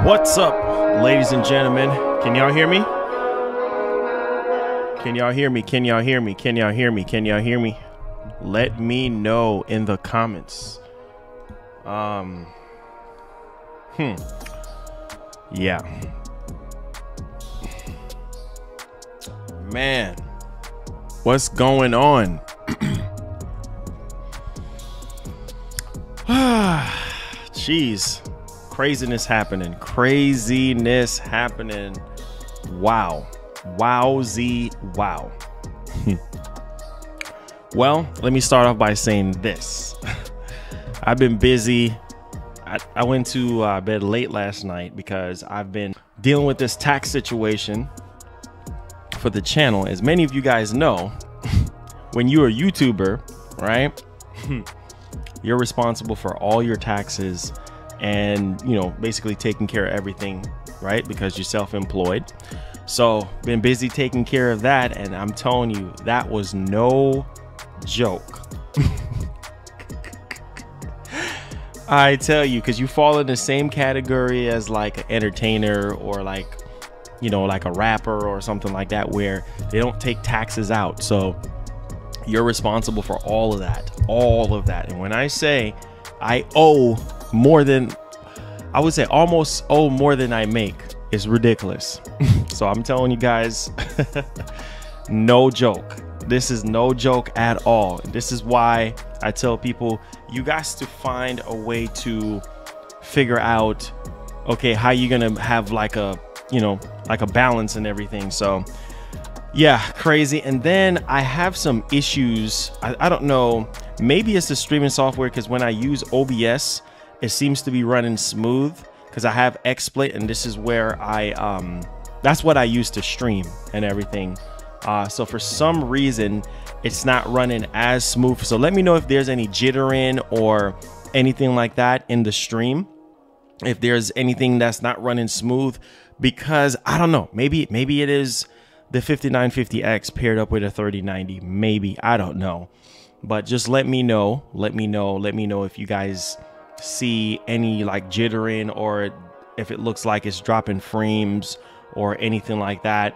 What's up, ladies and gentlemen? Can y'all hear me? Can y'all hear me? Can y'all hear me? Can y'all hear me? Can y'all hear me? Let me know in the comments. Yeah. Man, what's going on? Jeez. Craziness happening. Craziness happening. Wow. Wowzy wow. Well, let me start off by saying this. I've been busy. I went to bed late last night because I've been dealing with this tax situation for the channel. As many of you guys know, when you're a YouTuber, right, you're responsible for all your taxes and, you know, basically taking care of everything, right, because you're self-employed. So been busy taking care of that, and I'm telling you, that was no joke. I tell you, because you fall in the same category as like an entertainer or like, you know, like a rapper or something like that, where they don't take taxes out. So you're responsible for all of that. And when I say I owe more than, I would say almost owe more than I make, it's ridiculous. So I'm telling you guys, no joke. This is no joke at all. This is why I tell people, you guys to find a way to figure out, okay, how you gonna have like a, you know, like a balance and everything. So yeah, crazy. And then I have some issues. I don't know, maybe it's the streaming software, because when I use OBS, it seems to be running smooth, because I have XSplit, and this is where I that's what I use to stream and everything. So for some reason it's not running as smooth. So let me know if there's any jittering or anything like that in the stream, if there's anything that's not running smooth, because I don't know, maybe it is the 5950X paired up with a 3090, maybe, I don't know. But just let me know if you guys see any like jittering, or if it looks like it's dropping frames or anything like that.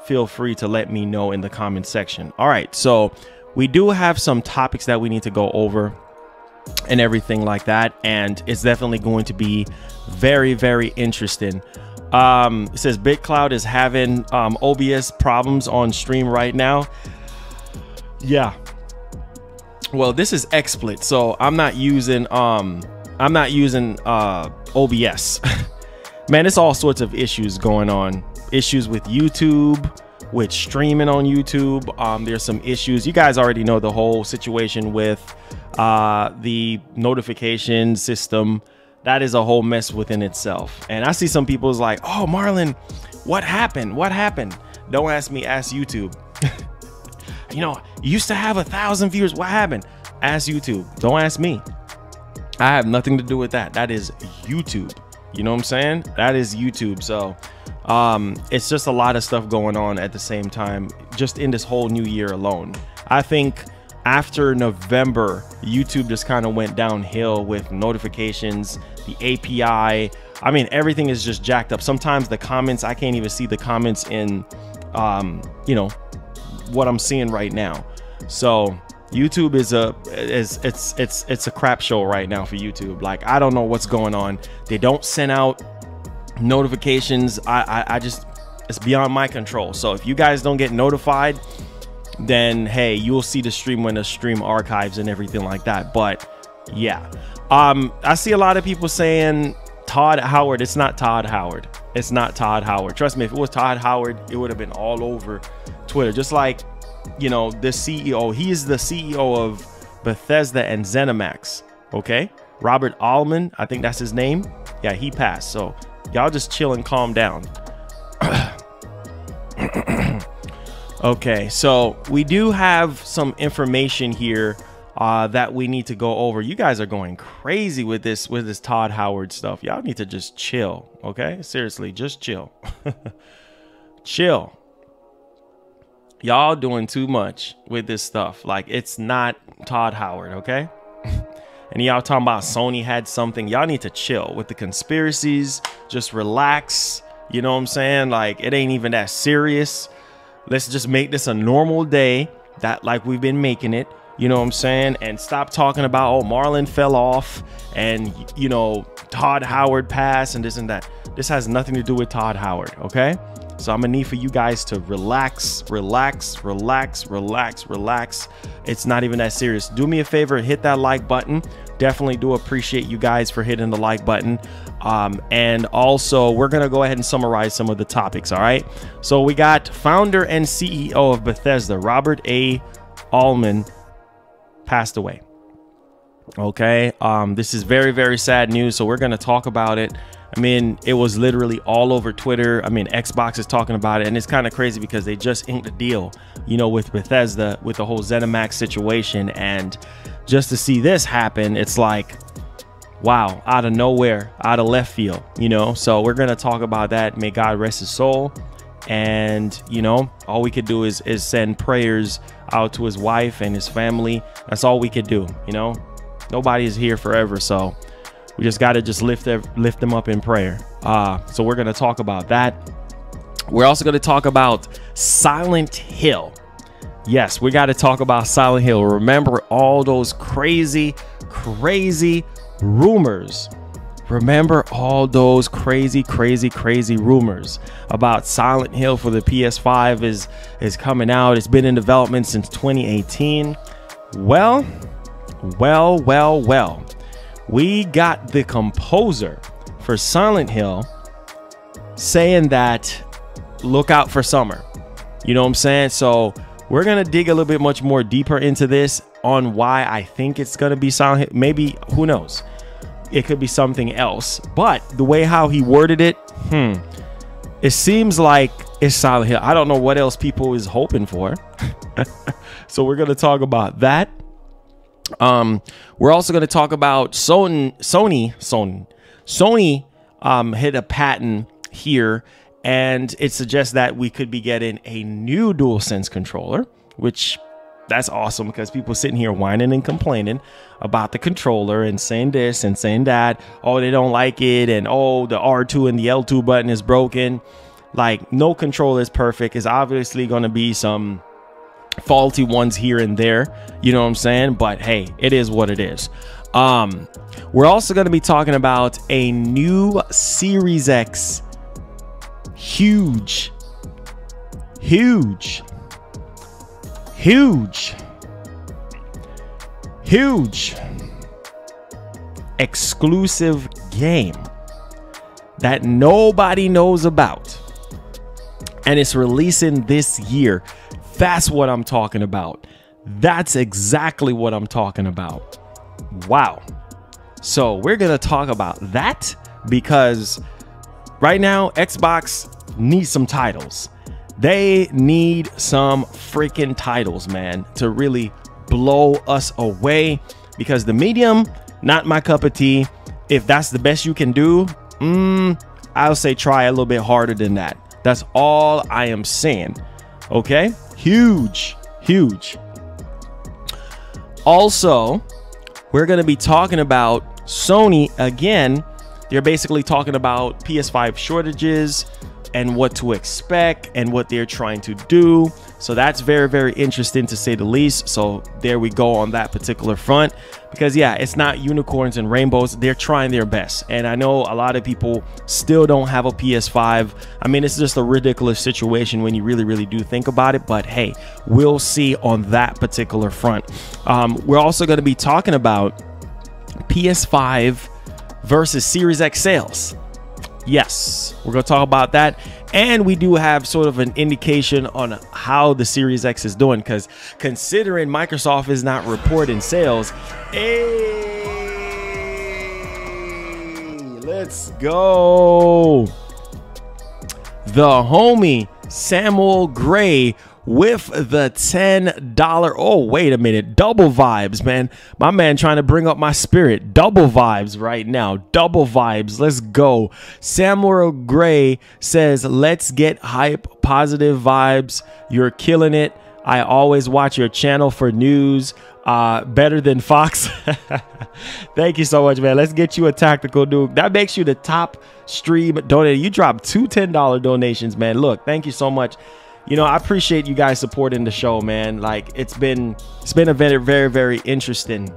Feel free to let me know in the comment section. All right, so we do have some topics that we need to go over and everything like that, and it's definitely going to be very, very interesting. It says BitCloud is having OBS problems on stream right now. Yeah, well, this is XSplit, so I'm not using OBS. Man, it's all sorts of issues going on. Issues with YouTube, with streaming on YouTube. There's some issues. You guys already know the whole situation with the notification system. That is a whole mess within itself. And I see some people's like, oh, Marlon, what happened? What happened? Don't ask me, ask YouTube. You know, you used to have 1,000 viewers. What happened? Ask YouTube. Don't ask me. I have nothing to do with that. That is YouTube. You know what I'm saying? That is YouTube. So it's just a lot of stuff going on at the same time, just in this whole new year alone. I think after November, YouTube just kind of went downhill with notifications, the API. I mean, everything is just jacked up. Sometimes the comments, I can't even see the comments in, you know, what I'm seeing right now. So YouTube is it's a crap show right now for YouTube. Like, I don't know what's going on. They don't send out notifications. I just, it's beyond my control. So if you guys don't get notified, then hey, you'll see the stream when the stream archives and everything like that. But yeah, I see a lot of people saying Todd Howard. It's not Todd Howard. It's not Todd Howard. Trust me, if it was Todd Howard, it would have been all over Twitter. Just like, you know, the CEO, he is the CEO of Bethesda and ZeniMax. Okay, Robert Allman, I think that's his name. Yeah, he passed. So y'all just chill and calm down. Okay, so we do have some information here that we need to go over. You guys are going crazy with this Todd Howard stuff. Y'all need to just chill. Okay, seriously, just chill. Chill. Y'all doing too much with this stuff. Like, it's not Todd Howard. Okay. and y'all talking about Sony had something. Y'all need to chill with the conspiracies. Just relax. You know what I'm saying? Like, it ain't even that serious. Let's just make this a normal day, that like we've been making it. You know what I'm saying? And stop talking about, oh, Marlon fell off and, you know, Todd Howard passed and this and that. This has nothing to do with Todd Howard, okay? So I'm gonna need for you guys to relax, relax, relax, relax, relax. It's not even that serious. Do me a favor, hit that like button. Definitely do appreciate you guys for hitting the like button. And also, we're gonna go ahead and summarize some of the topics, all right? So we got founder and CEO of Bethesda, Robert A. Allman, passed away. Okay, this is very, very sad news, so we're going to talk about it. I mean, it was literally all over Twitter. I mean, Xbox is talking about it, and it's kind of crazy because they just inked a deal, you know, with Bethesda with the whole ZeniMax situation, and just to see this happen, it's like, wow, out of nowhere, out of left field, you know. So we're going to talk about that. May God rest his soul. And, you know, all we could do is send prayers out to his wife and his family. That's all we could do. You know, nobody is here forever, so we just got to just lift them up in prayer. So we're going to talk about that. We're also going to talk about Silent Hill. Yes, we got to talk about Silent Hill. Remember all those crazy rumors. Remember all those crazy rumors about Silent Hill for the PS5 is coming out. It's been in development since 2018. Well, we got the composer for Silent Hill saying that look out for summer. You know what I'm saying? So we're gonna dig a little bit much more deeper into this on why I think it's gonna be Silent Hill. Maybe, who knows? It could be something else, but the way how he worded it, it seems like it's Silent Hill. I don't know what else people is hoping for. So we're going to talk about that. We're also going to talk about Sony hit a patent here, and it suggests that we could be getting a new DualSense controller, which that's awesome because people sitting here whining and complaining about the controller and saying this and saying that. Oh, they don't like it. And oh, the R2 and the L2 button is broken. Like, no controller is perfect. It's obviously going to be some faulty ones here and there. You know what I'm saying? But hey, it is what it is. We're also going to be talking about a new Series X. Huge exclusive game that nobody knows about, and it's releasing this year. That's what I'm talking about. That's exactly what I'm talking about. Wow. So we're gonna talk about that because right now Xbox needs some titles. They need some freaking titles, man, to really blow us away, because the medium, not my cup of tea. If that's the best you can do, I'll say try a little bit harder than that. That's all I am saying. Okay, huge. Also, we're going to be talking about Sony again. They're basically talking about PS5 shortages and what to expect and what they're trying to do. So that's very, very interesting to say the least. So there we go on that particular front, because yeah, it's not unicorns and rainbows. They're trying their best. And I know a lot of people still don't have a PS5. I mean, it's just a ridiculous situation when you really, really do think about it. But hey, we'll see on that particular front. We're also going to be talking about PS5 versus Series X sales. Yes, we're going to talk about that. And we do have sort of an indication on how the Series X is doing, because considering Microsoft is not reporting sales, hey, let's go. The homie Samuel Gray with the $10. Oh, wait a minute. Double vibes, man. My man trying to bring up my spirit. Double vibes right now. Double vibes. Let's go. Samuel Gray says, let's get hype. Positive vibes. You're killing it. I always watch your channel for news. Better than Fox. Thank you so much, man. Let's get you a tactical nuke. That makes you the top stream donator. You dropped two $10 donations, man. Look, thank you so much. You know, I appreciate you guys supporting the show, man. Like, it's been a very interesting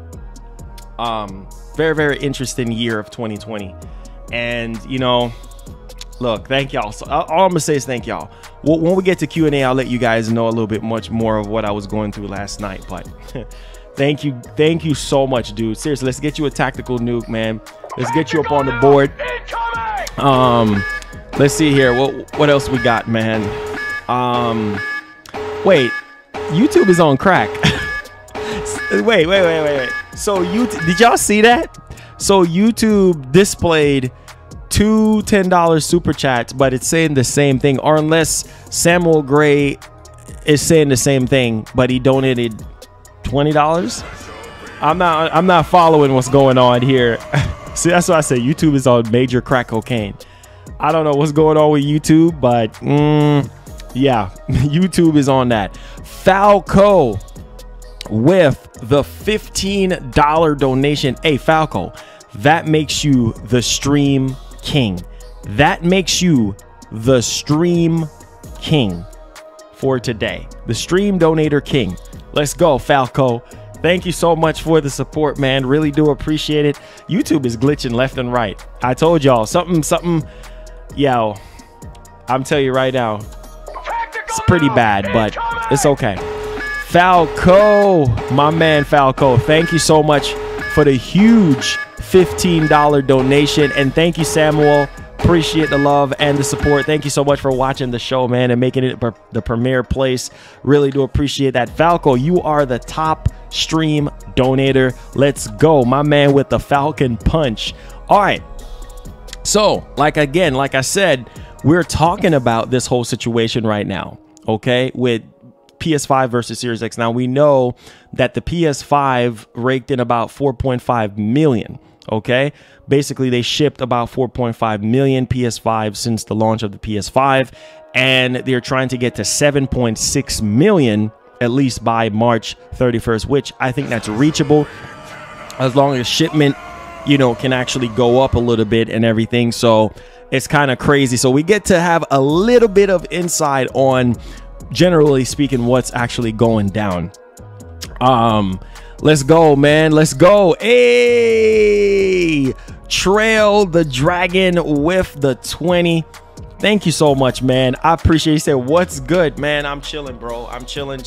very interesting year of 2020. And you know, look, thank y'all. So all I'm gonna say is thank y'all. When we get to Q&A, I'll let you guys know a little bit much more of what I was going through last night. But thank you so much, dude. Seriously, let's get you a tactical nuke, man. Let's get you up on the board. Let's see here. What else we got, man? Wait, YouTube is on crack. wait. So did y'all see that? So YouTube displayed two $10 super chats, but it's saying the same thing, or unless Samuel Gray is saying the same thing, but he donated $20. I'm not following what's going on here. See, that's why I say YouTube is on major crack cocaine. I don't know what's going on with YouTube, but yeah, YouTube is on that. Falco with the $15 donation. Hey, Falco, that makes you the stream king. That makes you the stream king for today. The stream donator king. Let's go, Falco. Thank you so much for the support, man. Really do appreciate it. YouTube is glitching left and right. I told y'all something. Yo, I'm telling you right now, it's pretty bad, but it's okay. Falco, my man Falco, thank you so much for the huge $15 donation. And thank you, Samuel. Appreciate the love and the support. Thank you so much for watching the show, man, and making it the premier place. Really do appreciate that. Falco, you are the top stream donator. Let's go, my man, with the Falcon punch. All right. So, like I said, we're talking about this whole situation right now, okay, with PS5 versus Series X. Now, we know that the PS5 raked in about 4.5 million, okay? Basically, they shipped about 4.5 million PS5 since the launch of the PS5, and they're trying to get to 7.6 million at least by March 31st, which I think that's reachable as long as shipment, you know, can actually go up a little bit and everything. So it's kind of crazy. So we get to have a little bit of insight on, generally speaking, what's actually going down. Let's go, man. Let's go. Hey, Trail the Dragon with the 20. Thank you so much, man. I appreciate you. Said, what's good, man? I'm chilling, bro. I'm chilling.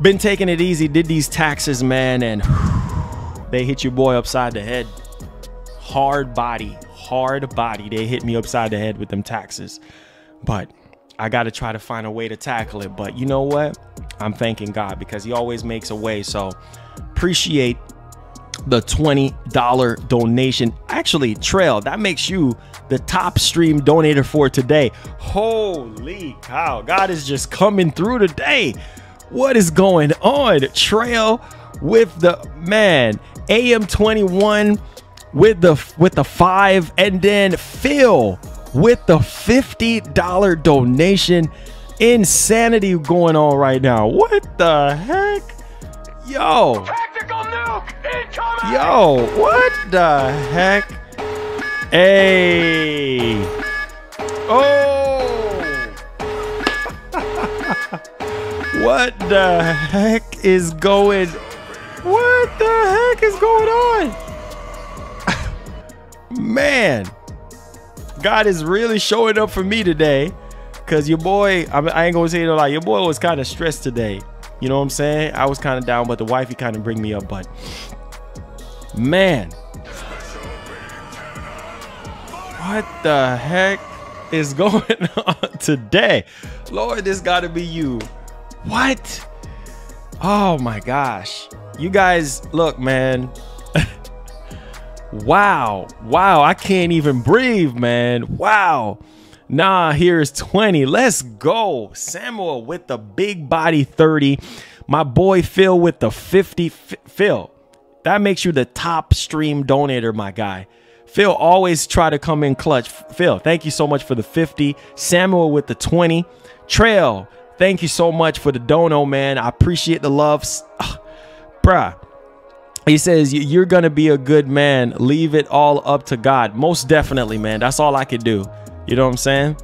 Been taking it easy. Did these taxes, man, and they hit your boy upside the head. Hard body. They hit me upside the head with them taxes. But I got to try to find a way to tackle it. But you know what? I'm thanking God because he always makes a way. So appreciate the $20 donation. Actually, Trail, that makes you the top stream donator for today. Holy cow. God is just coming through today. What is going on? Trail with the, man, AM21 with the 5, and then Phil with the $50 donation. Insanity going on right now. What the heck? Yo. Tactical nuke incoming. Yo, what the heck? Hey. Oh. What the heck is going? What the heck is going on? Man, God is really showing up for me today. Cause your boy, I ain't gonna say no lie, your boy was kind of stressed today. You know what I'm saying? I was kind of down, but the wifey kind of bring me up. But man, what the heck is going on today? Lord, this gotta be you. What? Oh my gosh. You guys, look, man. Wow. I can't even breathe, man. Wow. Nah, here's 20. Let's go. Samuel with the big body 30. My boy Phil with the 50. Phil, that makes you the top stream donator, my guy. Phil always try to come in clutch. Phil, thank you so much for the 50. Samuel with the 20. Trail, thank you so much for the dono, man. I appreciate the love. Bruh. He says, you're going to be a good man. Leave it all up to God. Most definitely, man. That's all I could do. You know what I'm saying?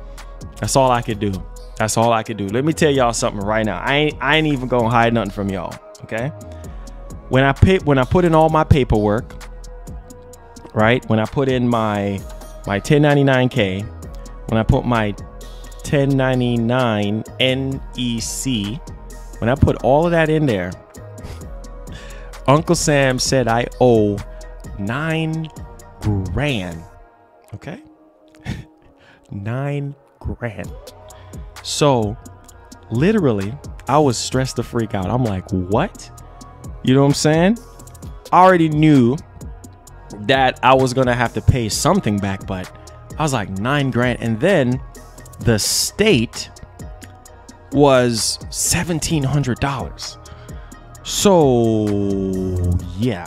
That's all I could do. That's all I could do. Let me tell y'all something right now. I ain't even going to hide nothing from y'all. Okay? When I put in all my paperwork, right? When I put in my 1099K, when I put my 1099 NEC, when I put all of that in there, Uncle Sam said I owe $9 grand. Okay? $9 grand. So literally, I was stressed the freak out. I'm like, what? You know what I'm saying? I already knew that I was gonna have to pay something back, but I was like, $9 grand. And then the state was $1,700. So yeah,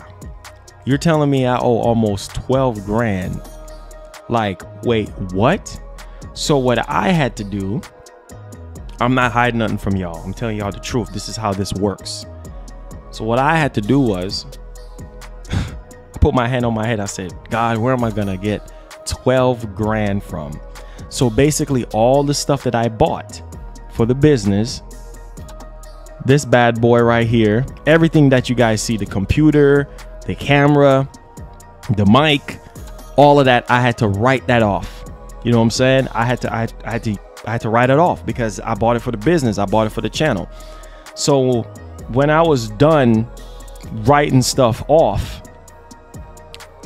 you're telling me I owe almost 12 grand. Like, wait, what? So what I had to do, I'm not hiding nothing from y'all. I'm telling y'all the truth. This is how this works. So what I had to do was I put my hand on my head. I said, God, where am I gonna get 12 grand from? So basically all the stuff that I bought for the business, this bad boy right here, everything that you guys see, the computer, the camera, the mic, all of that, I had to write that off. You know what I'm saying? I had to write it off because I bought it for the business. I bought it for the channel. So when I was done writing stuff off,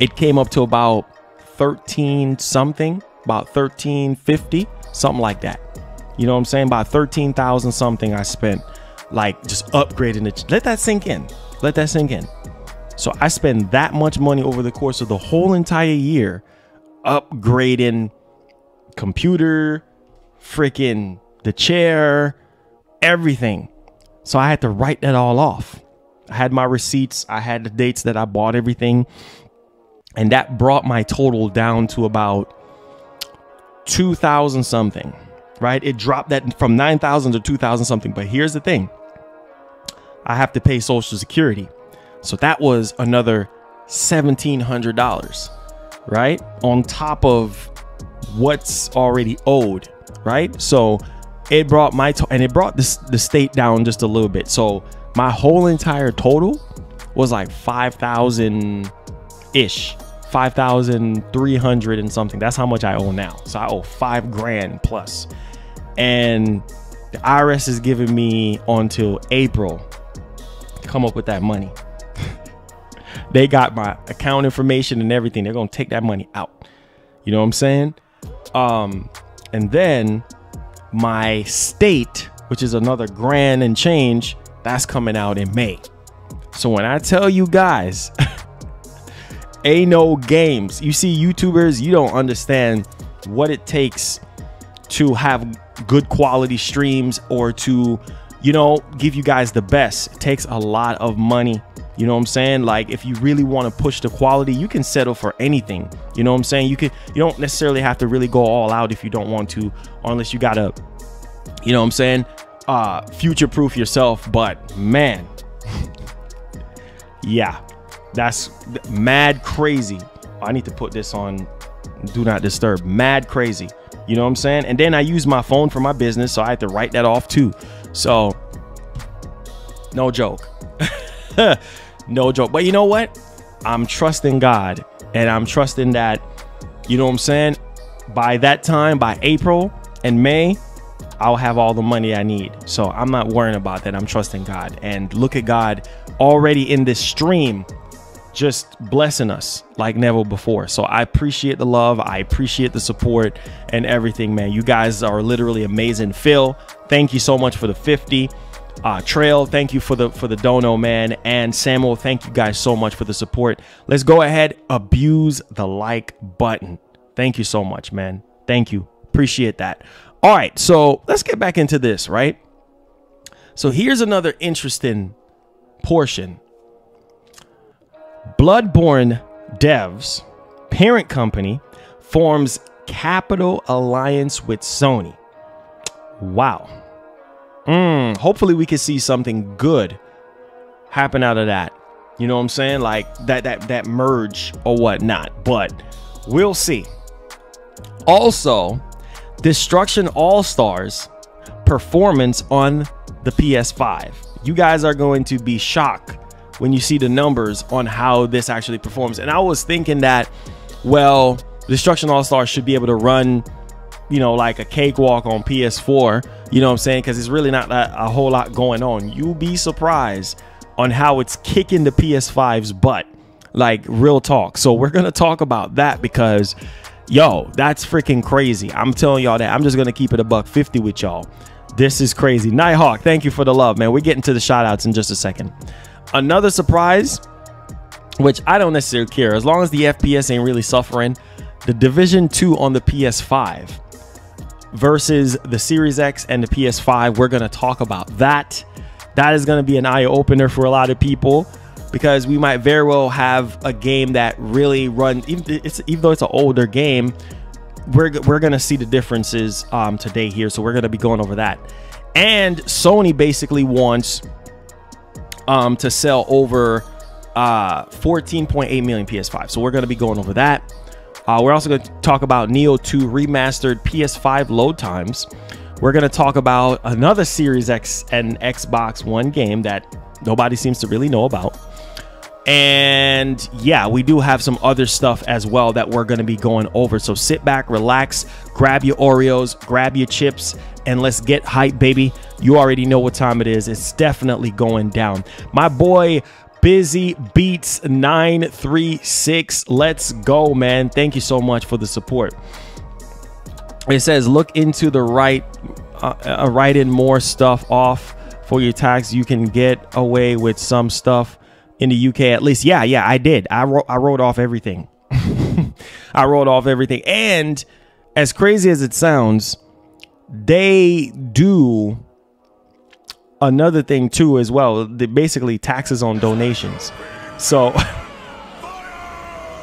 it came up to about 13 something, about 1350, something like that. You know what I'm saying? About 13,000 something I spent, like just upgrading it. Let that sink in. Let that sink in. So I spend that much money over the course of the whole entire year upgrading computer, freaking the chair, everything. So I had to write that all off. I had my receipts. I had the dates that I bought everything. And that brought my total down to about 2,000 something, right? It dropped that from 9,000 to 2,000 something. But here's the thing. I have to pay Social Security. So that was another $1,700, right? On top of what's already owed, right? So it brought my and it brought the state down just a little bit. So my whole entire total was like 5,000 ish, 5,300 and something. That's how much I owe now. So I owe $5 grand plus, and the IRS is giving me until April to come up with that money. They got my account information and everything. They're gonna take that money out. You know what I'm saying? And then my state, which is another grand and change, that's coming out in May. So when I tell you guys, ain't no games. You see YouTubers, you don't understand what it takes to have good quality streams or to, you know, give you guys the best. It takes a lot of money. You know what I'm saying? Like, if you really want to push the quality, you can settle for anything. You know what I'm saying? You don't necessarily have to really go all out if you don't want to, or unless you gotta, you know what I'm saying, future proof yourself. But man, yeah, that's mad crazy. I need to put this on do not disturb. Mad crazy. You know what I'm saying? And then I use my phone for my business, so I had to write that off too. So no joke. No joke. But you know what? I'm trusting God, and I'm trusting that, you know what I'm saying, by that time, by April and May, I'll have all the money I need. So I'm not worrying about that. I'm trusting God. And look at God already in this stream, just blessing us like never before. So I appreciate the love. I appreciate the support and everything, man. You guys are literally amazing. Phil, thank you so much for the 50. Trail, thank you for the dono, man. And Samuel, thank you guys so much for the support. Let's go ahead, abuse the like button. Thank you so much, man. Thank you. Appreciate that. All right, so let's get back into this, right? So here's another interesting portion. Bloodborne devs parent company forms capital alliance with Sony. Wow. Hopefully we can see something good happen out of that. You know what I'm saying? Like that merge or whatnot, but we'll see. Also, Destruction AllStars performance on the PS5. You guys are going to be shocked when you see the numbers on how this actually performs. And I was thinking that, well, Destruction AllStars should be able to run, you know, like a cakewalk on PS4. You know what I'm saying? Because it's really not a whole lot going on. You'll be surprised on how it's kicking the PS5's butt, like real talk. So we're gonna talk about that because, yo, that's freaking crazy. I'm telling y'all that. I'm just gonna keep it $150 with y'all. This is crazy. Nighthawk, thank you for the love, man. We're getting to the shout outs in just a second. Another surprise, which I don't necessarily care as long as the FPS ain't really suffering. The Division 2 on the PS5 versus the Series X and the PS5. We're gonna talk about that. That is gonna be an eye opener for a lot of people, because we might very well have a game that really runs, even though it's an older game, we're gonna see the differences today here. So we're gonna be going over that. And Sony basically wants to sell over 14.8 million PS5. So we're gonna be going over that. We're also gonna talk about Nioh 2 remastered PS5 load times. We're gonna talk about another Series X and Xbox One game that nobody seems to really know about. And yeah, we do have some other stuff as well that we're going to be going over. So sit back, relax, grab your Oreos, grab your chips, and let's get hype, baby. You already know what time it is. It's definitely going down. My boy Busy Beats 936, let's go, man. Thank you so much for the support. It says look into the write in more stuff off for your tax. You can get away with some stuff in the UK at least. Yeah, I did. I wrote off everything. I wrote off everything. And as crazy as it sounds, they do another thing too as well. They basically taxes on donations. So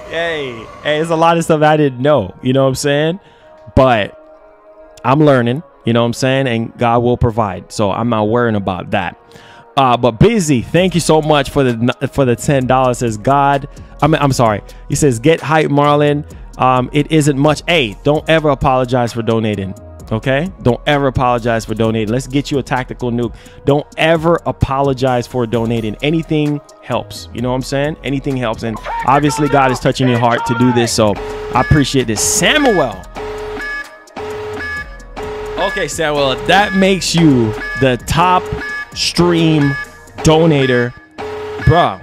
hey, it's a lot of stuff I didn't know, you know what I'm saying? But I'm learning, you know what I'm saying? And God will provide. So I'm not worrying about that. But Busy, thank you so much for the $10. Says God, I'm sorry. He says get hype, Marlon. It isn't much. Hey, don't ever apologize for donating. Okay, don't ever apologize for donating. Let's get you a tactical nuke. Don't ever apologize for donating. Anything helps. You know what I'm saying? Anything helps. And obviously God is touching your heart to do this. So I appreciate this. Samuel. Okay, Samuel, that makes you the top stream donator, bro.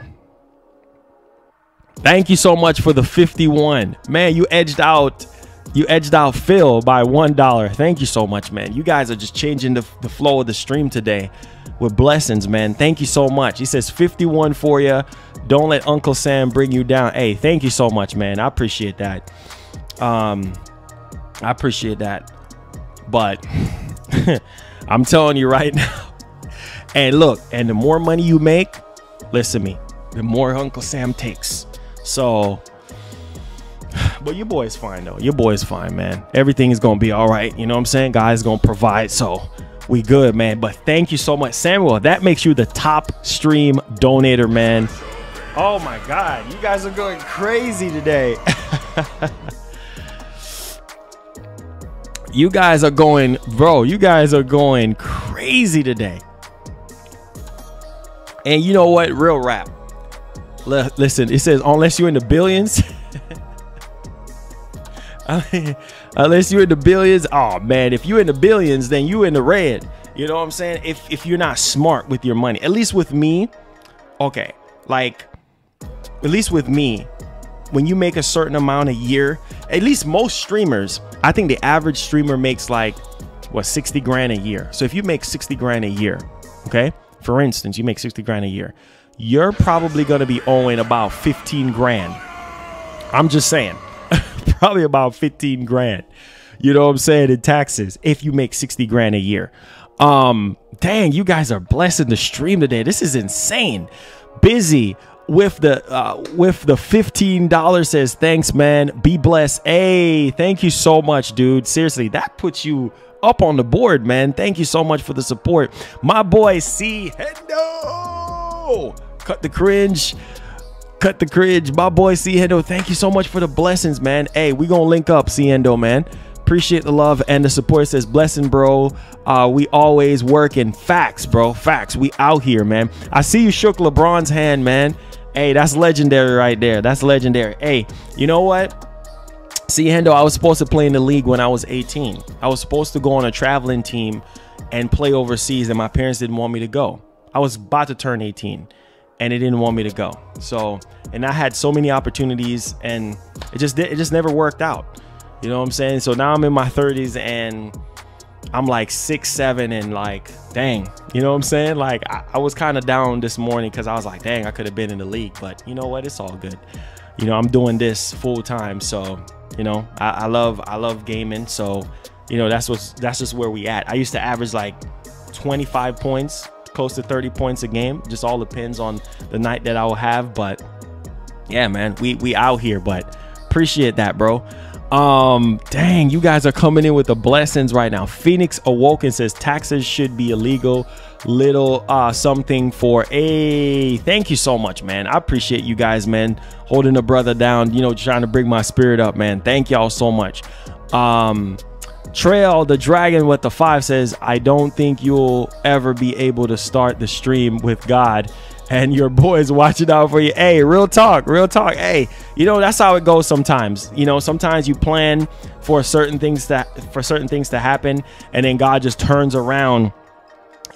Thank you so much for the 51, man. You edged out Phil by $1. Thank you so much, man. You guys are just changing the flow of the stream today with blessings, man. Thank you so much. He says 51 for you. Don't let Uncle Sam bring you down. Hey, thank you so much, man. I appreciate that. I appreciate that. But I'm telling you right now. And look, and the more money you make, listen to me, the more Uncle Sam takes. So, but your boy's fine though. Your boy's fine, man. Everything is gonna be all right. You know what I'm saying? God's gonna provide. So we good, man. But thank you so much, Samuel. That makes you the top stream donator, man. Oh my God, you guys are going crazy today. You guys are going, bro. You guys are going crazy today. And you know what? Real rap. Listen, it says unless you're in the billions. Unless you're in the billions. Oh man, if you're in the billions, then you in the red. You know what I'm saying? If you're not smart with your money. At least with me. Okay. Like, at least with me, when you make a certain amount a year, at least most streamers, I think the average streamer makes like what, 60 grand a year. So if you make 60 grand a year, okay? For instance, you make 60 grand a year, you're probably going to be owing about 15 grand. I'm just saying, probably about 15 grand, you know what I'm saying, in taxes if you make 60 grand a year. Dang, you guys are blessing the stream today. This is insane. Busy with the $15 says thanks, man. Be blessed. Hey, thank you so much, dude. Seriously, that puts you up on the board, man. Thank you so much for the support. My boy C Hendo, cut the cringe. Cut the cringe. My boy C Hendo, thank you so much for the blessings, man. Hey, we gonna link up, C Hendo, man. Appreciate the love and the support. It says blessing, bro. We always working. Facts, bro. Facts. We out here, man. I see you shook LeBron's hand, man. Hey, that's legendary right there. That's legendary. Hey, you know what? See, Hendo, I was supposed to play in the league when I was 18. I was supposed to go on a traveling team and play overseas, and my parents didn't want me to go. I was about to turn 18, and they didn't want me to go. So, and I had so many opportunities, and it just never worked out. You know what I'm saying? So now I'm in my 30s, and I'm like 6'7", and like, dang, you know what I'm saying? Like, I was kind of down this morning because I was like, dang, I could have been in the league, but you know what? It's all good. You know, I'm doing this full time, so. You know, I love gaming, so you know that's just where we at. I used to average like 25 points, close to 30 points a game. Just all depends on the night that I will have. But yeah, man, we out here. But appreciate that, bro. Dang, you guys are coming in with the blessings right now. Phoenix Awoken says taxes should be illegal. Little something for a thank you so much, man. I appreciate you guys, man, holding a brother down, you know, trying to bring my spirit up, man. Thank y'all so much. Trail the Dragon with the 5 says, I don't think you'll ever be able to start the stream with God and your boys watching out for you. Hey, real talk, real talk. Hey, you know, that's how it goes sometimes. You know, sometimes you plan for certain things to happen, and then God just turns around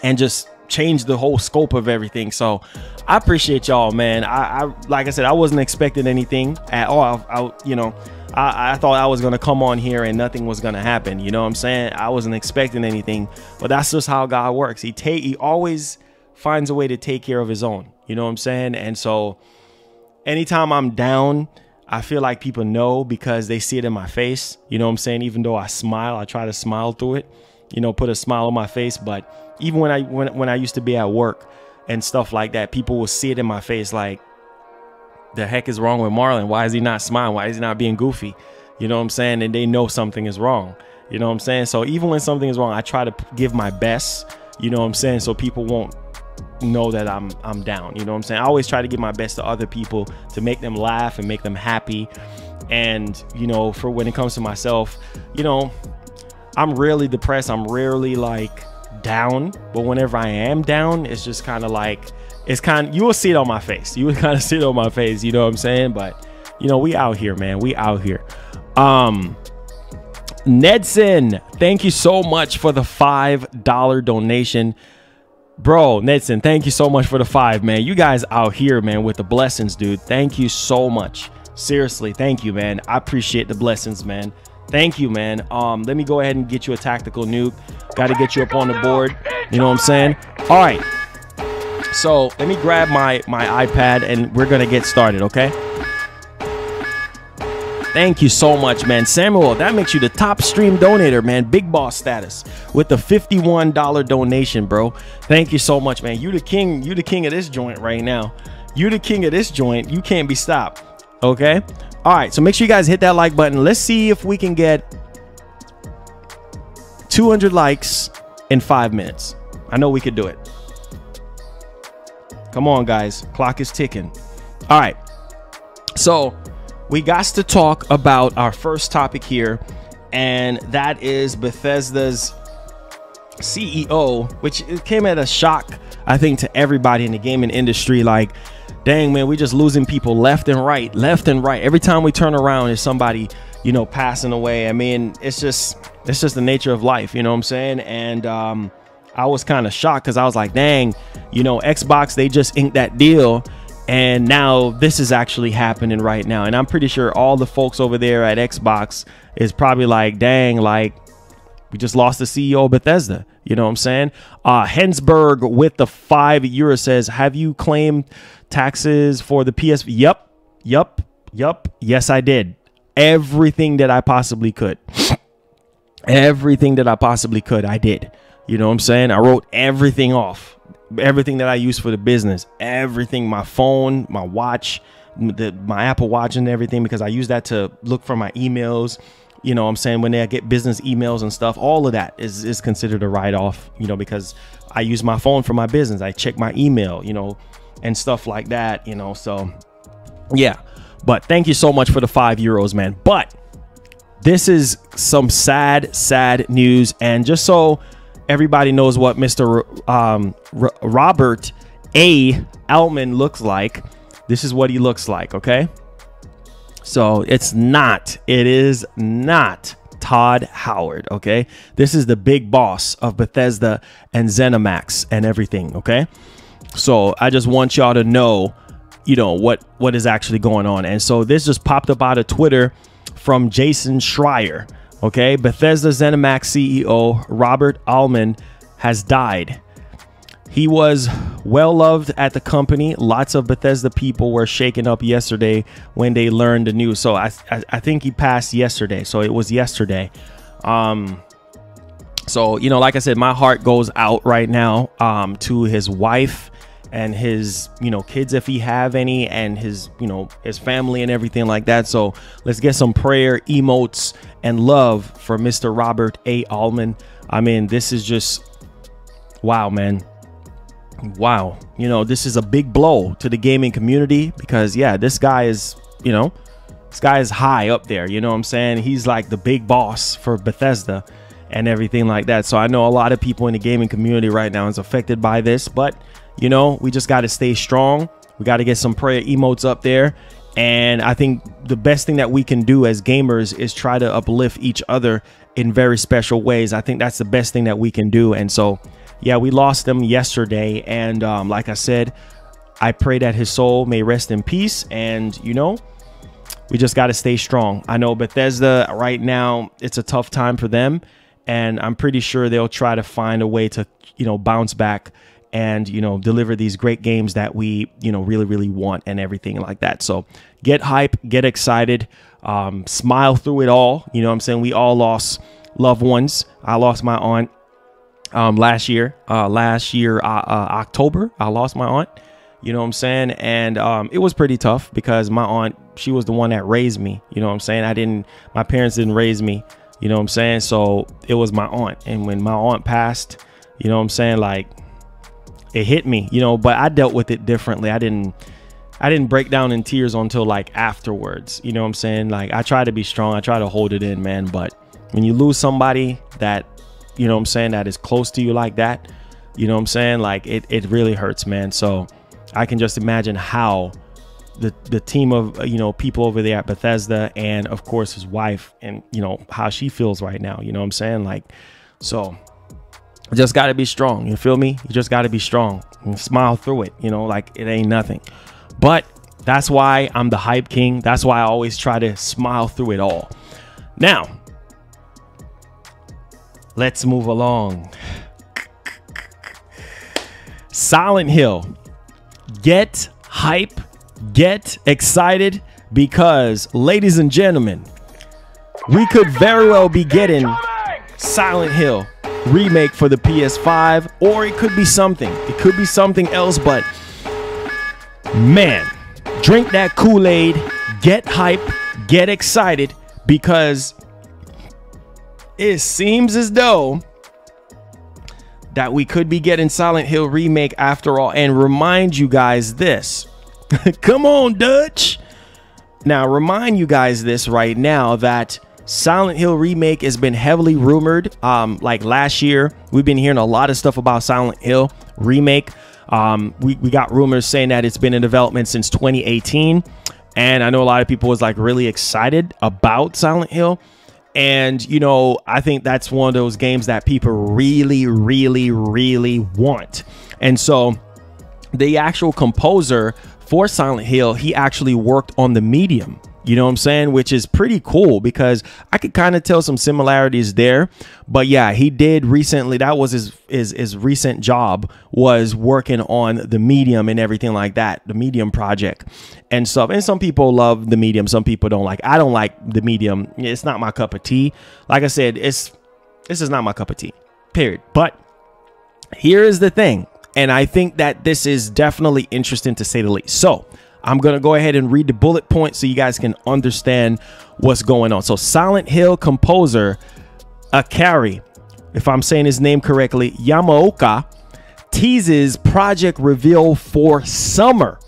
and just change the whole scope of everything. So I appreciate y'all, man. I like I said, I wasn't expecting anything at all. I thought I was gonna come on here and nothing was gonna happen. You know what I'm saying? I wasn't expecting anything, but that's just how God works. He always finds a way to take care of his own. You know what I'm saying? And so anytime I'm down, I feel like people know because they see it in my face. You know what I'm saying? Even though I smile, I try to smile through it, you know, put a smile on my face. But even when I used to be at work and stuff like that, people will see it in my face like, the heck is wrong with Marlon? Why is he not smiling? Why is he not being goofy? You know what I'm saying? And they know something is wrong. You know what I'm saying? So even when something is wrong, I try to give my best, you know what I'm saying? So people won't know that I'm down. You know what I'm saying? I always try to give my best to other people to make them laugh and make them happy. And, you know, for when it comes to myself, you know, I'm rarely depressed. I'm rarely like down, but whenever I am down, it's just kind of like, you will see it on my face. You will kind of see it on my face. You know what I'm saying? But, you know, we out here, man. We out here. Nedson, thank you so much for the $5 donation. Bro, Nedson, thank you so much for the 5, man. You guys out here, man, with the blessings, dude. Thank you so much. Seriously, thank you, man. I appreciate the blessings, man. Thank you, man. Let me go ahead and get you a tactical nuke. Got to get you up on the board. You know what I'm saying? All right. So let me grab my iPad and we're gonna get started, okay? Thank you so much, man. Samuel, that makes you the top stream donator, man. Big boss status with the $51 donation, bro. Thank you so much, man. You the king of this joint right now. You the king of this joint. You can't be stopped, okay? All right, so make sure you guys hit that like button. Let's see if we can get 200 likes in 5 minutes. I know we could do it. Come on, guys. Clock is ticking. All right. So we got to talk about our first topic here, and that is Bethesda's CEO, which it came at a shock, I think, to everybody in the gaming industry. Like, dang, man, we just losing people left and right, left and right. Every time we turn around, there's somebody, you know, passing away. I mean, it's just the nature of life. You know what I'm saying? And I was kind of shocked because I was like, dang, you know, Xbox, they just inked that deal. And now this is actually happening right now. And I'm pretty sure all the folks over there at Xbox is probably like, dang, like we just lost the CEO of Bethesda. You know what I'm saying? Hensberg with the €5 says, have you claimed taxes for the PS? Yup. Yes, I did. Everything that I possibly could. Everything that I possibly could, I did. You know what I'm saying? I wrote everything off, everything that I use for the business, everything, my phone, my watch, my Apple Watch and everything, because I use that to look for my emails, you know what I'm saying, when they get business emails and stuff, all of that is considered a write-off, you know, because I use my phone for my business. I check my email, you know, and stuff like that, you know. So yeah, but thank you so much for the €5, man. But this is some sad news. And just so everybody knows what Mr. Robert A. Allman looks like, this is what he looks like. Okay, so it is not Todd Howard. Okay, this is the big boss of Bethesda and ZeniMax and everything. Okay, so I just want y'all to know, you know, what is actually going on. And so this just popped up out of Twitter from Jason Schreier. Okay, Bethesda ZeniMax CEO Robert Allman has died. He was well loved at the company. Lots of Bethesda people were shaken up yesterday when they learned the news. So I think he passed yesterday. So it was yesterday. So, you know, like I said, my heart goes out right now to his wife and his, you know, kids, if he have any, and his, you know, his family and everything like that. So let's get some prayer emotes and love for Mr. Robert A. Allman. I mean, this is just, wow, man. Wow. You know, this is a big blow to the gaming community because, yeah, this guy is, you know, this guy is high up there. You know what I'm saying? He's like the big boss for Bethesda and everything like that. So I know a lot of people in the gaming community right now is affected by this, but you know, we just got to stay strong. We got to get some prayer emotes up there. And I think the best thing that we can do as gamers is try to uplift each other in very special ways. I think that's the best thing that we can do. And so, yeah, we lost him yesterday. And like I said, I pray that his soul may rest in peace. And, you know, we just got to stay strong. I know Bethesda right now, it's a tough time for them. And I'm pretty sure they'll try to find a way to, you know, bounce back and, you know, deliver these great games that we, you know, really want and everything like that. So get hype, get excited, smile through it all. You know what I'm saying? We all lost loved ones. I lost my aunt last year, October. I lost my aunt, you know what I'm saying? And it was pretty tough because my aunt, she was the one that raised me. You know what I'm saying? My parents didn't raise me, you know what I'm saying? So it was my aunt. And when my aunt passed, you know what I'm saying? Like, it hit me, you know, but I dealt with it differently. I didn't break down in tears until like afterwards. You know what I'm saying? Like, I try to be strong. I try to hold it in, man. But when you lose somebody that, you know what I'm saying, that is close to you like that, you know what I'm saying? Like, it really hurts, man. So I can just imagine how the team of, you know, people over there at Bethesda and of course his wife and, you know, how she feels right now. You know what I'm saying? Like, so just got to be strong. You feel me? You just got to be strong and smile through it, you know, like it ain't nothing. But that's why I'm the hype king. That's why I always try to smile through it all. Now, let's move along. Silent Hill. Get hype, get excited, because, ladies and gentlemen, we could very well be getting Silent Hill remake for the PS5, or it could be something. It could be something else, but man, drink that Kool-Aid, get hype, get excited, because it seems as though that we could be getting Silent Hill remake after all. And remind you guys this. Come on, Dutch. Now, remind you guys this right now, that Silent Hill remake has been heavily rumored. Like last year, we've been hearing a lot of stuff about Silent Hill remake. We got rumors saying that it's been in development since 2018. And I know a lot of people was like really excited about Silent Hill. And, you know, I think that's one of those games that people really want. And so the actual composer for Silent Hill, he actually worked on the Medium, you know what I'm saying, which is pretty cool, because I could kind of tell some similarities there. But yeah, he did recently, that was his recent job, was working on the Medium and everything like that, the Medium project and stuff. And some people love the Medium, some people don't like. I don't like the Medium. It's not my cup of tea. Like I said, this is not my cup of tea, period. But here is the thing, and I think that this is definitely interesting to say the least. So I'm going to go ahead and read the bullet points so you guys can understand what's going on. So Silent Hill composer Akari, if I'm saying his name correctly, Yamaoka, teases project reveal for summer.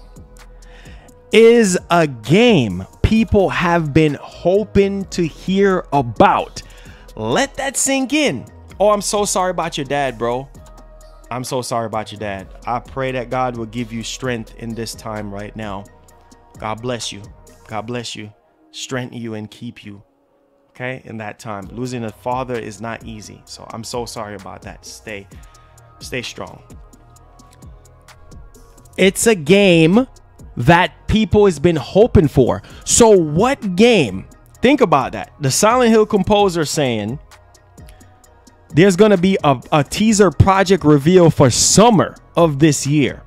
Is a game people have been hoping to hear about. Let that sink in. Oh, I'm so sorry about your dad, bro. I'm so sorry about your dad. I pray that God will give you strength in this time right now. God bless you. God bless you. Strengthen you and keep you. Okay, in that time. Losing a father is not easy. So I'm so sorry about that. Stay strong. It's a game that people has been hoping for. So what game? Think about that. The Silent Hill composer saying there's going to be a teaser project reveal for summer of this year.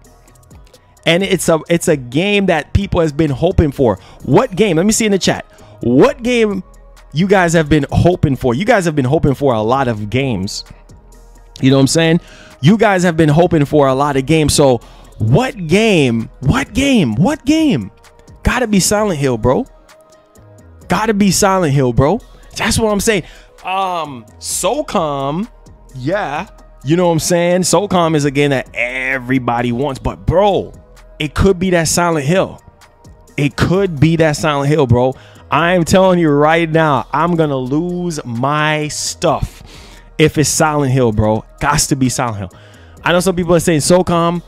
And it's a game that people has been hoping for. What game? Let me see in the chat. What game you guys have been hoping for? You guys have been hoping for a lot of games. You know what I'm saying? You guys have been hoping for a lot of games. So what game? What game? What game? Gotta be Silent Hill, bro. Gotta be Silent Hill, bro. That's what I'm saying. SOCOM, yeah, you know what I'm saying? SOCOM is a game that everybody wants, but bro, it could be that Silent Hill. It could be that Silent Hill, bro. I'm telling you right now, I'm gonna lose my stuff if it's Silent Hill, bro. Gots to be Silent Hill. I know some people are saying SOCOM.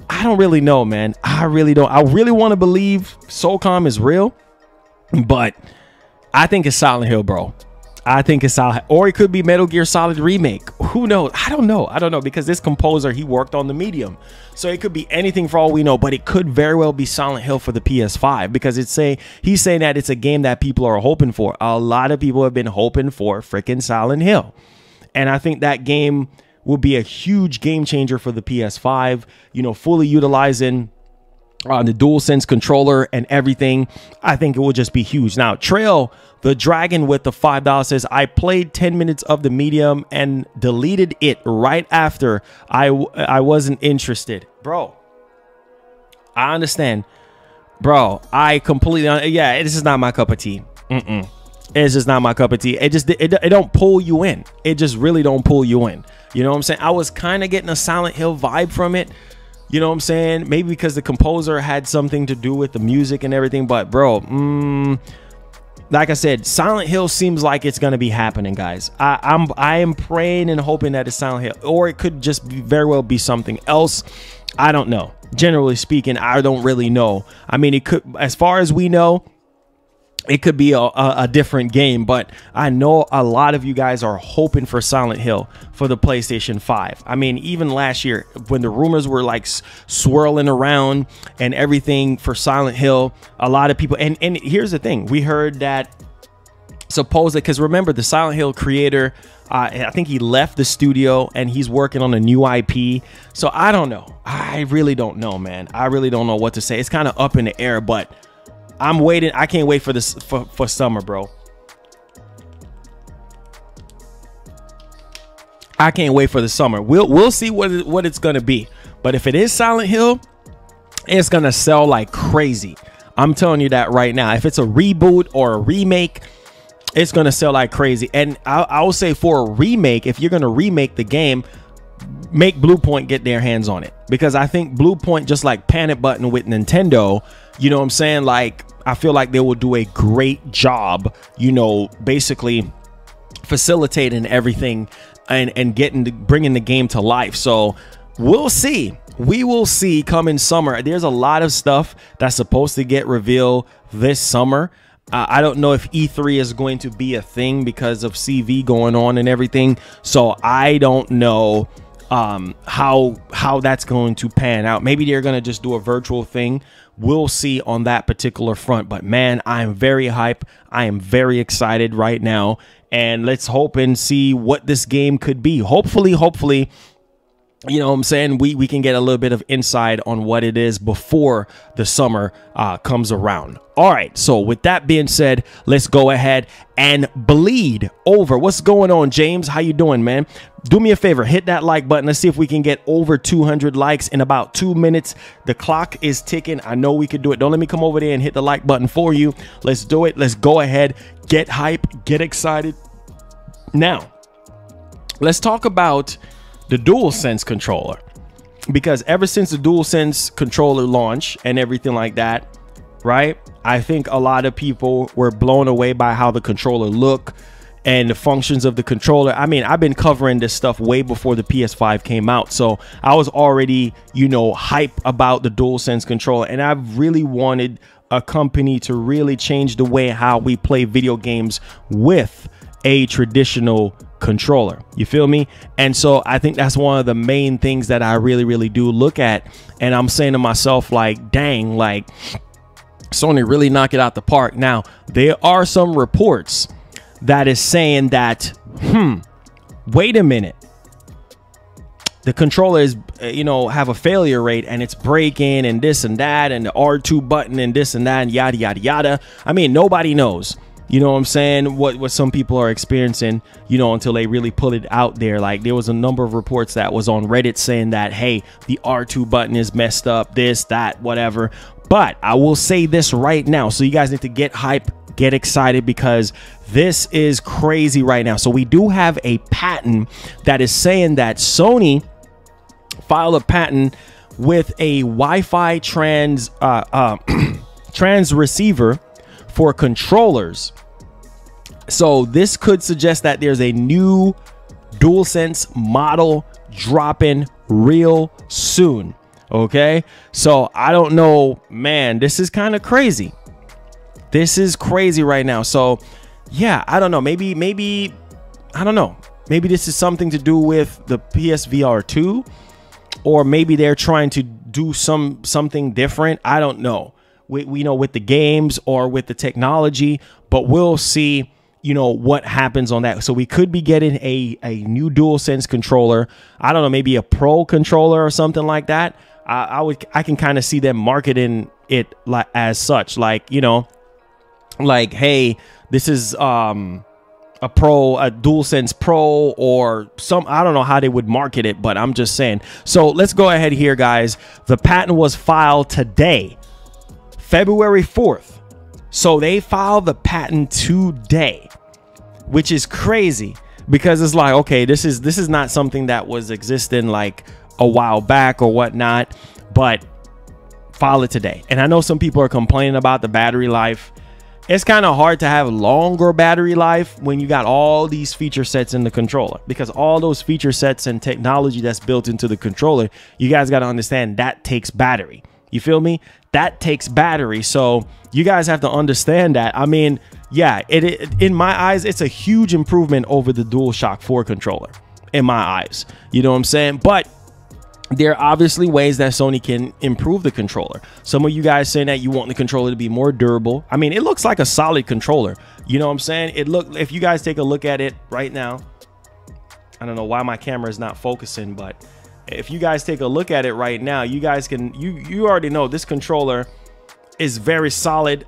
I don't really know, man. I really don't. I really want to believe SOCOM is real, but I think it's Silent Hill, bro. I think it's Silent Hill. Or it could be Metal Gear Solid Remake. Who knows? I don't know. I don't know, because this composer, he worked on the Medium. So it could be anything for all we know, but it could very well be Silent Hill for the PS5, because he's saying that it's a game that people are hoping for. A lot of people have been hoping for freaking Silent Hill. And I think that game will be a huge game changer for the PS5, you know, fully utilizing the DualSense controller and everything. I think it will just be huge. Now, Trail the Dragon with the $5 says, I played 10 minutes of the Medium and deleted it right after I wasn't interested. Bro, I understand. Bro, I completely, yeah, this is not my cup of tea. It's just not my cup of tea. It don't pull you in. It just really don't pull you in. You know what I'm saying? I was kind of getting a Silent Hill vibe from it. You know what I'm saying? Maybe because the composer had something to do with the music and everything. But bro, like I said, Silent Hill seems like it's going to be happening, guys. I am praying and hoping that it's Silent Hill. Or it could just very well be something else. I don't know. Generally speaking, I don't really know. I mean, it could, as far as we know, it could be a different game, but I know a lot of you guys are hoping for Silent Hill for the PlayStation 5. I mean, even last year when the rumors were like swirling around and everything for Silent Hill, a lot of people, and here's the thing, we heard that supposedly, because remember the Silent Hill creator, I think he left the studio and he's working on a new IP. So I don't know. I really don't know, man. I really don't know what to say. It's kind of up in the air, but I'm waiting. I can't wait for this for summer, bro. I can't wait for the summer. We'll see what it's gonna be. But if it is Silent Hill, it's gonna sell like crazy. I'm telling you that right now. If it's a reboot or a remake, it's gonna sell like crazy. And I will say, for a remake, if you're gonna remake the game, make Bluepoint get their hands on it, because I think Bluepoint, just like Panic Button with Nintendo, you know what I'm saying, like I feel like they will do a great job, you know, basically facilitating everything and bringing the game to life. So we'll see. We will see coming summer. There's a lot of stuff that's supposed to get revealed this summer. I don't know if E3 is going to be a thing because of CV going on and everything. So I don't know how that's going to pan out. Maybe they're going to just do a virtual thing. We'll see on that particular front. But man, I am very hype. I am very excited right now. And let's hope and see what this game could be. Hopefully you know what I'm saying, we can get a little bit of insight on what it is before the summer comes around. All right, so with that being said, let's go ahead and bleed over. What's going on, James? How you doing, man? Do me a favor, hit that like button. Let's see if we can get over 200 likes in about 2 minutes. The clock is ticking. I know we can do it. Don't let me come over there and hit the like button for you. Let's do it. Let's go ahead, get hype, get excited. Now, let's talk about the DualSense controller, because ever since the DualSense controller launch and everything like that, right, I think a lot of people were blown away by how the controller looked and the functions of the controller. I mean, I've been covering this stuff way before the PS5 came out, so I was already, you know, hype about the DualSense controller, and I've really wanted a company to really change the way how we play video games with a traditional controller. You feel me? And so I think that's one of the main things that I really do look at, and I'm saying to myself, like, dang, like Sony really knock it out the park. Now, there are some reports that is saying that, wait a minute, the controller is, you know, have a failure rate and it's breaking and this and that, and the R2 button and this and that and yada yada yada. I mean, nobody knows. You know what I'm saying? What some people are experiencing, you know, until they really pull it out there. Like, there was a number of reports that was on Reddit saying that, hey, the R2 button is messed up, this, that, whatever. But I will say this right now, so you guys need to get hype, get excited, because this is crazy right now. So we do have a patent that is saying that Sony filed a patent with a Wi-Fi trans receiver for controllers. So this could suggest that there's a new DualSense model dropping real soon. Okay, so I don't know, man, this is kind of crazy. This is crazy right now. So yeah, I don't know, maybe I don't know, maybe this is something to do with the PSVR 2, or maybe they're trying to do something different. I don't know. We know with the games or with the technology, but we'll see, you know, what happens on that. So we could be getting a new DualSense controller. I don't know, maybe a Pro controller or something like that. I can kind of see them marketing it like as such, like, you know, like, hey, this is a DualSense Pro or some, I don't know how they would market it, but I'm just saying. So let's go ahead here, guys. The patent was filed today, February 4th. So they filed the patent today, which is crazy, because it's like, okay, this is not something that was existing like a while back or whatnot, but file it today. And I know some people are complaining about the battery life. It's kind of hard to have longer battery life when you got all these feature sets in the controller, because all those feature sets and technology that's built into the controller, you guys got to understand that takes battery. You feel me? That takes battery. So you guys have to understand that. I mean, yeah, in my eyes, it's a huge improvement over the DualShock 4 controller in my eyes. You know what I'm saying? But there are obviously ways that Sony can improve the controller. Some of you guys saying that you want the controller to be more durable. I mean, it looks like a solid controller. You know what I'm saying? If you guys take a look at it right now, I don't know why my camera is not focusing, but if you guys take a look at it right now, you guys can, you already know this controller is very solid,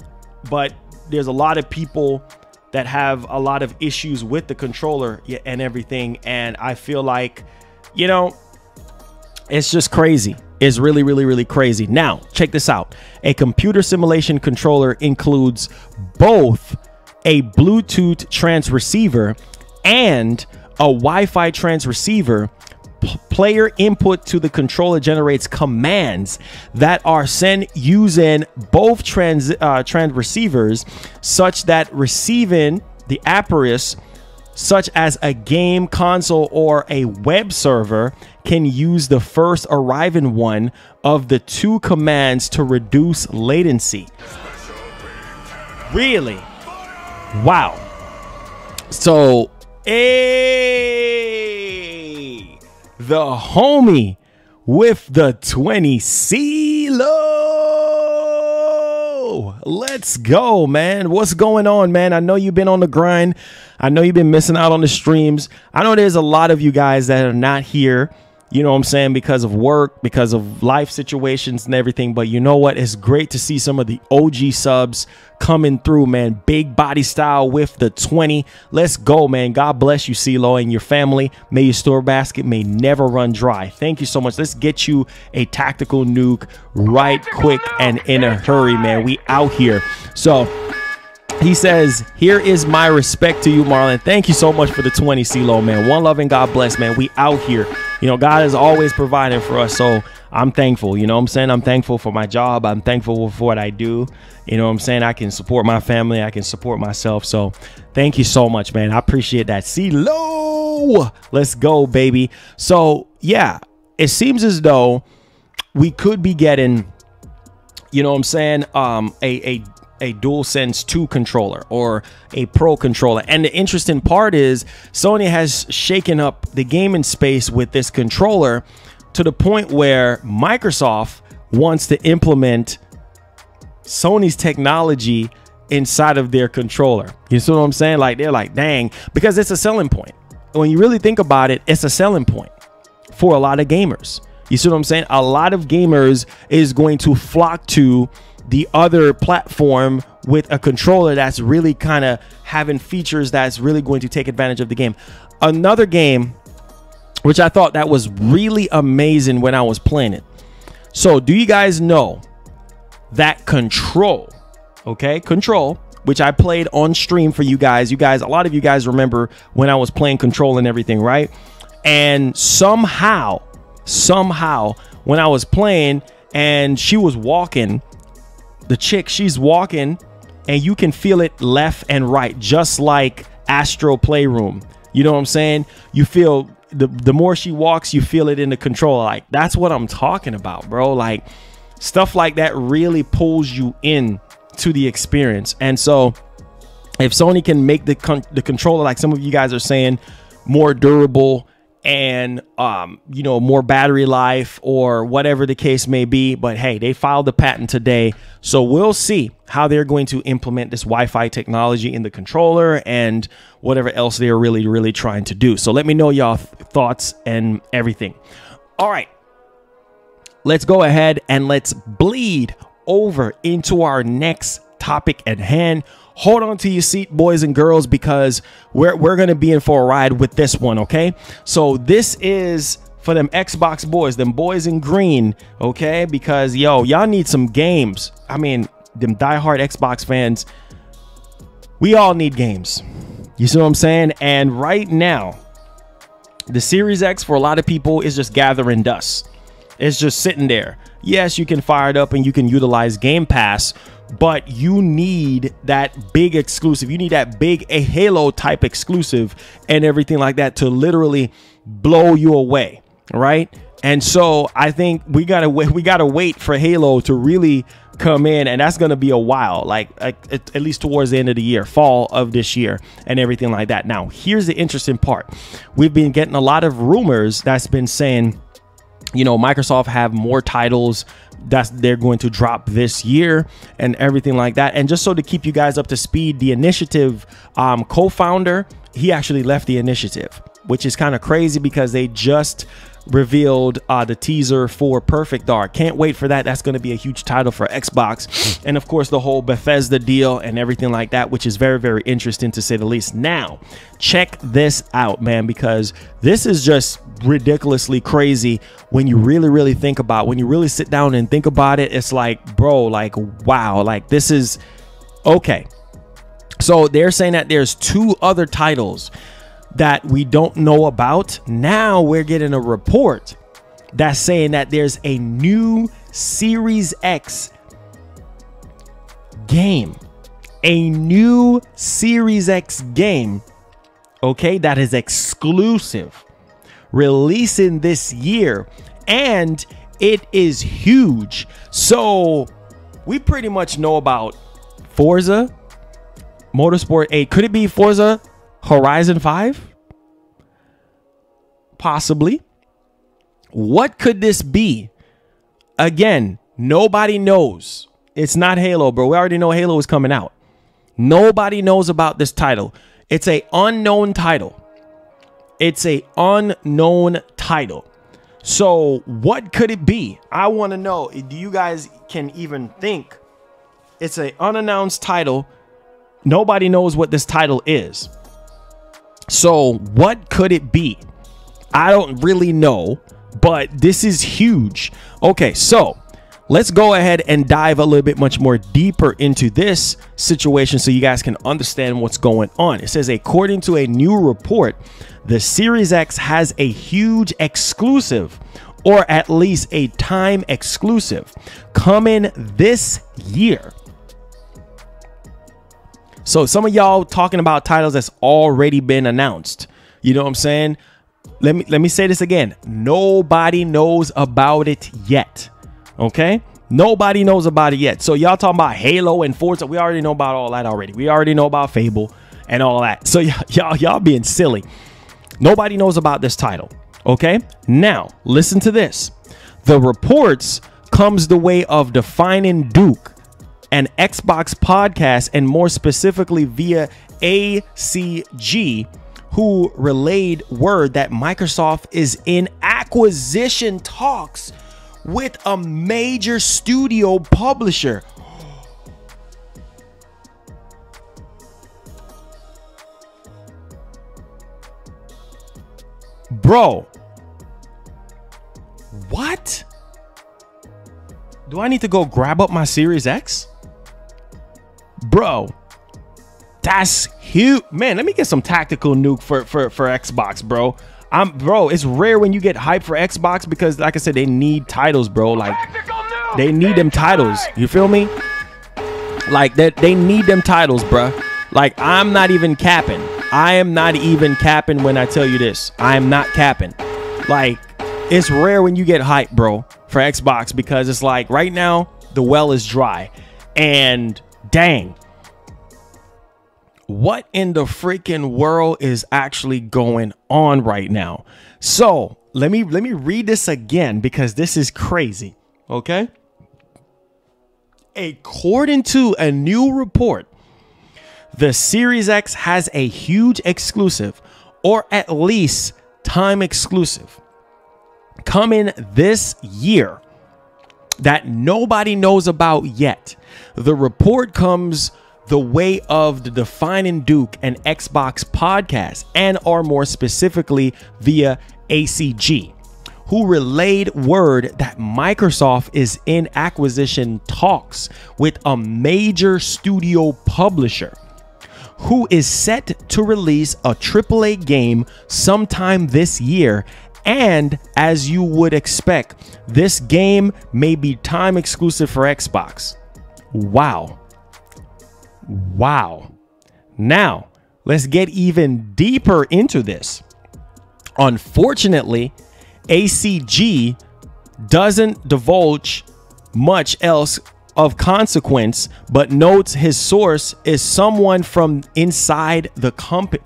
but there's a lot of people that have a lot of issues with the controller and everything. And I feel like, you know, it's just crazy. It's really crazy. Now, check this out. A computer simulation controller includes both a Bluetooth transceiver and a Wi-Fi transceiver. Player input to the controller generates commands that are sent using both transceivers, such that receiving the apparatus, such as a game console or a web server, can use the first arriving one of the two commands to reduce latency. Really? Wow. So, hey, the homie with the 20 CeeLo. Let's go, man. What's going on, man? I know you've been on the grind. I know you've been missing out on the streams. I know there's a lot of you guys that are not here you know what I'm saying, because of work, because of life situations and everything. But you know what? It's great to see some of the OG subs coming through, man. Big body style with the 20. Let's go, man. God bless you, CeeLo, and your family. May your store basket may never run dry. Thank you so much. Let's get you a tactical nuke right quick and in a hurry, man. We out here. So he says, here is my respect to you, Marlon. Thank you so much for the 20, CeeLo, man. One love and God bless, man. We out here. You know, God is always providing for us. So I'm thankful. You know what I'm saying? I'm thankful for my job. I'm thankful for what I do. You know what I'm saying? I can support my family. I can support myself. So thank you so much, man. I appreciate that. CeeLo, let's go, baby. So yeah, it seems as though we could be getting, you know what I'm saying, a DualSense 2 controller or a Pro controller. And the interesting part is Sony has shaken up the gaming space with this controller to the point where Microsoft wants to implement Sony's technology inside of their controller. You see what I'm saying? Like, they're like, dang, because it's a selling point. When you really think about it, it's a selling point for a lot of gamers. You see what I'm saying? A lot of gamers is going to flock to the other platform with a controller that's really kind of having features that's really going to take advantage of the game. Another game which I thought that was really amazing when I was playing it. So do you guys know that Control, okay, Control, which I played on stream for you guys, a lot of you guys remember when I was playing Control and everything, right? And somehow when I was playing and she was walking, the chick, she's walking and you can feel it left and right, just like Astro Playroom. You know what I'm saying? You feel the more she walks, you feel it in the controller. Like, that's what I'm talking about, bro. Like, stuff like that really pulls you in to the experience. And so if Sony can make the controller, like some of you guys are saying, more durable and you know, more battery life or whatever the case may be, but hey, they filed the patent today, so we'll see how they're going to implement this Wi-Fi technology in the controller and whatever else they're really trying to do. So let me know y'all thoughts and everything. All right, let's go ahead and let's bleed over into our next topic at hand. Hold on to your seat, boys and girls, because we're going to be in for a ride with this one, okay? So this is for them Xbox boys, them boys in green, okay? Because, yo, y'all need some games. I mean, them diehard Xbox fans, we all need games. You see what I'm saying? And right now, the Series X for a lot of people is just gathering dust. It's just sitting there. Yes, you can fire it up and you can utilize Game Pass, but you need that big exclusive. You need that big a Halo type exclusive and everything like that to literally blow you away, right? And so I think we gotta wait for Halo to really come in, and that's gonna be a while, like at least towards the end of the year, fall of this year and everything like that. Now, here's the interesting part. We've been getting a lot of rumors that's been saying, you know, Microsoft have more titles that they're going to drop this year and everything like that. And just so to keep you guys up to speed, the Initiative co-founder, he actually left the Initiative, which is kind of crazy because they just revealed the teaser for Perfect Dark. Can't wait for that. That's going to be a huge title for Xbox. And of course, the whole Bethesda deal and everything like that, which is very interesting to say the least. Now, check this out, man, because this is just ridiculously crazy when you really think about, when you really sit down and think about it. It's like, bro, like, wow, like this is okay. So they're saying that there's 2 other titles that we don't know about. Now we're getting a report that's saying that there's a new Series X game, okay, that is exclusive, releasing this year, and it is huge. So we pretty much know about Forza Motorsport 8. Could it be Forza Horizon 5? Possibly. What could this be? Again, nobody knows. It's not Halo, bro. We already know Halo is coming out. Nobody knows about this title. It's a unknown title. It's a unknown title. So what could it be? I want to know. Do you guys can even think? It's an unannounced title. Nobody knows what this title is. So what could it be? I don't really know, but this is huge. Okay, so let's go ahead and dive a little bit much more deeper into this situation so you guys can understand what's going on. It says, according to a new report, the Series X has a huge exclusive, or at least a time exclusive, coming this year. So some of y'all talking about titles that's already been announced. You know what I'm saying? Let me say this again. Nobody knows about it yet. Okay? Nobody knows about it yet. So y'all talking about Halo and Forza. We already know about all that already. We already know about Fable and all that. So y'all being silly. Nobody knows about this title. Okay? Now, listen to this. The reports comes the way of Defining Duke, an Xbox podcast, and more specifically via ACG, who relayed word that Microsoft is in acquisition talks with a major studio publisher. Bro, what? Do I need to go grab up my Series X? Bro, that's huge. Man, let me get some tactical nuke for Xbox, bro. Bro, it's rare when you get hype for Xbox because, like I said, they need titles, bro. Like, they need them titles. You feel me? Like, that they need them titles, bro. Like, I'm not even capping. I am not even capping when I tell you this. I am not capping. Like, it's rare when you get hype, bro, for Xbox, because it's like right now the well is dry. And dang, what in the freaking world is actually going on right now? So let me read this again because this is crazy. Okay. According to a new report, the Series X has a huge exclusive, or at least time exclusive, coming this year that nobody knows about yet. The report comes the way of the Defining Duke, an Xbox podcast, and or more specifically via ACG, who relayed word that Microsoft is in acquisition talks with a major studio publisher who is set to release a AAA game sometime this year. And as you would expect, this game may be time exclusive for Xbox. Wow. Wow. Now, let's get even deeper into this. Unfortunately, ACG doesn't divulge much else of consequence, but notes his source is someone from inside the company.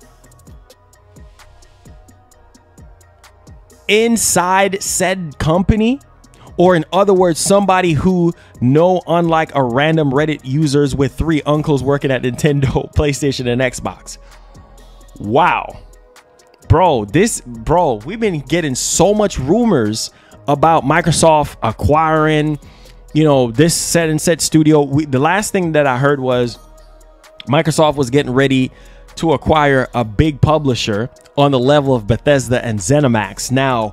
Inside said company, or in other words, somebody who know, unlike a random Reddit users with 3 uncles working at Nintendo, PlayStation, and Xbox. Wow. Bro, we've been getting so much rumors about Microsoft acquiring, you know, this set and set studio. The last thing that I heard was Microsoft was getting ready to acquire a big publisher on the level of Bethesda and ZeniMax. Now,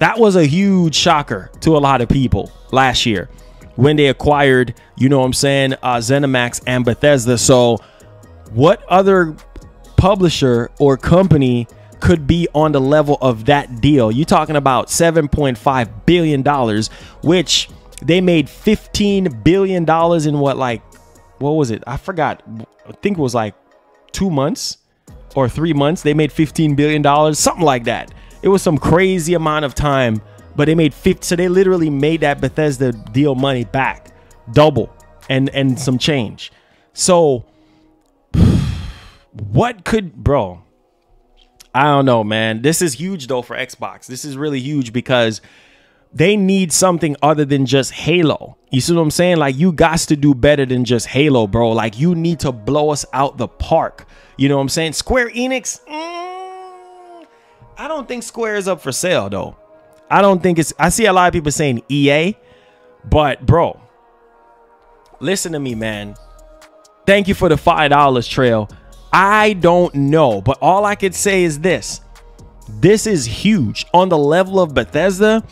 that was a huge shocker to a lot of people last year when they acquired, you know what I'm saying, ZeniMax and Bethesda. So what other publisher or company could be on the level of that deal? You're talking about $7.5 billion, which they made $15 billion in what was it? I forgot. I think it was like 2 months or 3 months. They made $15 billion, something like that. It was some crazy amount of time, but they made 50. So they literally made that Bethesda deal money back double and some change. So what could, bro, I don't know, man. This is huge though for Xbox. This is really huge because they need something other than just Halo. You see what I'm saying? Like, you got to do better than just Halo, bro. Like, you need to blow us out the park. You know what I'm saying? Square Enix, I don't think Square is up for sale though. I don't think it's, I see a lot of people saying EA, but bro, listen to me, man. Thank you for the $5 trail. I don't know, but all I could say is this. This is huge on the level of Bethesda.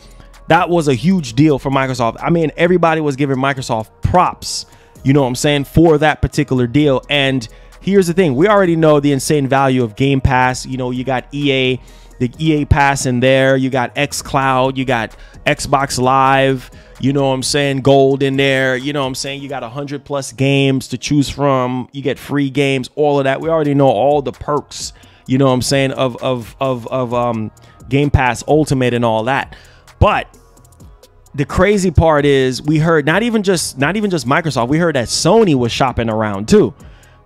That was a huge deal for Microsoft. I mean, everybody was giving Microsoft props, you know what I'm saying, for that particular deal. And here's the thing. We already know the insane value of Game Pass. You know, you got EA, the EA Pass in there. You got xCloud. You got Xbox Live. You know what I'm saying? Gold in there. You know what I'm saying? You got 100+ games to choose from. You get free games, all of that. We already know all the perks, you know what I'm saying, of Game Pass Ultimate and all that. But the crazy part is we heard not even just Microsoft. We heard that Sony was shopping around too,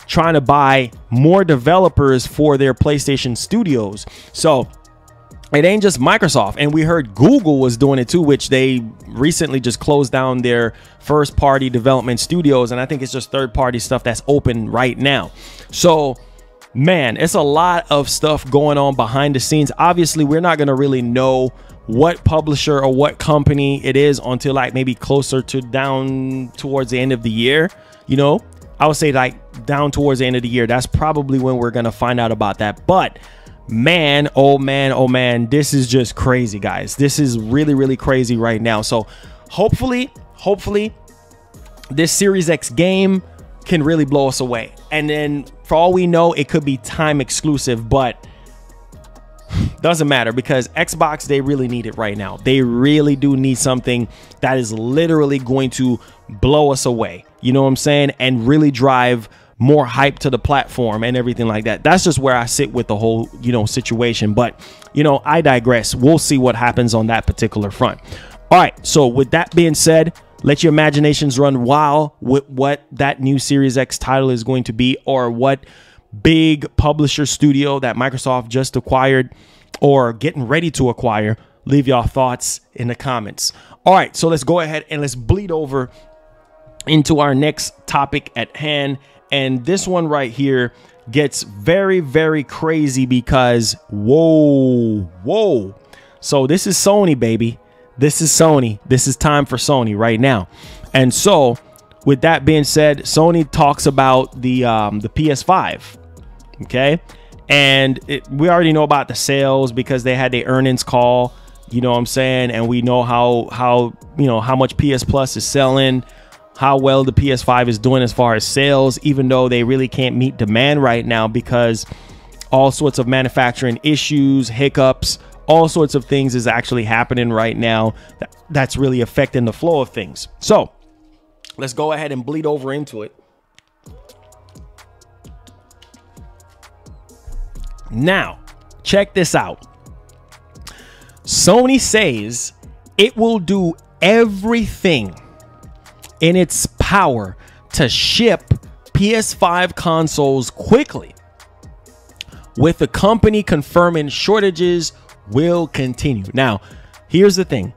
trying to buy more developers for their PlayStation studios. So it ain't just Microsoft. And we heard Google was doing it too, which they recently just closed down their first party development studios. And I think it's just third party stuff that's open right now. So man, it's a lot of stuff going on behind the scenes. Obviously, we're not going to really know what publisher or what company it is until like maybe closer to down towards the end of the year. You know, I would say like down towards the end of the year. That's probably when we're going to find out about that. But man, oh man, this is just crazy, guys. This is really, really crazy right now. So hopefully this Series X game can really blow us away. And then for all we know, it could be time exclusive, but doesn't matter because Xbox, they really need it right now. They really do need something that is literally going to blow us away. You know what I'm saying? And really drive more hype to the platform and everything like that. That's just where I sit with the whole, you know, situation. But, you know, I digress. We'll see what happens on that particular front. All right. So with that being said, let your imaginations run wild with what that new Series X title is going to be, or what big publisher studio that Microsoft just acquired or getting ready to acquire. Leave your thoughts in the comments. All right, so let's go ahead and let's bleed over into our next topic at hand. And this one right here gets very, very crazy because whoa. So this is Sony, baby. This is Sony. This is time for Sony right now. And so with that being said, Sony talks about the PS5. Okay. And we already know about the sales because they had their earnings call, you know what I'm saying? And we know how you know, how much PS Plus is selling, how well the PS5 is doing as far as sales, even though they really can't meet demand right now because all sorts of manufacturing issues, hiccups, all sorts of things is actually happening right now that's really affecting the flow of things. So let's go ahead and bleed over into it. Now, check this out. Sony says it will do everything in its power to ship PS5 consoles quickly, with the company confirming shortages will continue. Now, here's the thing.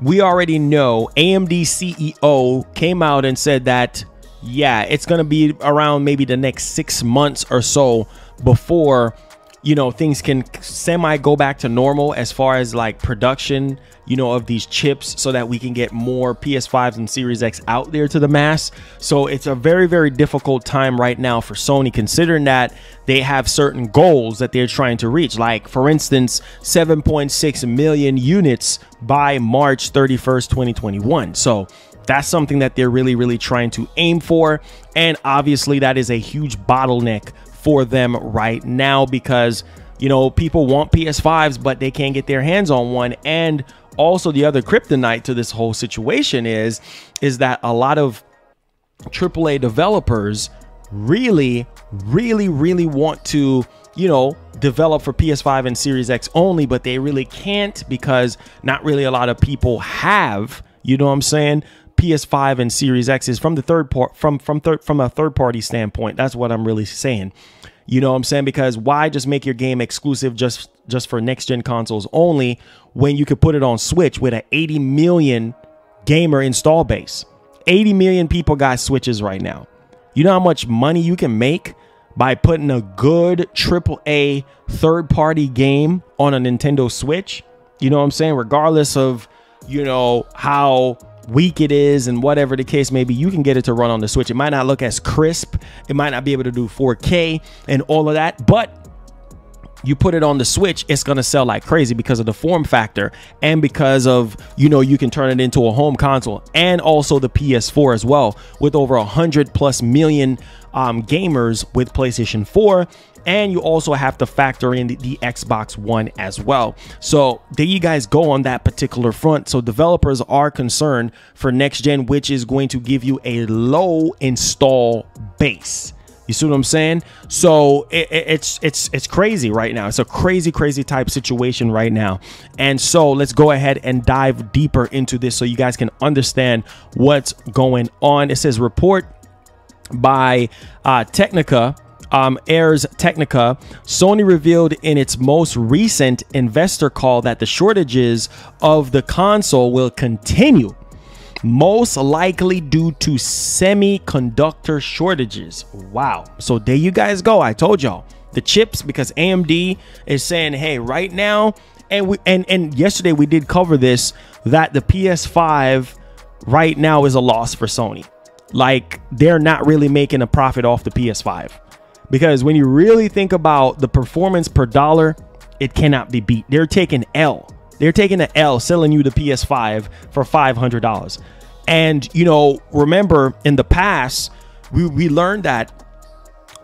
We already know AMD CEO came out and said that, yeah, it's going to be around maybe the next 6 months or so before, you know, things can semi go back to normal as far as like production, you know, of these chips, so that we can get more PS5s and Series X out there to the mass. So it's a very, very difficult time right now for Sony, considering that they have certain goals that they're trying to reach. Like, for instance, 7.6 million units by March 31st, 2021. So that's something that they're really, really trying to aim for. And obviously that is a huge bottleneck for them right now because, you know, people want PS5s, but they can't get their hands on one. And also the other kryptonite to this whole situation is that a lot of AAA developers really want to, you know, develop for PS5 and Series X only, but they really can't because not really a lot of people have, you know what I'm saying, PS5 and Series X is from the from a third party standpoint. That's what I'm really saying. You know what I'm saying? Because why just make your game exclusive just for next gen consoles only when you could put it on Switch with an 80 million gamer install base? 80 million people got Switches right now. You know how much money you can make by putting a good AAA third party game on a Nintendo Switch? You know what I'm saying? Regardless of, you know, how weak it is and whatever the case may be, you can get it to run on the Switch. It might not look as crisp. It might not be able to do 4K and all of that, but you put it on the Switch, it's going to sell like crazy because of the form factor and because of, you know, you can turn it into a home console, and also the PS4 as well, with over 100+ million gamers with PlayStation 4. And you also have to factor in the Xbox One as well. So there you guys go on that particular front. So developers are concerned for next gen, which is going to give you a low install base. You see what I'm saying? So it's crazy right now. It's a crazy type situation right now. And so let's go ahead and dive deeper into this so you guys can understand what's going on. It says report by Technica. Ars Technica, Sony revealed in its most recent investor call that the shortages of the console will continue, most likely due to semiconductor shortages. Wow. So there you guys go. I told y'all the chips, because AMD is saying, hey, right now, and yesterday we did cover this, that the PS5 right now is a loss for Sony. Like, they're not really making a profit off the PS5. Because when you really think about the performance per dollar, it cannot be beat. They're taking L. They're taking an L selling you the PS5 for $500. And, you know, remember in the past, we learned that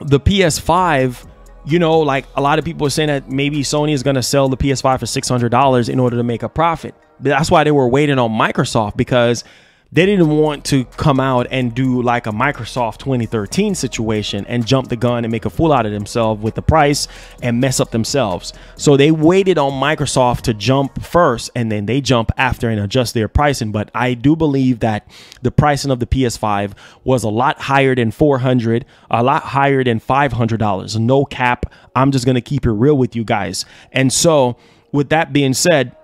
the PS5, you know, like a lot of people are saying that maybe Sony is going to sell the PS5 for $600 in order to make a profit. That's why they were waiting on Microsoft, because they didn't want to come out and do like a Microsoft 2013 situation and jump the gun and make a fool out of themselves with the price and mess up themselves. So they waited on Microsoft to jump first, and then they jump after and adjust their pricing. But I do believe that the pricing of the PS5 was a lot higher than $400, a lot higher than $500. No cap. I'm just going to keep it real with you guys. And so with that being said,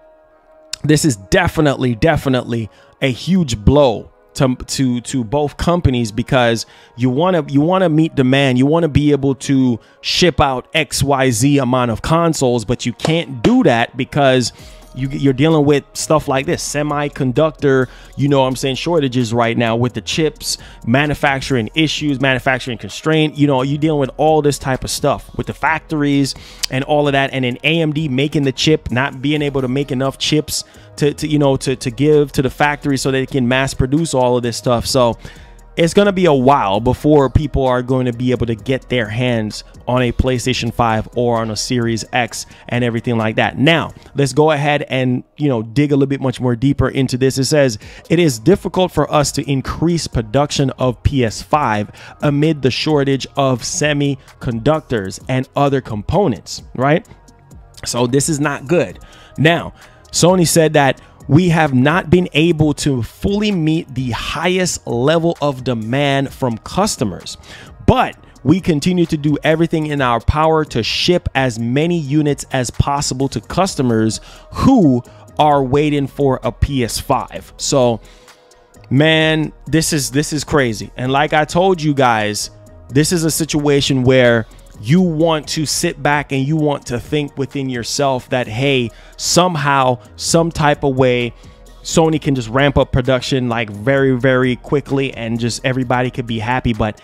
this is definitely a huge blow to both companies, because you want to meet demand. You want to be able to ship out XYZ amount of consoles, but you can't do that because you're dealing with stuff like this, semiconductor, you know what I'm saying, shortages right now with the chips, manufacturing issues, manufacturing constraint. You know, you're dealing with all this type of stuff with the factories and all of that. And then AMD making the chip, not being able to make enough chips to give to the factory so they can mass produce all of this stuff. So it's going to be a while before people are going to be able to get their hands on a PlayStation 5 or on a Series X and everything like that. Now, let's go ahead and, you know, dig a little bit much more deeper into this. It says it is difficult for us to increase production of PS5 amid the shortage of semiconductors and other components, right? So this is not good. Now, Sony said that we have not been able to fully meet the highest level of demand from customers, but we continue to do everything in our power to ship as many units as possible to customers who are waiting for a PS5. So, man, this is crazy. And like I told you guys, this is a situation where you want to sit back and you want to think within yourself that, hey, somehow, some type of way, Sony can just ramp up production like very quickly and just everybody could be happy. But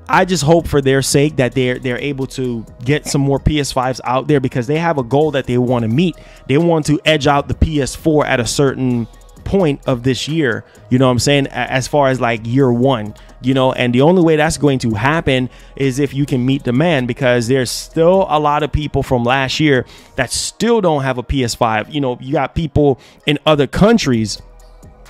I just hope for their sake that they're able to get some more PS5s out there, because they have a goal that they want to meet. They want to edge out the PS4 at a certain point of this year, you know what I'm saying, as far as like year one, you know, and the only way that's going to happen is if you can meet demand, because there's still a lot of people from last year that still don't have a PS5. You know, you got people in other countries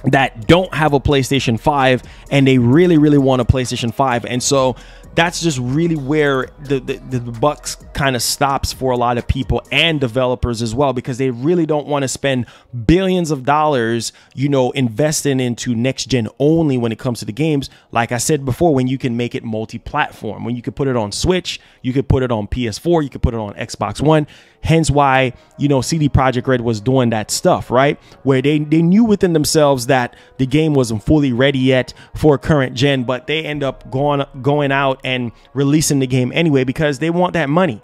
that don't have a PlayStation 5 and they really want a PlayStation 5. And so that's just really where the buck kind of stops for a lot of people and developers as well, because they really don't want to spend billions of dollars, you know, investing into next gen only when it comes to the games. Like I said before, when you can make it multi-platform, when you could put it on Switch, you could put it on PS4, you could put it on Xbox One. Hence why, you know, CD Projekt Red was doing that stuff, right? Where they knew within themselves that the game wasn't fully ready yet for current gen, but they end up going out and releasing the game anyway because they want that money.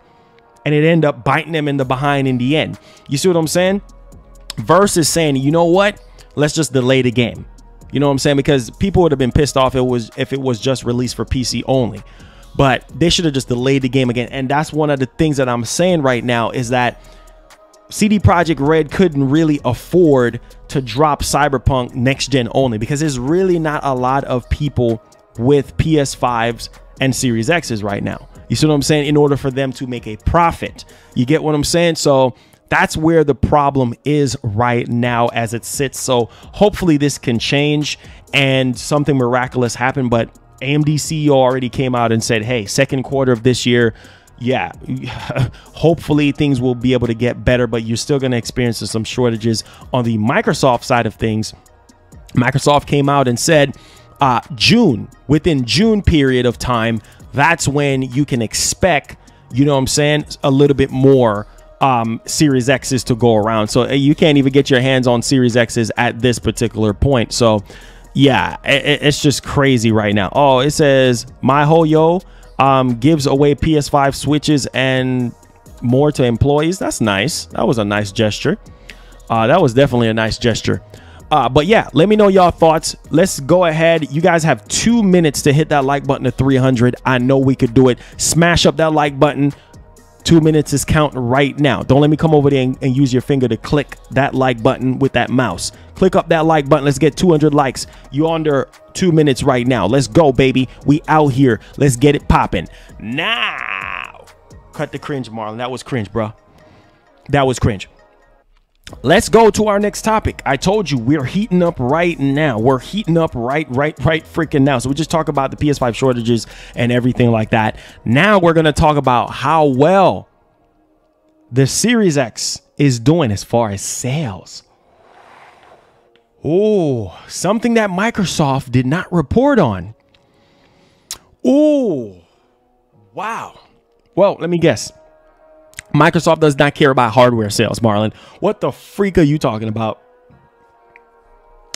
And it ended up biting them in the behind in the end. You see what I'm saying? versus saying, you know what, let's just delay the game. You know what I'm saying? Because people would have been pissed off if it was just released for PC only. But they should have just delayed the game again. And that's one of the things that I'm saying right now, is that CD Projekt Red couldn't really afford to drop Cyberpunk next gen only, because there's really not a lot of people with PS5s and Series X's right now. You see what I'm saying? In order for them to make a profit. You get what I'm saying? So that's where the problem is right now as it sits. So hopefully this can change and something miraculous happen. But AMD CEO already came out and said, hey, second quarter of this year, yeah, hopefully things will be able to get better, but you're still going to experience some shortages. On the Microsoft side of things, Microsoft came out and said within June period of time, that's when you can expect, you know what I'm saying, a little bit more Series X's to go around. So you can't even get your hands on Series X's at this particular point. So yeah, it's just crazy right now. Oh, it says MyHoYo gives away PS5 switches and more to employees. That's nice. That was a nice gesture. That was definitely a nice gesture. But yeah, let me know y'all thoughts. Let's go ahead. You guys have 2 minutes to hit that like button to 300. I know we could do it. Smash up that like button. 2 minutes is counting right now. Don't let me come over there and use your finger to click that like button with that mouse. Click up that like button. Let's get 200 likes. You under 2 minutes right now. Let's go, baby. We out here. Let's get it popping now. Cut the cringe, Marlon. That was cringe, bro. That was cringe. Let's go to our next topic. I told you we're heating up right now. We're heating up right freaking now. So we just talk about the PS5 shortages and everything like that. Now we're going to talk about how well the Series X is doing as far as sales. Oh, something that Microsoft did not report on. Oh, wow. Well, let me guess. Microsoft does not care about hardware sales, Marlon. What the freak are you talking about?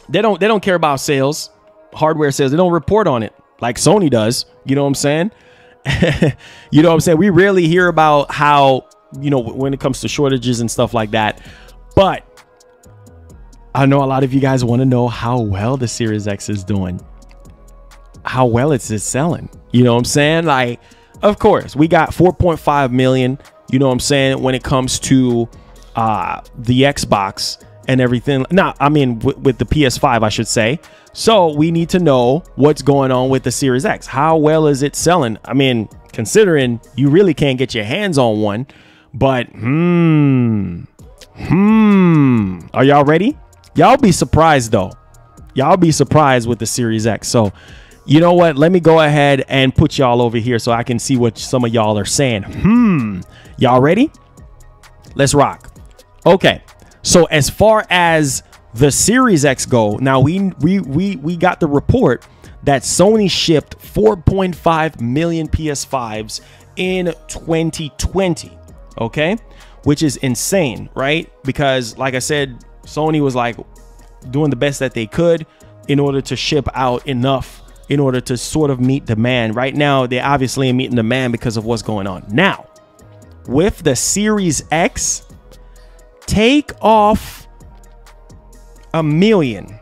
They don't care about sales, hardware sales. They don't report on it like Sony does. You know what I'm saying? You know what I'm saying? We rarely hear about how, you know, when it comes to shortages and stuff like that. But I know a lot of you guys want to know how well the Series X is doing, how well it's selling. You know what I'm saying? Like, of course, we got 4.5 million. You know what I'm saying, when it comes to the Xbox and everything. Now, I mean, with the PS5, I should say. So we need to know what's going on with the Series X. How well is it selling? I mean, considering you really can't get your hands on one. But, are y'all ready? Y'all be surprised, though. Y'all be surprised with the Series X. So, you know what? Let me go ahead and put y'all over here so I can see what some of y'all are saying. Y'all ready? Let's rock. Okay. So as far as the Series X go, now we got the report that Sony shipped 4.5 million PS5s in 2020. Okay, which is insane, right? Because like I said, Sony was like doing the best that they could in order to ship out enough in order to sort of meet demand. Right now, they obviously are meeting demand because of what's going on. Now, with the Series X, take off a million,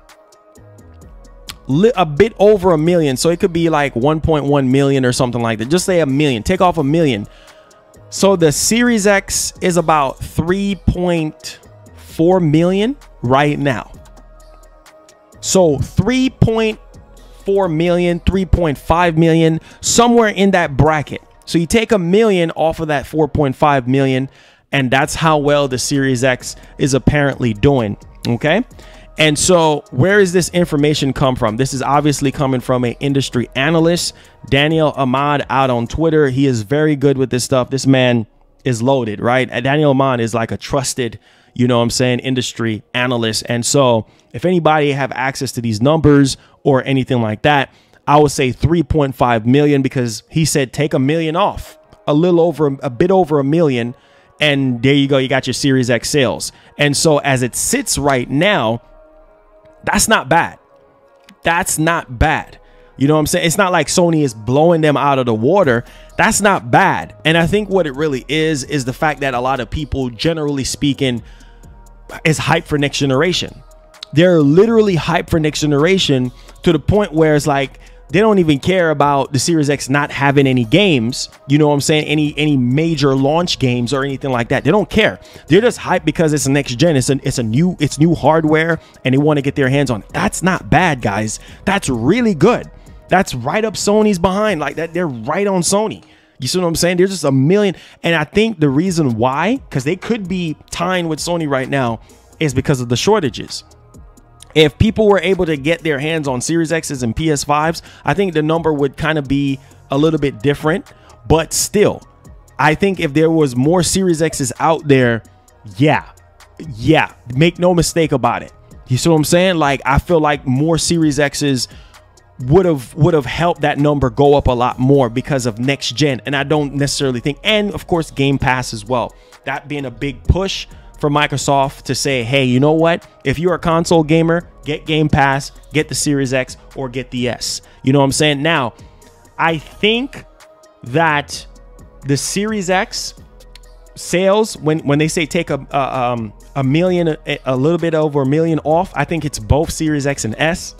a bit over a million. So it could be like 1.1 million or something like that. Just say a million, take off a million. So the Series X is about 3.4 million right now. So 3.4 million, 3.5 million, somewhere in that bracket. So you take a million off of that 4.5 million, and that's how well the Series X is apparently doing. Okay. And so where is this information come from? This is obviously coming from an industry analyst, Daniel Ahmad, out on Twitter. He is very good with this stuff. This man is loaded, right? Daniel Ahmad is like a trusted, you know what I'm saying, industry analyst. And so if anybody have access to these numbers or anything like that, I would say 3.5 million, because he said take a million off, a bit over a million. And there you go. You got your Series X sales. And so as it sits right now, that's not bad. That's not bad. You know what I'm saying? It's not like Sony is blowing them out of the water. That's not bad. And I think what it really is the fact that a lot of people, generally speaking, is hyped for next generation. They're literally hyped for next generation to the point where it's like they don't even care about the Series X not having any games. You know what I'm saying? Any major launch games or anything like that. They don't care. They're just hyped because it's a next gen. It's new hardware, and they want to get their hands on it. That's not bad, guys. That's really good. That's right up Sony's behind. Like that, they're right on Sony. You see what I'm saying? There's just a million. And I think the reason why, because they could be tying with Sony right now, is because of the shortages. If people were able to get their hands on Series X's and PS5s, I think the number would kind of be a little bit different. But still, I think if there was more Series X's out there, yeah, make no mistake about it. You see what I'm saying? Like, I feel like more Series X's would have helped that number go up a lot more because of next gen. And I don't necessarily think, and of course Game Pass as well, that being a big push for Microsoft to say, hey, you know what, if you're a console gamer, get Game Pass, get the Series X, or get the S. You know what I'm saying? Now, I think that the Series X sales, when they say take a million, a little bit over a million off, I think it's both Series X and S.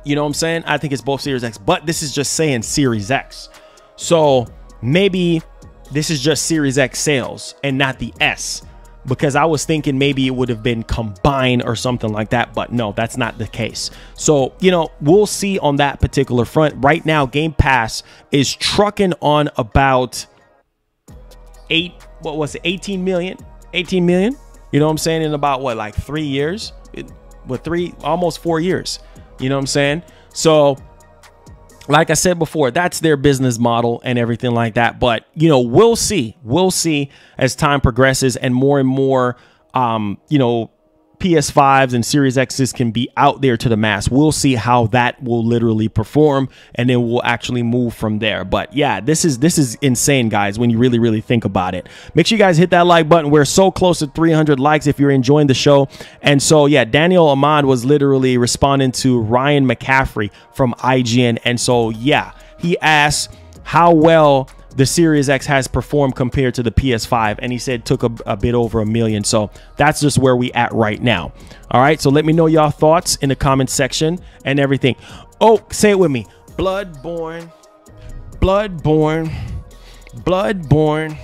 You know what I'm saying? I think it's both Series X, but this is just saying Series X. So maybe this is just Series X sales and not the S, because I was thinking maybe it would have been combined or something like that, but no, that's not the case. So, you know, we'll see on that particular front. Right now, Game Pass is trucking on about 18 million? 18 million? You know what I'm saying? In about what, like 3 years? Almost 4 years. You know what I'm saying? So, like I said before, that's their business model and everything like that. But, you know, we'll see as time progresses and more, you know, PS5s and Series X's can be out there to the mass. We'll see how that will literally perform, and then we'll actually move from there. But yeah, this is insane, guys, when you really think about it. Make sure you guys hit that like button. We're so close to 300 likes if you're enjoying the show. And so, yeah, Daniel Ahmad was literally responding to Ryan McCaffrey from IGN. And so, yeah, he asked how well the Series X has performed compared to the PS5, and he said took a bit over a million. So that's just where we at right now. All right, so let me know y'all thoughts in the comment section and everything. Oh, say it with me: Bloodborne, Bloodborne, Bloodborne,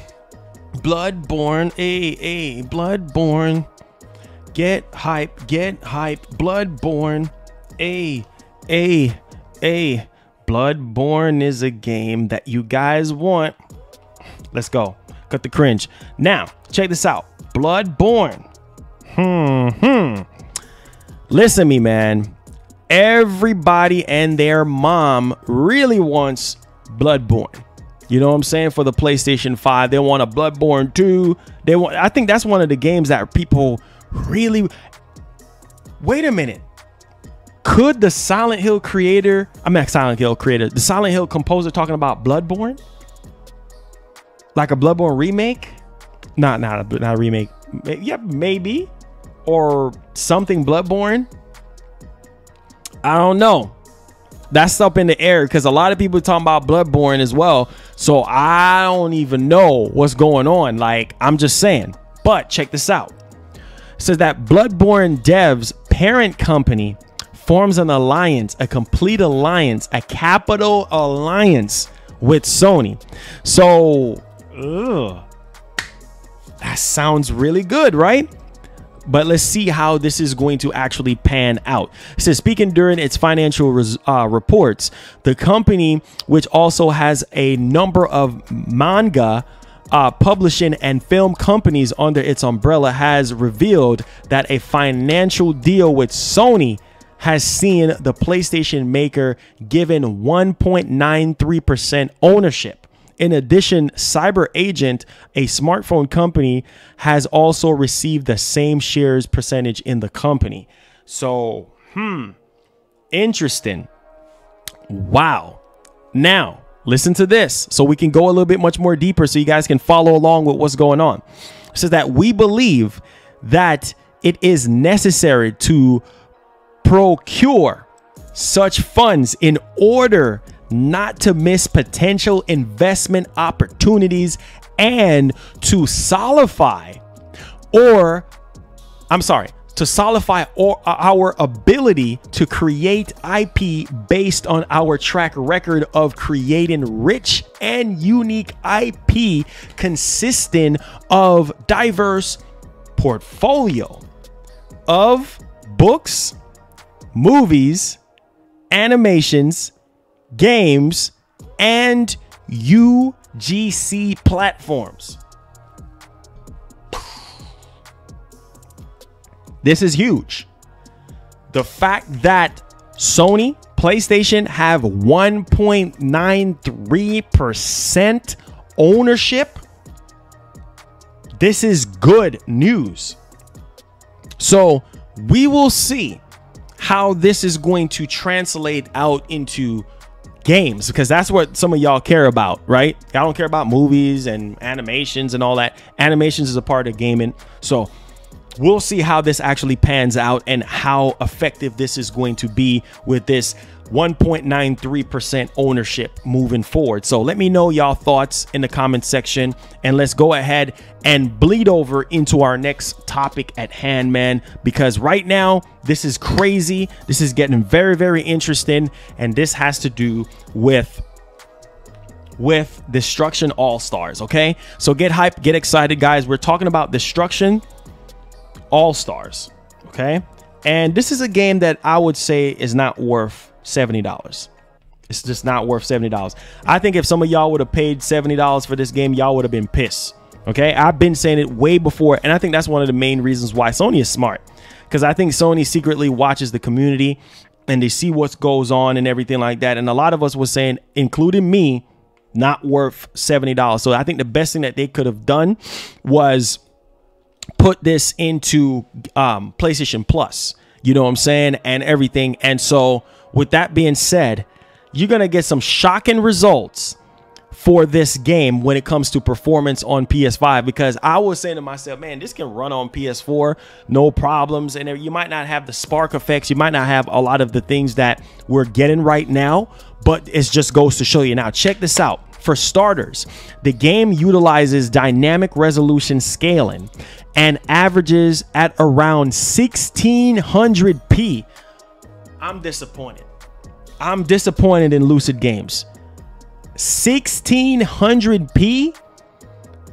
Bloodborne, Bloodborne. Get hype, Bloodborne, Bloodborne is a game that you guys want. Let's go. Cut the cringe. Now, check this out. Bloodborne. Listen to me, man. Everybody and their mom really wants Bloodborne. You know what I'm saying? For the PlayStation 5, they want a Bloodborne 2. I think that's one of the games that people really... Wait a minute. Could the Silent Hill creator, the Silent Hill composer talking about Bloodborne? Like a Bloodborne remake? Not a remake. Yeah, maybe. Or something Bloodborne? I don't know. That's up in the air because a lot of people are talking about Bloodborne as well. So I don't even know what's going on. Like, I'm just saying. But check this out. It says that Bloodborne devs parent company forms an alliance, a complete alliance, a capital alliance with Sony. So, that sounds really good, right? But let's see how this is going to actually pan out. It says, speaking during its financial reports, the company, which also has a number of manga publishing and film companies under its umbrella, has revealed that a financial deal with Sony has seen the PlayStation maker given 1.93% ownership. In addition, Cyber Agent, a smartphone company, has also received the same shares percentage in the company. So, interesting. Wow. Now, listen to this so we can go a little bit much more deeper so you guys can follow along with what's going on. It says that we believe that it is necessary to procure such funds in order not to miss potential investment opportunities and to solidify or I'm sorry, to solidify our ability to create IP based on our track record of creating rich and unique IP consisting of diverse portfolio of books, movies, animations, games, and UGC platforms. This is huge. The fact that Sony, PlayStation have 1.93% ownership, this is good news. So we will see how this is going to translate out into games, because that's what some of y'all care about, right? I don't care about movies and animations and all that. Animations is a part of gaming. So we'll see how this actually pans out and how effective this is going to be with this 1.93% ownership moving forward. So let me know y'all thoughts in the comment section, and let's go ahead and bleed over into our next topic at hand, man, because right now this is crazy. This is getting very, very interesting, and this has to do with Destruction AllStars. Okay, so get hyped, get excited, guys. We're talking about Destruction AllStars. Okay, and this is a game that I would say is not worth $70. It's just not worth $70. I think if some of y'all would have paid $70 for this game, y'all would have been pissed. Okay, I've been saying it way before, and I think that's one of the main reasons why Sony is smart, because I think Sony secretly watches the community and they see what goes on and everything like that. And a lot of us was saying, including me, not worth $70. So I think the best thing that they could have done was put this into PlayStation Plus, you know what I'm saying, and everything. And so with that being said, you're gonna get some shocking results for this game when it comes to performance on PS5, because I was saying to myself, man, this can run on PS4 no problems, and you might not have the spark effects, you might not have a lot of the things that we're getting right now, but it just goes to show you. Now check this out. For starters, the game utilizes dynamic resolution scaling and averages at around 1600p. I'm disappointed. I'm disappointed in Lucid Games. 1600p?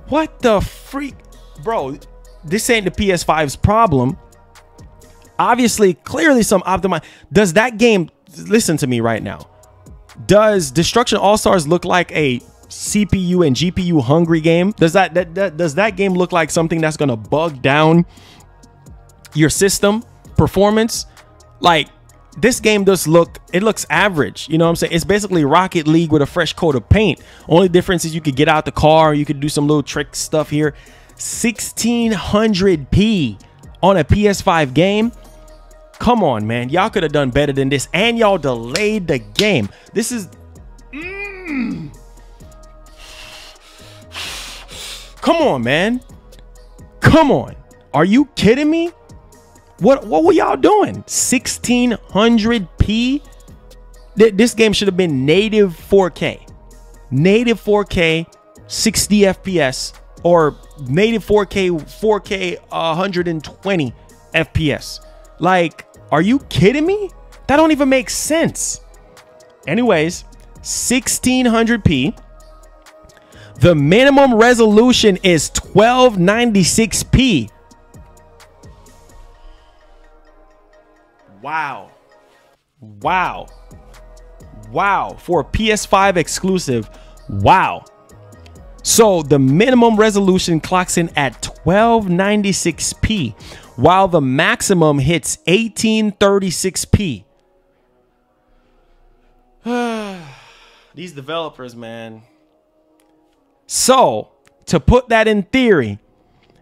What the freak? Bro, this ain't the PS5's problem. Obviously, clearly some optimize. Does that game, listen to me right now, does Destruction AllStars look like a CPU and GPU hungry game? Does that game look like something that's gonna bug down your system performance? Like, this game does look, it looks average, you know what I'm saying? It's basically Rocket League with a fresh coat of paint. Only difference is you could get out the car, you could do some little trick stuff here. 1600p on a PS5 game? Come on, man. Y'all could have done better than this, and y'all delayed the game. This is come on, man. Come on. Are you kidding me? What were y'all doing? 1600p? This game should have been native 4K. Native 4K, 60 FPS, or native 4K 120 FPS. Like, are you kidding me? That don't even make sense. Anyways, 1600p. The minimum resolution is 1296p. Wow. Wow. Wow. For a PS5 exclusive. Wow. So the minimum resolution clocks in at 1296p, while the maximum hits 1836p. These developers, man. So to put that in theory,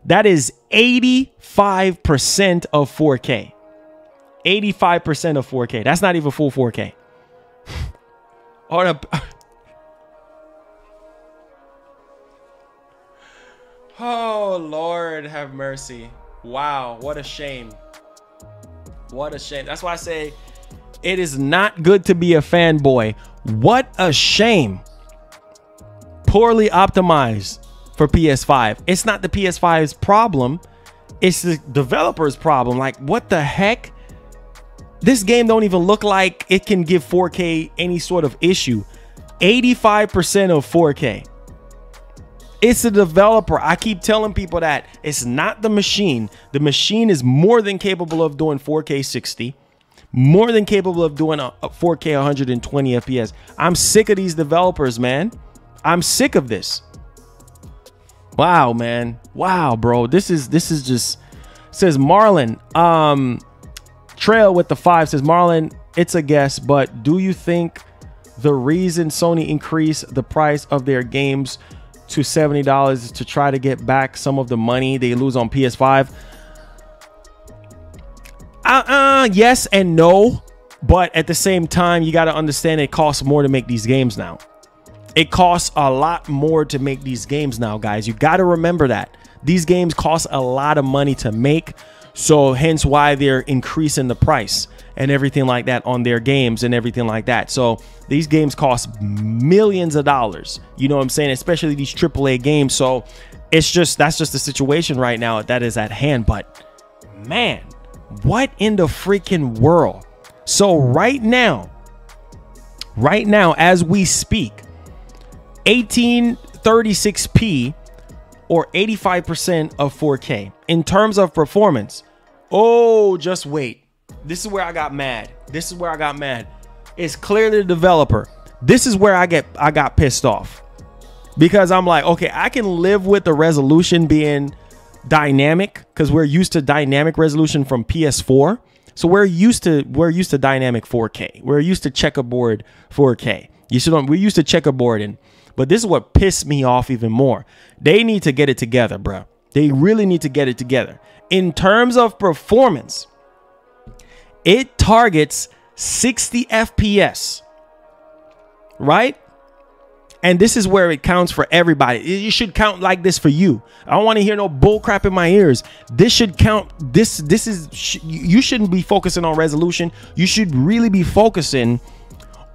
that is 85% of 4K. 85% of 4K. That's not even full 4K. Oh, Lord have mercy. Wow, what a shame. What a shame. That's why I say it is not good to be a fanboy. What a shame. Poorly optimized for PS5. It's not the PS5's problem. It's the developer's problem. Like, what the heck? This game don't even look like it can give 4K any sort of issue. 85% of 4K. It's the developer. I keep telling people that it's not the machine. The machine is more than capable of doing 4K 60, more than capable of doing a 4K 120 FPS. I'm sick of these developers, man. I'm sick of this. Wow, man. Wow, bro. This is just, says Marlon. Trail with the 5 says, Marlon, it's a guess, but do you think the reason Sony increased the price of their games to $70 is to try to get back some of the money they lose on PS5? Yes and no, but at the same time, you got to understand it costs more to make these games now. It costs a lot more to make these games now, guys. You got to remember that. These games cost a lot of money to make, so hence why they're increasing the price and everything like that on their games and everything like that. So these games cost millions of dollars, you know what I'm saying, especially these AAA games. So it's just, that's just the situation right now that is at hand. But man, what in the freaking world? So right now as we speak, 1836p or 85% of 4K in terms of performance. Oh, just wait. This is where I got mad. This is where I got mad. It's clearly the developer. This is where I got pissed off, because I'm like, okay, I can live with the resolution being dynamic because we're used to dynamic resolution from PS4. So we're used to dynamic 4K. We're used to checkerboard 4K. We're used to checkerboarding. But this is what pissed me off even more. They need to get it together, bro. They really need to get it together. In terms of performance, it targets 60 FPS, right? And this is where it counts for everybody. It should count like this for you. I don't want to hear no bull crap in my ears. This should count. You shouldn't be focusing on resolution. You should really be focusing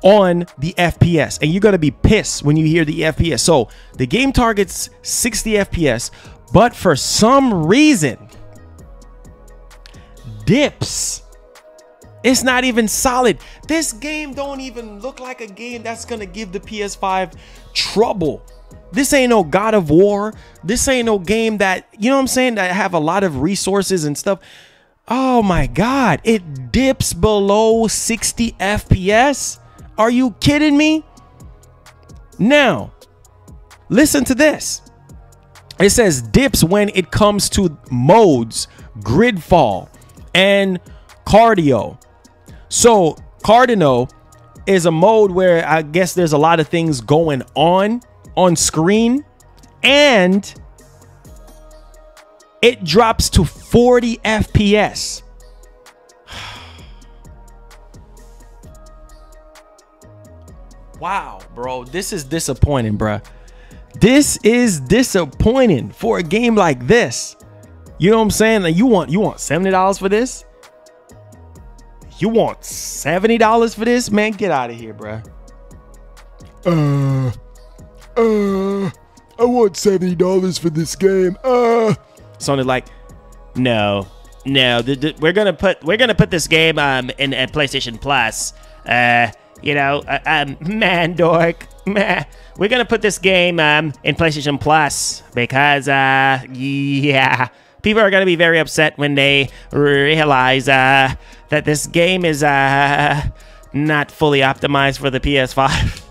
on the FPS, and you're gonna be pissed when you hear the FPS. So the game targets 60 FPS, but for some reason dips. It's not even solid. This game don't even look like a game that's gonna give the PS5 trouble. This ain't no God of War. This ain't no game that, you know what I'm saying, that have a lot of resources and stuff. Oh my God, it dips below 60 FPS. Are you kidding me? Now, listen to this. It says dips when it comes to modes, gridfall, and cardio. So cardio is a mode where I guess there's a lot of things going on screen, and it drops to 40 FPS. Wow, bro, this is disappointing, bruh. This is disappointing for a game like this. You know what I'm saying? Like, you want $70 for this? You want $70 for this? Man, get out of here, bruh. I want $70 for this game. Sony's like, no, we're gonna put this game in PlayStation Plus. Man, dork, we're gonna put this game in PlayStation Plus because yeah, people are gonna be very upset when they realize that this game is not fully optimized for the PS5.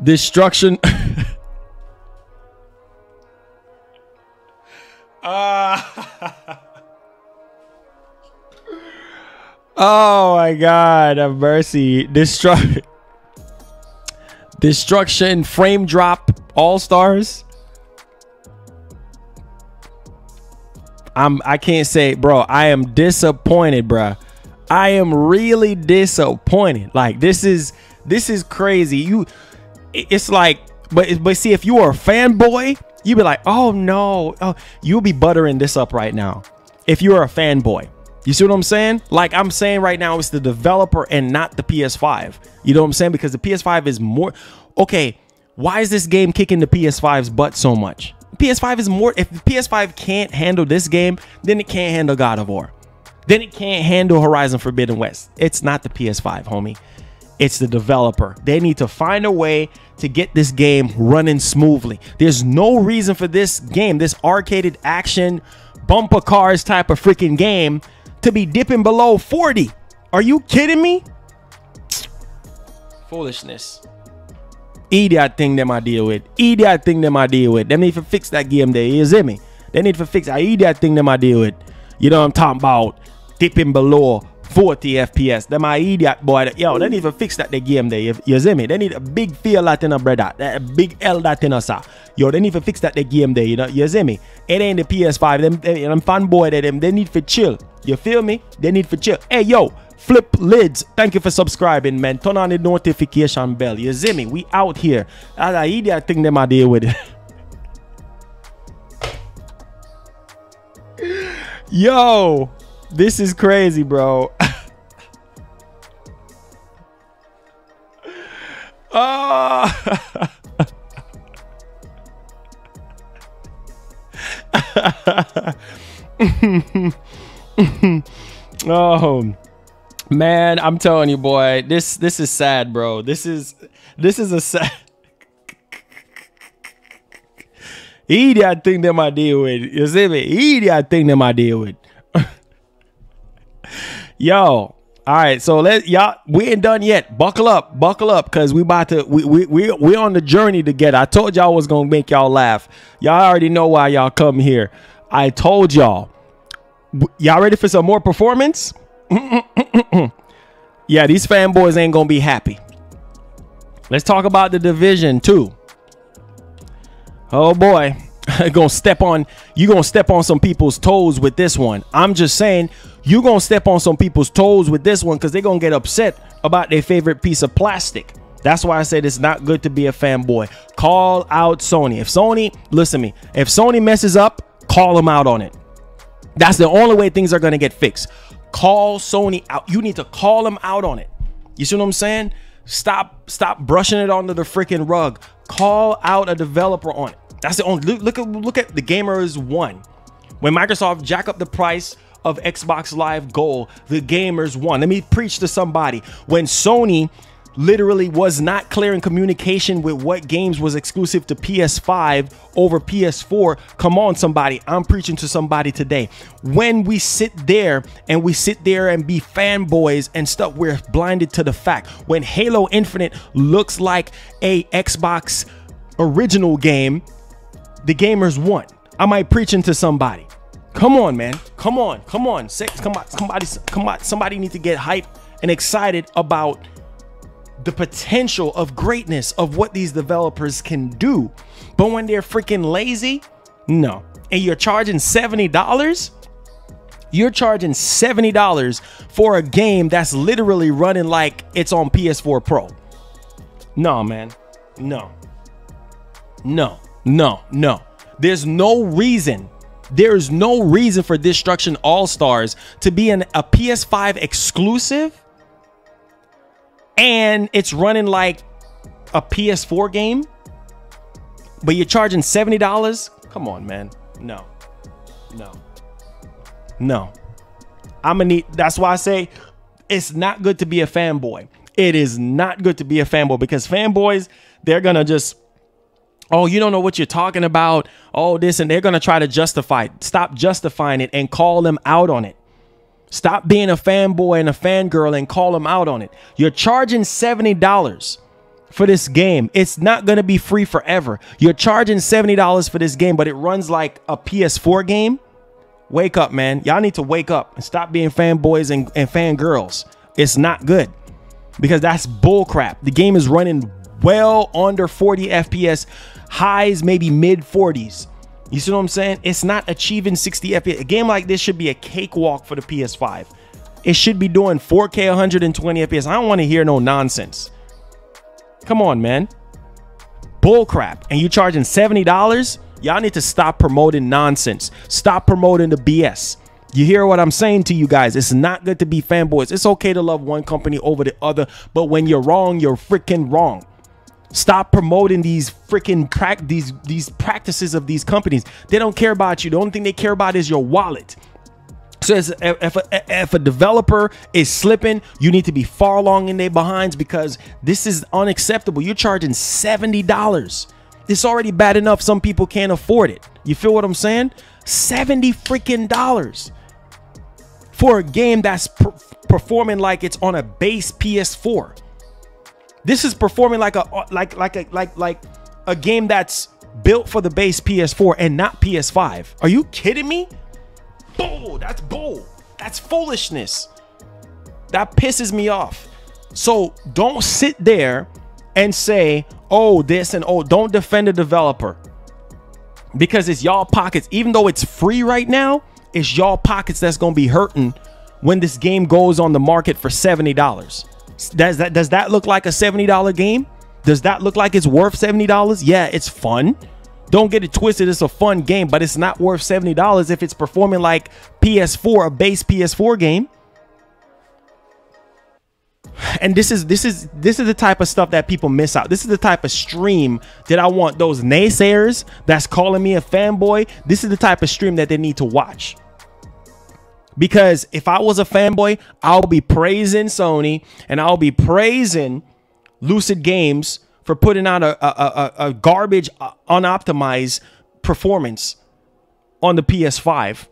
Destruction. Oh my God, have mercy. Destruction, frame drop, AllStars. I can't say, bro, I am disappointed, bro. I am really disappointed. Like, this is crazy. It's like But see, if you are a fanboy, you'd be like, oh no, oh, you'll be buttering this up right now. If you're a fanboy, you see what I'm saying? Like I'm saying right now, it's the developer and not the PS5. You know what I'm saying? Because the PS5 is more. Okay, why is this game kicking the PS5's butt so much? PS5 is more. If the PS5 can't handle this game, then it can't handle God of War. Then it can't handle Horizon Forbidden West. It's not the PS5, homie. It's the developer. They need to find a way to get this game running smoothly. There's no reason for this game, this arcaded action bumper cars type of freaking game, to be dipping below 40. Are you kidding me? Foolishness. Idiot thing them I deal with. Idiot thing them I deal with. They need to fix that game there. You see me? They need to fix that idiot thing them I deal with. You know what I'm talking about? Dipping below 40 FPS. Them my idiot boy. Yo, they need to fix that the game there. You see me? They need a big feel that in a brother. A big L that in a sir. Yo, they need to fix that the game there. You know, you see me? It ain't the PS5. Them fanboy they need to chill. You feel me? They need to chill. Hey yo, Flip Lids, thank you for subscribing, man. Turn on the notification bell. You see me? We out here. That's an idiot thing them I deal with it. Yo, this is crazy, bro. Oh. Oh man, I'm telling you, boy, this is sad, bro. This is a sad idiot thing that I deal with. You see me? Idiot thing that I deal with. Yo, all right, so y'all, we ain't done yet. Buckle up, cause we about to we on the journey together. I told y'all I was gonna make y'all laugh. Y'all already know why y'all come here. I told y'all. Y'all ready for some more performance? Yeah, these fanboys ain't gonna be happy. Let's talk about The Division 2. Oh boy, you gonna step on some people's toes with this one. I'm just saying, you gonna step on some people's toes with this one because they're gonna get upset about their favorite piece of plastic. That's why I said it's not good to be a fanboy. Call out Sony. If Sony, listen to me, if Sony messes up, call them out on it. That's the only way things are gonna get fixed. Call Sony out. You need to call them out on it. You see what I'm saying? Stop brushing it under the freaking rug. Call out a developer on it. That's the only look at the Gamers won. When Microsoft jack up the price of Xbox Live Gold, the Gamers won. Let me preach to somebody. When Sony literally was not clear in communication with what games was exclusive to PS5 over PS4. Come on, somebody. I'm preaching to somebody today. When we sit there and be fanboys and stuff, we're blinded to the fact. When Halo Infinite looks like a Xbox original game, the Gamers won. Am I preaching to somebody? Come on, man. Come on. Somebody needs to get hyped and excited about the potential of greatness of what these developers can do. But when they're freaking lazy, no. And you're charging $70? You're charging $70 for a game that's literally running like it's on PS4 Pro. No, man. No. There's no reason. There's no reason for Destruction All-Stars to be a PS5 exclusive and it's running like a PS4 game, but you're charging $70? Come on, man. No. That's why I say it's not good to be a fanboy. It is not good to be a fanboy because fanboys, they're gonna just, oh, you don't know what you're talking about, oh, this, and they're gonna try to justify it. Stop justifying it and call them out on it. Stop being a fanboy and a fangirl and call them out on it. You're charging $70 for this game. It's not going to be free forever. You're charging $70 for this game, but it runs like a PS4 game. Wake up, man. Y'all need to wake up and stop being fanboys and fangirls. It's not good because that's bullcrap. The game is running well under 40 FPS, highs maybe mid 40s. You see what I'm saying? It's not achieving 60 FPS. A game like this should be a cakewalk for the PS5. It should be doing 4K 120 FPS. I don't want to hear no nonsense. Come on, man. bull crap, and you charging $70, y'all need to stop promoting nonsense. Stop promoting the BS. You hear what I'm saying to you guys? It's not good to be fanboys. It's okay to love one company over the other, but when you're wrong, you're freaking wrong. Stop promoting these freaking these practices of these companies. They don't care about you. The only thing they care about is your wallet. So if a developer is slipping, you need to be far along in their behinds, because this is unacceptable. You're charging $70. It's already bad enough some people can't afford it. You feel what I'm saying? $70 freaking dollars for a game that's performing like it's on a base PS4. This is performing like a game that's built for the base PS4 and not PS5. Are you kidding me? Bull. That's bull. That's foolishness. That pisses me off. So don't sit there and say, oh, this and oh, don't defend the developer, because it's y'all pockets. Even though it's free right now, it's y'all pockets that's gonna be hurting when this game goes on the market for $70. Does that look like a $70 game? Does that look like it's worth $70? Yeah, it's fun. Don't get it twisted. It's a fun game, but it's not worth $70 if it's performing like PS4, a base PS4 game. And this is the type of stuff that people miss out. This is the type of stream that I want those naysayers that's calling me a fanboy. This is the type of stream that they need to watch. Because if I was a fanboy, I'll be praising Sony and I'll be praising Lucid Games for putting out a garbage, unoptimized performance on the PS5.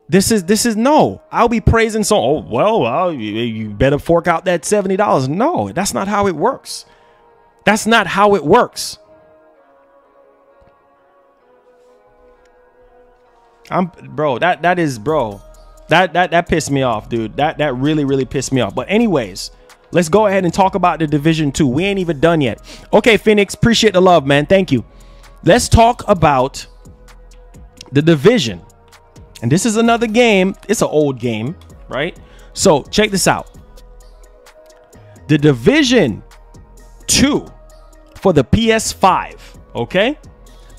This is no. I'll be praising so. Oh well, you better fork out that $70. No, that's not how it works. That's not how it works. Bro. That pissed me off, dude. That really pissed me off. But anyways, let's go ahead and talk about the Division 2. We ain't even done yet. Okay, Phoenix, appreciate the love, man. Thank you. Let's talk about the Division. And this is another game. It's an old game, right? So check this out. The Division 2 for the PS5, okay?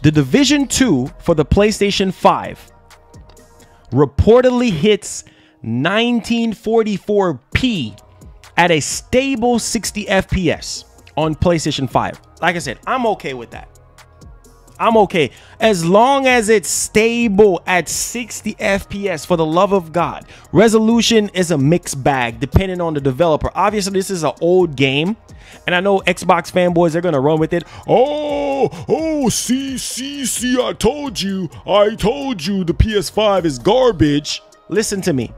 The Division 2 for the PlayStation 5 reportedly hits 1944p at a stable 60 FPS on PlayStation 5. Like I said, I'm okay with that. I'm okay as long as it's stable at 60 FPS, for the love of God. Resolution is a mixed bag depending on the developer. Obviously, this is an old game, and I know Xbox fanboys are gonna run with it. See, I told you the PS5 is garbage. Listen to me.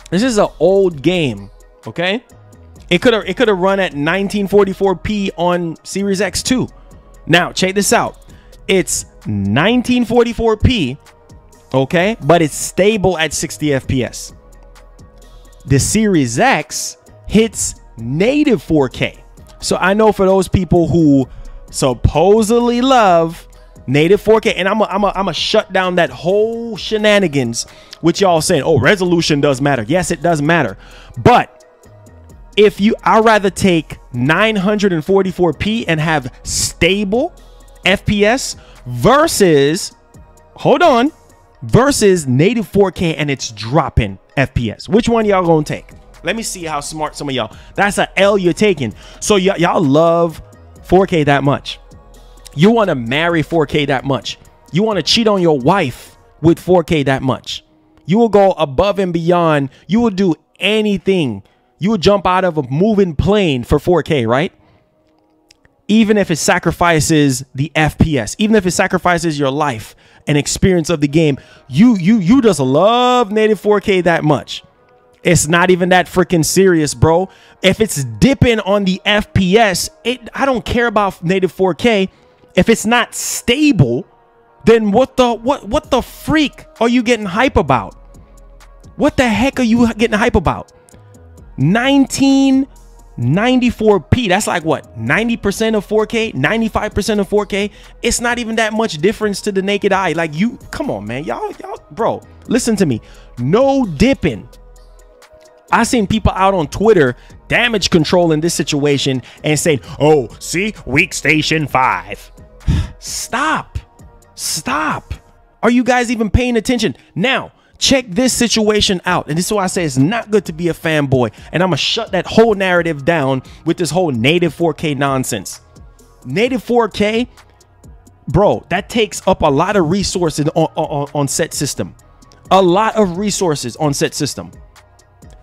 This is an old game, okay? It could have run at 1944p on Series X too. Now, check this out. It's 1944p, okay, but it's stable at 60 FPS. The Series X hits native 4K. So I know for those people who supposedly love native 4K, and I'm a shut down that whole shenanigans which y'all saying, oh, resolution does matter. Yes, it does matter. But I'd rather take 944p and have stable FPS versus native 4K and it's dropping FPS. Which one y'all gonna take? Let me see how smart some of y'all. That's a L you're taking. So y'all love 4K that much. You want to marry 4K that much. You want to cheat on your wife with 4K that much. You will go above and beyond. You will do anything. You will jump out of a moving plane for 4K, right? Even if it sacrifices the FPS, even if it sacrifices your life and experience of the game, you just love native 4K that much. It's not even that freaking serious, bro. If it's dipping on the FPS, I don't care about native 4K. If it's not stable, then what the freak are you getting hype about? What the heck are you getting hype about? 1994p, that's like what, 90% of 4K, 95% of 4K. It's not even that much difference to the naked eye. Like, come on, man, y'all, bro, listen to me. No dipping I seen people out on Twitter damage controlling this situation and saying, oh, see, weak station 5. Stop. Are you guys even paying attention? Now, check this situation out. And this is why I say it's not good to be a fanboy. And I'm going to shut that whole narrative down with this whole native 4K nonsense. Native 4K, bro, that takes up a lot of resources on set system. A lot of resources on set system.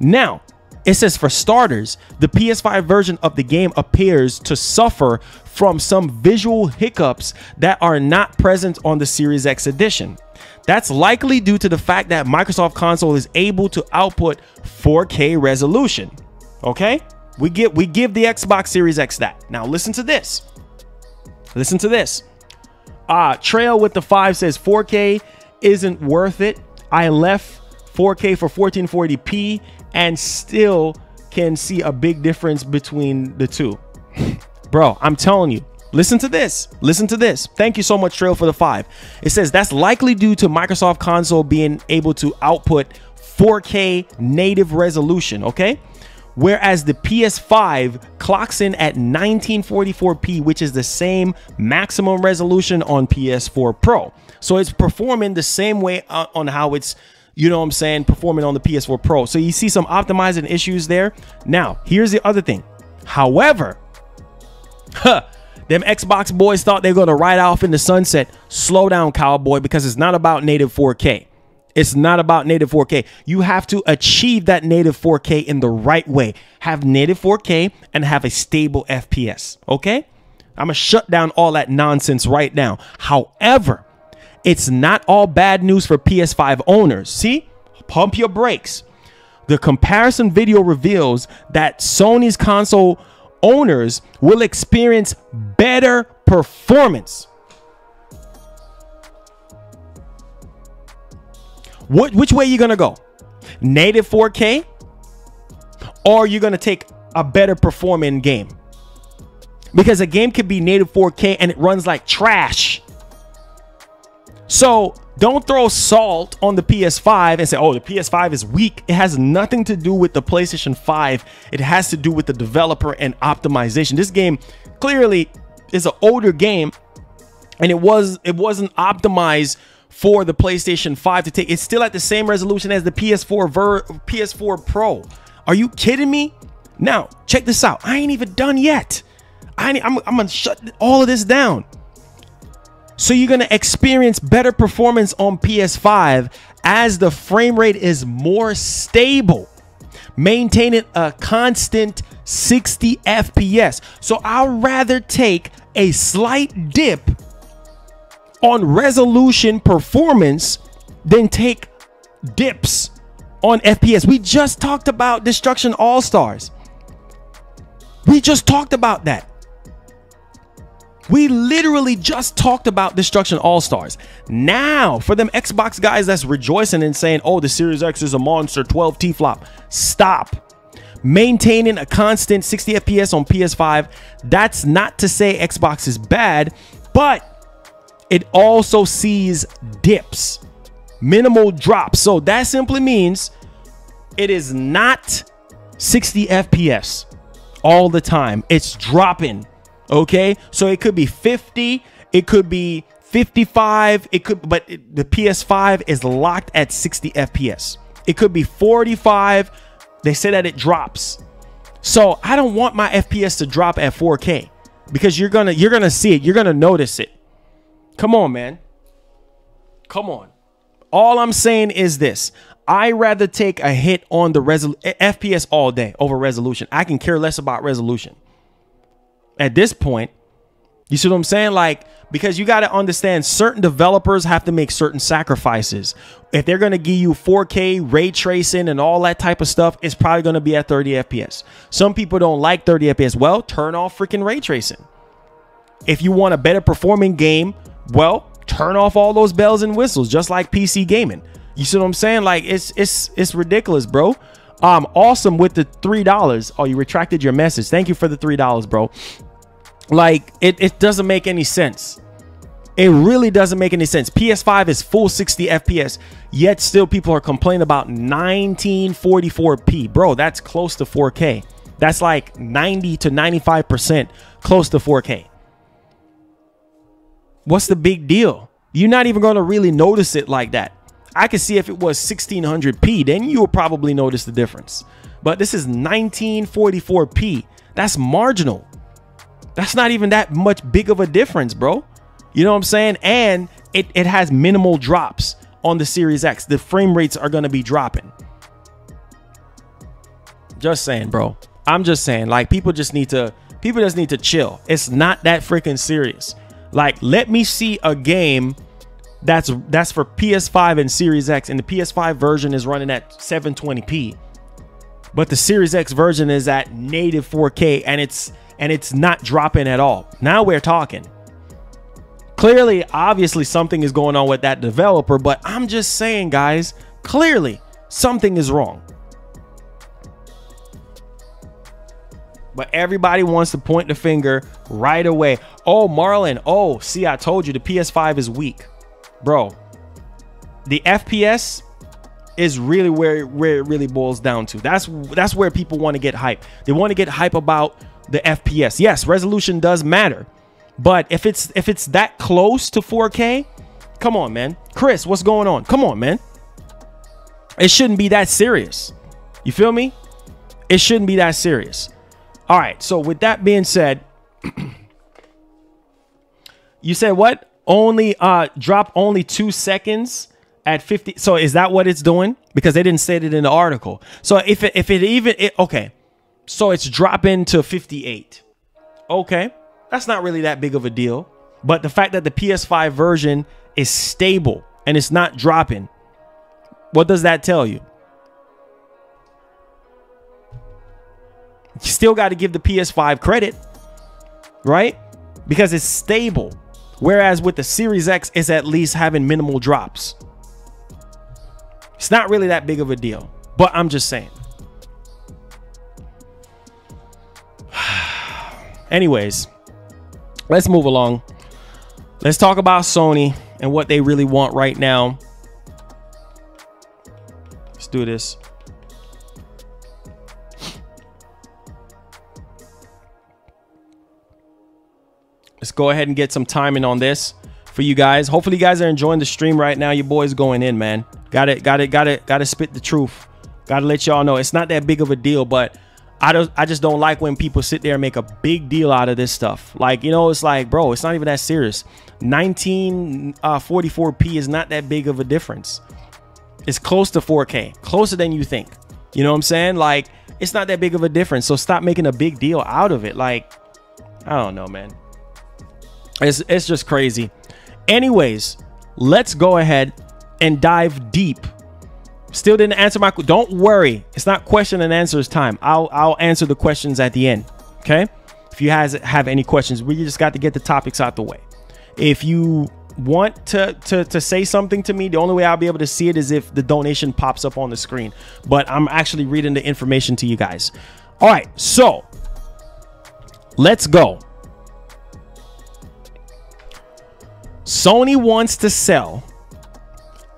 Now, it says for starters, the PS5 version of the game appears to suffer from some visual hiccups that are not present on the Series X edition. That's likely due to the fact that Microsoft console is able to output 4K resolution. Okay? We give the Xbox Series X that. Now listen to this. Listen to this. Trail with the 5 says 4K isn't worth it. I left 4K for 1440p and still can see a big difference between the two. Bro, I'm telling you, listen to this. Listen to this. Thank you so much, Trail, for the 5. It says that's likely due to Microsoft console being able to output 4K native resolution, okay? Whereas the PS5 clocks in at 1944p, which is the same maximum resolution on PS4 Pro. So it's performing the same way on how it's, you know what I'm saying, performing on the PS4 Pro. So you see some optimizing issues there. Now, here's the other thing. However, them Xbox boys thought they were going to ride off in the sunset. Slow down, cowboy, because it's not about native 4K. It's not about native 4K. You have to achieve that native 4K in the right way. Have native 4K and have a stable FPS, okay? I'm going to shut down all that nonsense right now. However, it's not all bad news for PS5 owners. See? Pump your brakes. The comparison video reveals that Sony's console owners will experience better performance. Which way are you going to go? Native 4K? Or you're going to take a better performing game? Because a game could be native 4K and it runs like trash. So don't throw salt on the PS5 and say, oh, the PS5 is weak. It has nothing to do with the PlayStation 5. It has to do with the developer and optimization. This game clearly is an older game, and it wasn't optimized for the PlayStation 5 to take. It's still at the same resolution as the PS4 Pro. Are you kidding me? Now, check this out. I ain't even done yet. I'm going to shut all of this down. So you're going to experience better performance on PS5 as the frame rate is more stable, maintaining a constant 60 FPS. So I'd rather take a slight dip on resolution performance than take dips on FPS. We just talked about Destruction All-Stars. We just talked about that. We literally just talked about Destruction All-Stars. Now, for them Xbox guys that's rejoicing and saying, oh, the Series X is a monster, 12 T-flop. Stop. Maintaining a constant 60 FPS on PS5. That's not to say Xbox is bad, but it also sees dips, minimal drops. So that simply means it is not 60 FPS all the time. It's dropping. Okay, so it could be 50, it could be 55, but the PS5 is locked at 60 FPS. It could be 45. They say that it drops. So I don't want my FPS to drop at 4K because you're gonna see it. You're gonna notice it. Come on, man. Come on. All I'm saying is this. I rather take a hit on the FPS all day over resolution. I can care less about resolution. At this point, you see what I'm saying? Like, because you got to understand, certain developers have to make certain sacrifices. If they're going to give you 4K ray tracing and all that type of stuff, it's probably going to be at 30 FPS. Some people don't like 30 FPS. Well, turn off freaking ray tracing. If you want a better performing game, well, turn off all those bells and whistles, just like PC gaming. You see what I'm saying? Like, it's ridiculous, bro. Awesome with the $3. Oh, you retracted your message. Thank you for the $3, bro. Like, it doesn't make any sense. It really doesn't make any sense. PS5 is full 60 FPS, yet still people are complaining about 1944p. Bro, that's close to 4K. That's like 90 to 95% close to 4K. What's the big deal? You're not even going to really notice it like that. I could see if it was 1600p, then you would probably notice the difference. But this is 1944p. That's marginal. That's not even that much big of a difference, bro. You know what I'm saying? And it has minimal drops on the Series X. The frame rates are going to be dropping. Just saying, bro. I'm just saying, like, people just need to chill. It's not that freaking serious. Like, let me see a game that's for PS5 and Series X, and the PS5 version is running at 720p. But the Series X version is at native 4K, and it's not dropping at all. Now we're talking. Clearly, obviously, something is going on with that developer, but I'm just saying, guys, clearly something is wrong. But everybody wants to point the finger right away. Oh, Marlon. Oh, see, I told you the PS5 is weak. Bro, the FPS is really where it really boils down to. That's where people want to get hype. They want to get hype about the FPS. Yes, resolution does matter. But if it's that close to 4K, come on, man. Chris, what's going on? Come on, man. It shouldn't be that serious. You feel me? It shouldn't be that serious. All right. So with that being said, you said what? Only drop only 2 seconds at 50. So is that what it's doing? Because they didn't state it in the article. So if it even okay. So it's dropping to 58. Okay. That's not really that big of a deal. But the fact that the PS5 version is stable and it's not dropping, what does that tell you? You still got to give the PS5 credit, right? Because it's stable. Whereas with the Series X, it's at least having minimal drops. It's not really that big of a deal, but I'm just saying. Anyways, let's move along. Let's talk about Sony and what they really want right now. Let's do this. Let's go ahead and get some timing on this for you guys. Hopefully you guys are enjoying the stream right now. Your boy's going in, man. Gotta spit the truth. Gotta let y'all know it's not that big of a deal, but I just don't like when people sit there and make a big deal out of this stuff. Like, you know, it's like, bro, it's not even that serious. 1944p is not that big of a difference. It's close to 4K, closer than you think. You know what I'm saying? Like, it's not that big of a difference. So stop making a big deal out of it. Like, I don't know, man. It's just crazy. Anyways, let's go ahead and dive deep. Still didn't answer my question. Don't worry. It's not question and answers time. I'll answer the questions at the end. Okay. If you guys have any questions, we just got to get the topics out the way. If you want to say something to me, the only way I'll be able to see it is if the donation pops up on the screen. But I'm actually reading the information to you guys. All right. So let's go. Sony wants to sell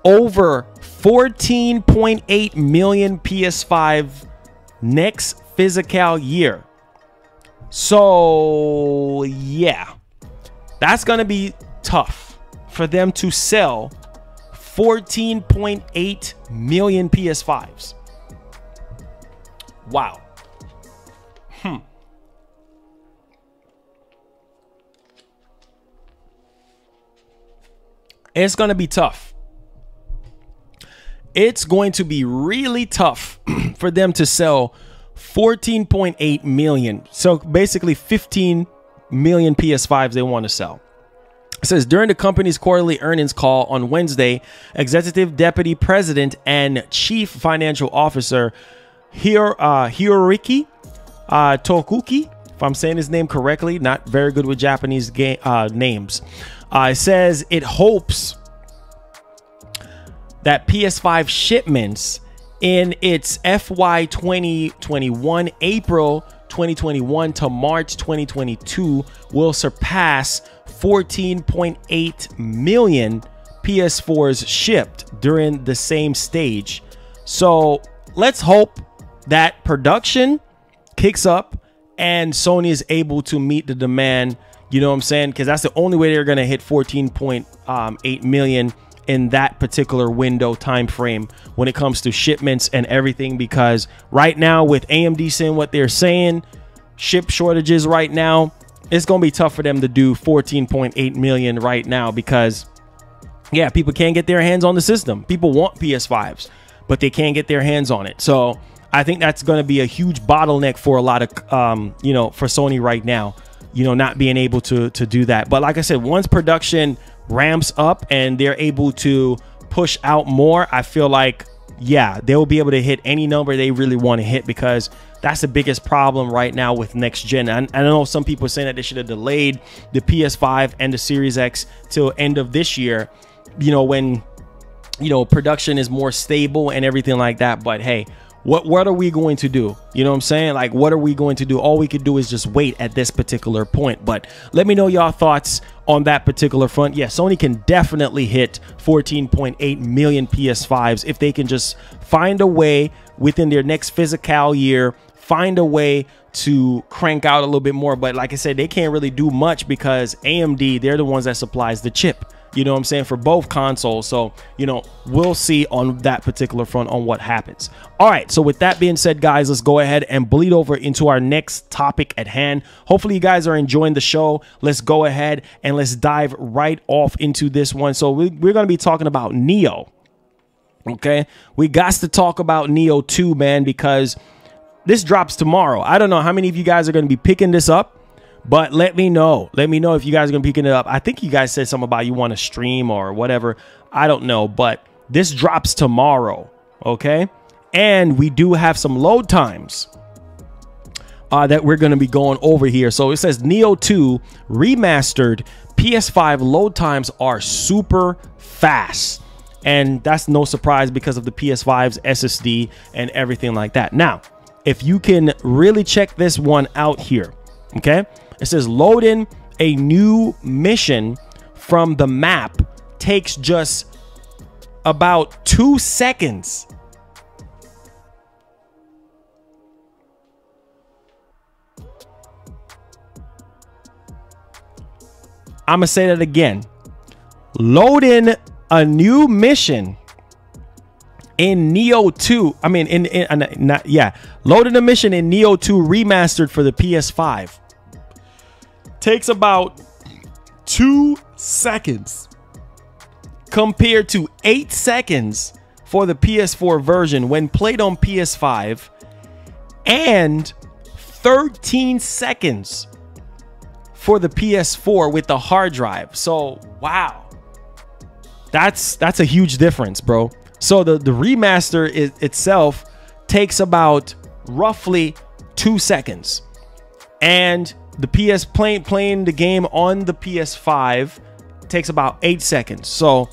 over 14.8 million PS5 next fiscal year. So yeah, that's gonna be tough for them to sell 14.8 million PS5s. Wow. It's going to be tough. It's going to be really tough for them to sell 14.8 million. So basically 15 million PS5s they want to sell. It says during the company's quarterly earnings call on Wednesday, Executive Deputy President and Chief Financial Officer Hiroyuki Tokuki, if I'm saying his name correctly, not very good with Japanese names. It says it hopes that PS5 shipments in its FY 2021, April 2021 to March 2022 will surpass 14.8 million PS4s shipped during the same stage. So let's hope that production kicks up and Sony is able to meet the demand, you know what I'm saying? Because that's the only way they're going to hit 14.8 million in that particular window time frame when it comes to shipments and everything. Because right now, with AMD saying what they're saying, chip shortages right now, it's going to be tough for them to do 14.8 million right now, because yeah, people can't get their hands on the system. People want PS5s, but they can't get their hands on it. So I think that's going to be a huge bottleneck for a lot of, you know, for Sony right now, you know, not being able to do that. But like I said, once production ramps up and they're able to push out more, I feel like, yeah, they'll be able to hit any number they really want to hit, because that's the biggest problem right now with next gen. And I know some people are saying that they should have delayed the PS5 and the Series X till end of this year, you know, when, you know, production is more stable and everything like that. But hey, what are we going to do? You know what I'm saying? Like, what are we going to do? All we could do is just wait at this particular point. But let me know y'all thoughts on that particular front. Yeah, Sony can definitely hit 14.8 million PS5s if they can just find a way within their next fiscal year, find a way to crank out a little bit more. But like I said, they can't really do much because AMD, they're the ones that supplies the chip, you know what I'm saying, for both consoles. So, you know, we'll see on that particular front on what happens. All right, so with that being said, guys, let's go ahead and bleed over into our next topic at hand. Hopefully you guys are enjoying the show. Let's go ahead and let's dive right off into this one. So we're going to be talking about Nioh. Okay, we got to talk about Nioh 2, man, because this drops tomorrow. I don't know how many of you guys are going to be picking this up, but let me know. Let me know if you guys are going to be picking it up. I think you guys said something about you want to stream or whatever. I don't know, but this drops tomorrow, okay? And we do have some load times that we're going to be going over here. So it says Nioh 2 Remastered PS5 load times are super fast. And that's no surprise because of the PS5's SSD and everything like that. Now, if you can really check this one out here, okay? It says loading a new mission from the map takes just about 2 seconds. I'm gonna say that again. Loading a new mission in Nioh 2. I mean, loading a mission in Nioh 2 Remastered for the PS5 takes about 2 seconds compared to 8 seconds for the PS4 version when played on PS5, and 13 seconds for the PS4 with the hard drive. So wow, that's a huge difference, bro. So the remaster itself takes about roughly 2 seconds, and the playing the game on the PS5 takes about 8 seconds. So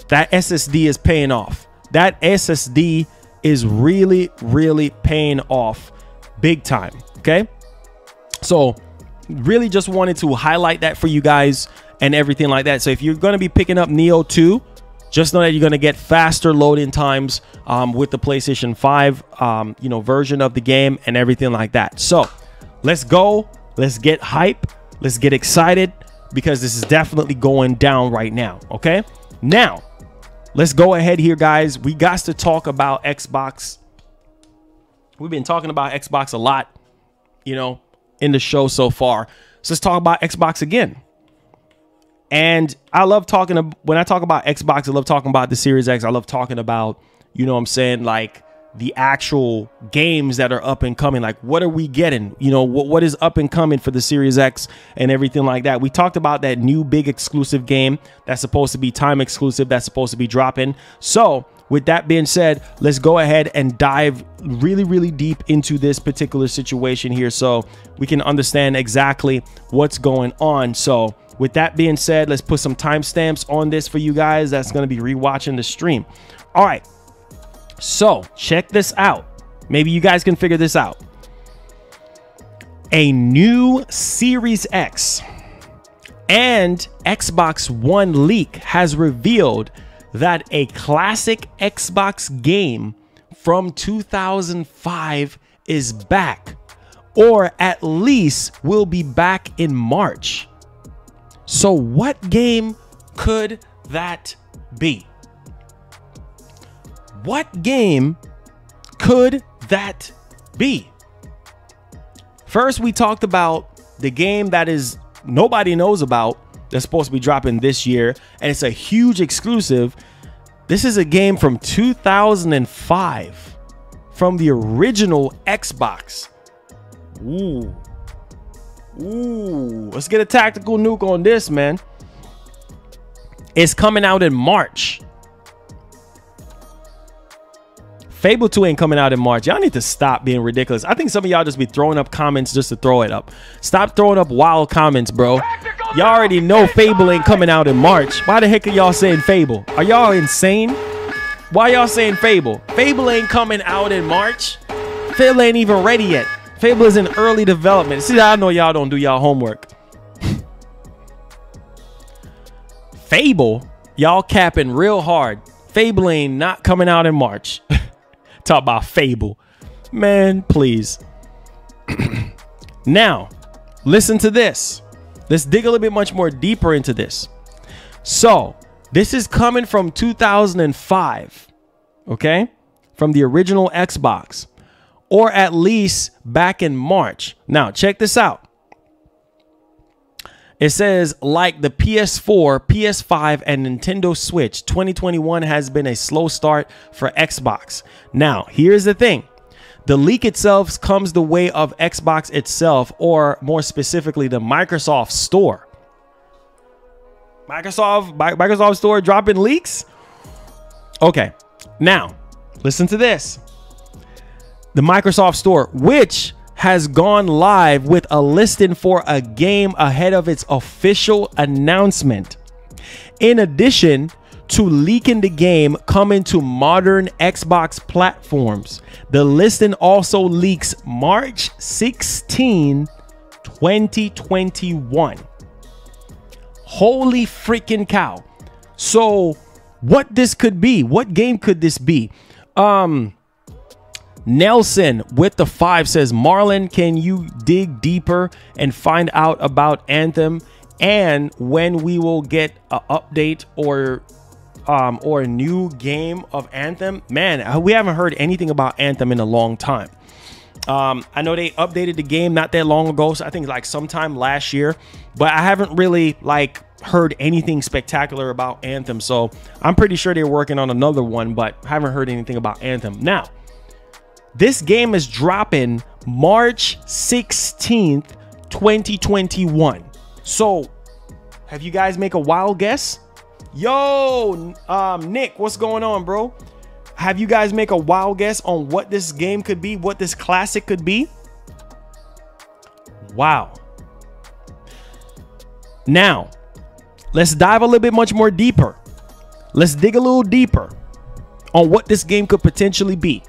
that SSD is paying off. That SSD is really paying off big time. Okay, so really just wanted to highlight that for you guys and everything like that. So if you're going to be picking up Nioh 2, just know that you're going to get faster loading times with the PlayStation 5 you know, version of the game and everything like that. So let's go. Let's get hype. Let's get excited, because this is definitely going down right now. Okay, now let's go ahead here, guys. We got to talk about Xbox. We've been talking about Xbox a lot, you know, in the show so far. So let's talk about Xbox again. And I love talking when I talk about Xbox, I love talking about the Series X. I love talking about, you know what I'm saying, like the actual games that are up and coming. Like, what are we getting? You know, what is up and coming for the Series X and everything like that. We talked about that new big exclusive game that's supposed to be time exclusive, that's supposed to be dropping. So with that being said, let's go ahead and dive really deep into this particular situation here so we can understand exactly what's going on. So with that being said, let's put some timestamps on this for you guys that's going to be rewatching the stream. All right, so check this out. Maybe you guys can figure this out. A new Series X And Xbox One leak has revealed that a classic Xbox game from 2005 is back, or at least will be back in March. So what game could that be? What game could that be? First, we talked about the game that is nobody knows about, that's supposed to be dropping this year, and it's a huge exclusive. This is a game from 2005 from the original Xbox. Ooh, let's get a tactical nuke on this, man. It's coming out in March. Fable 2 ain't coming out in March. Y'all need to stop being ridiculous. I think some of y'all just be throwing up comments just to throw it up. Stop throwing up wild comments, bro. Y'all already know Fable ain't coming out in March. Why the heck are y'all saying Fable? Are y'all insane? Why y'all saying Fable? Fable ain't coming out in March. Fable ain't even ready yet. Fable is in early development. See, I know y'all don't do y'all homework. Fable, y'all capping real hard. Fable ain't not coming out in March. Talk about Fable, man, please. Now, listen to this. Let's dig a little bit much more deeper into this. So, this is coming from 2005, okay? From the original Xbox, or at least back in March. Now, check this out. It says, like the PS4, PS5, and Nintendo Switch, 2021 has been a slow start for Xbox. Now, here's the thing. The leak itself comes the way of Xbox itself, or more specifically, the Microsoft Store. Microsoft Store dropping leaks? Okay, now, listen to this. The Microsoft Store, which has gone live with a listing for a game ahead of its official announcement. In addition to leaking the game coming to modern Xbox platforms, the listing also leaks March 16, 2021. Holy freaking cow. So what this could be, what game could this be? Nelson with the 5 says, Marlon, can you dig deeper and find out about Anthem and when we will get an update or a new game of Anthem? Man, we haven't heard anything about Anthem in a long time. I know they updated the game not that long ago, so I think like sometime last year, but I haven't really like heard anything spectacular about Anthem. So I'm pretty sure they're working on another one, but haven't heard anything about Anthem. Now, this game is dropping March 16th, 2021. So, have you guys make a wild guess? Yo, Nick, what's going on, bro? Have you guys make a wild guess on what this game could be, what this classic could be? Wow. Now, let's dive a little bit much more deeper. Let's dig a little deeper on what this game could potentially be.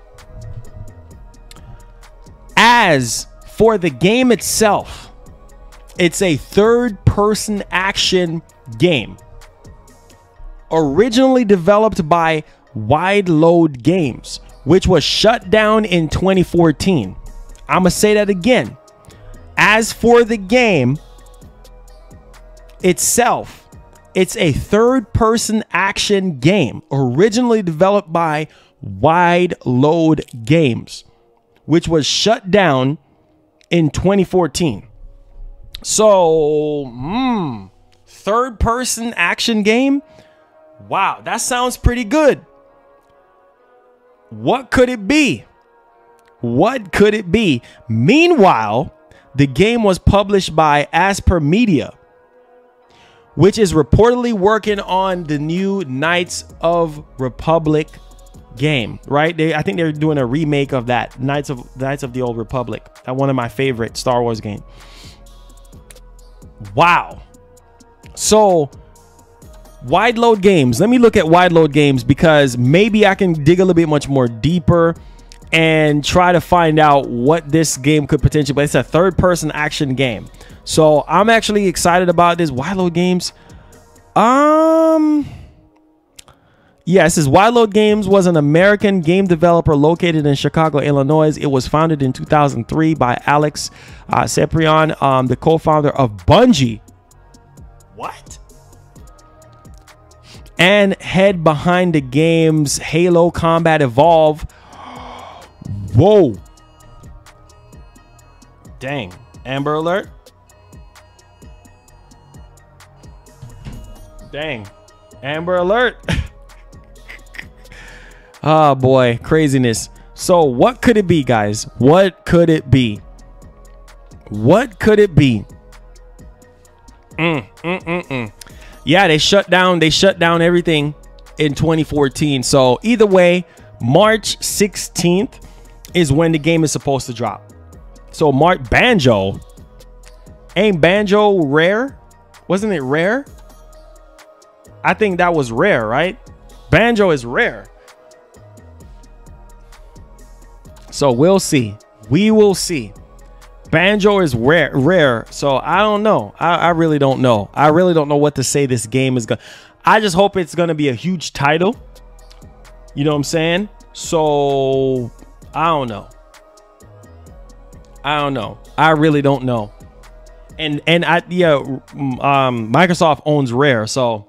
As for the game itself, it's a third-person action game. Originally developed by Wide Load Games, which was shut down in 2014. I'm gonna say that again. As for the game itself, it's a third-person action game originally developed by Wide Load Games, which was shut down in 2014. So, third-person action game? Wow, that sounds pretty good. What could it be? What could it be? Meanwhile, the game was published by Asper Media, which is reportedly working on the new Knights of Republic game, right? I think they're doing a remake of that, Knights of the Old Republic. That one of my favorite Star Wars game. Wow. So, Wide Load Games. Let me look at Wide Load Games because maybe I can dig a little bit much more deeper and try to find out what this game could potentially be. It's a third-person action game. So I'm actually excited about this. Why Load Games? Yeah, it says Why Load Games was an American game developer located in Chicago, Illinois. It was founded in 2003 by Alex Ciprian, the co-founder of Bungie. What? And head behind the games Halo Combat Evolve. Whoa. Dang. Amber Alert. Dang. Amber Alert. Oh boy, craziness. So what could it be, guys? What could it be? What could it be? Yeah, they shut down everything in 2014. So either way, March 16th is when the game is supposed to drop. So Banjo. Ain't Banjo Rare? Wasn't it Rare? I think that was Rare, right? Banjo is Rare. So we'll see. We will see. Banjo is rare. So I don't know. I really don't know. I really don't know what to say this game is going to. I just hope it's going to be a huge title. You know what I'm saying? So I don't know. I don't know. I really don't know. And Microsoft owns Rare. So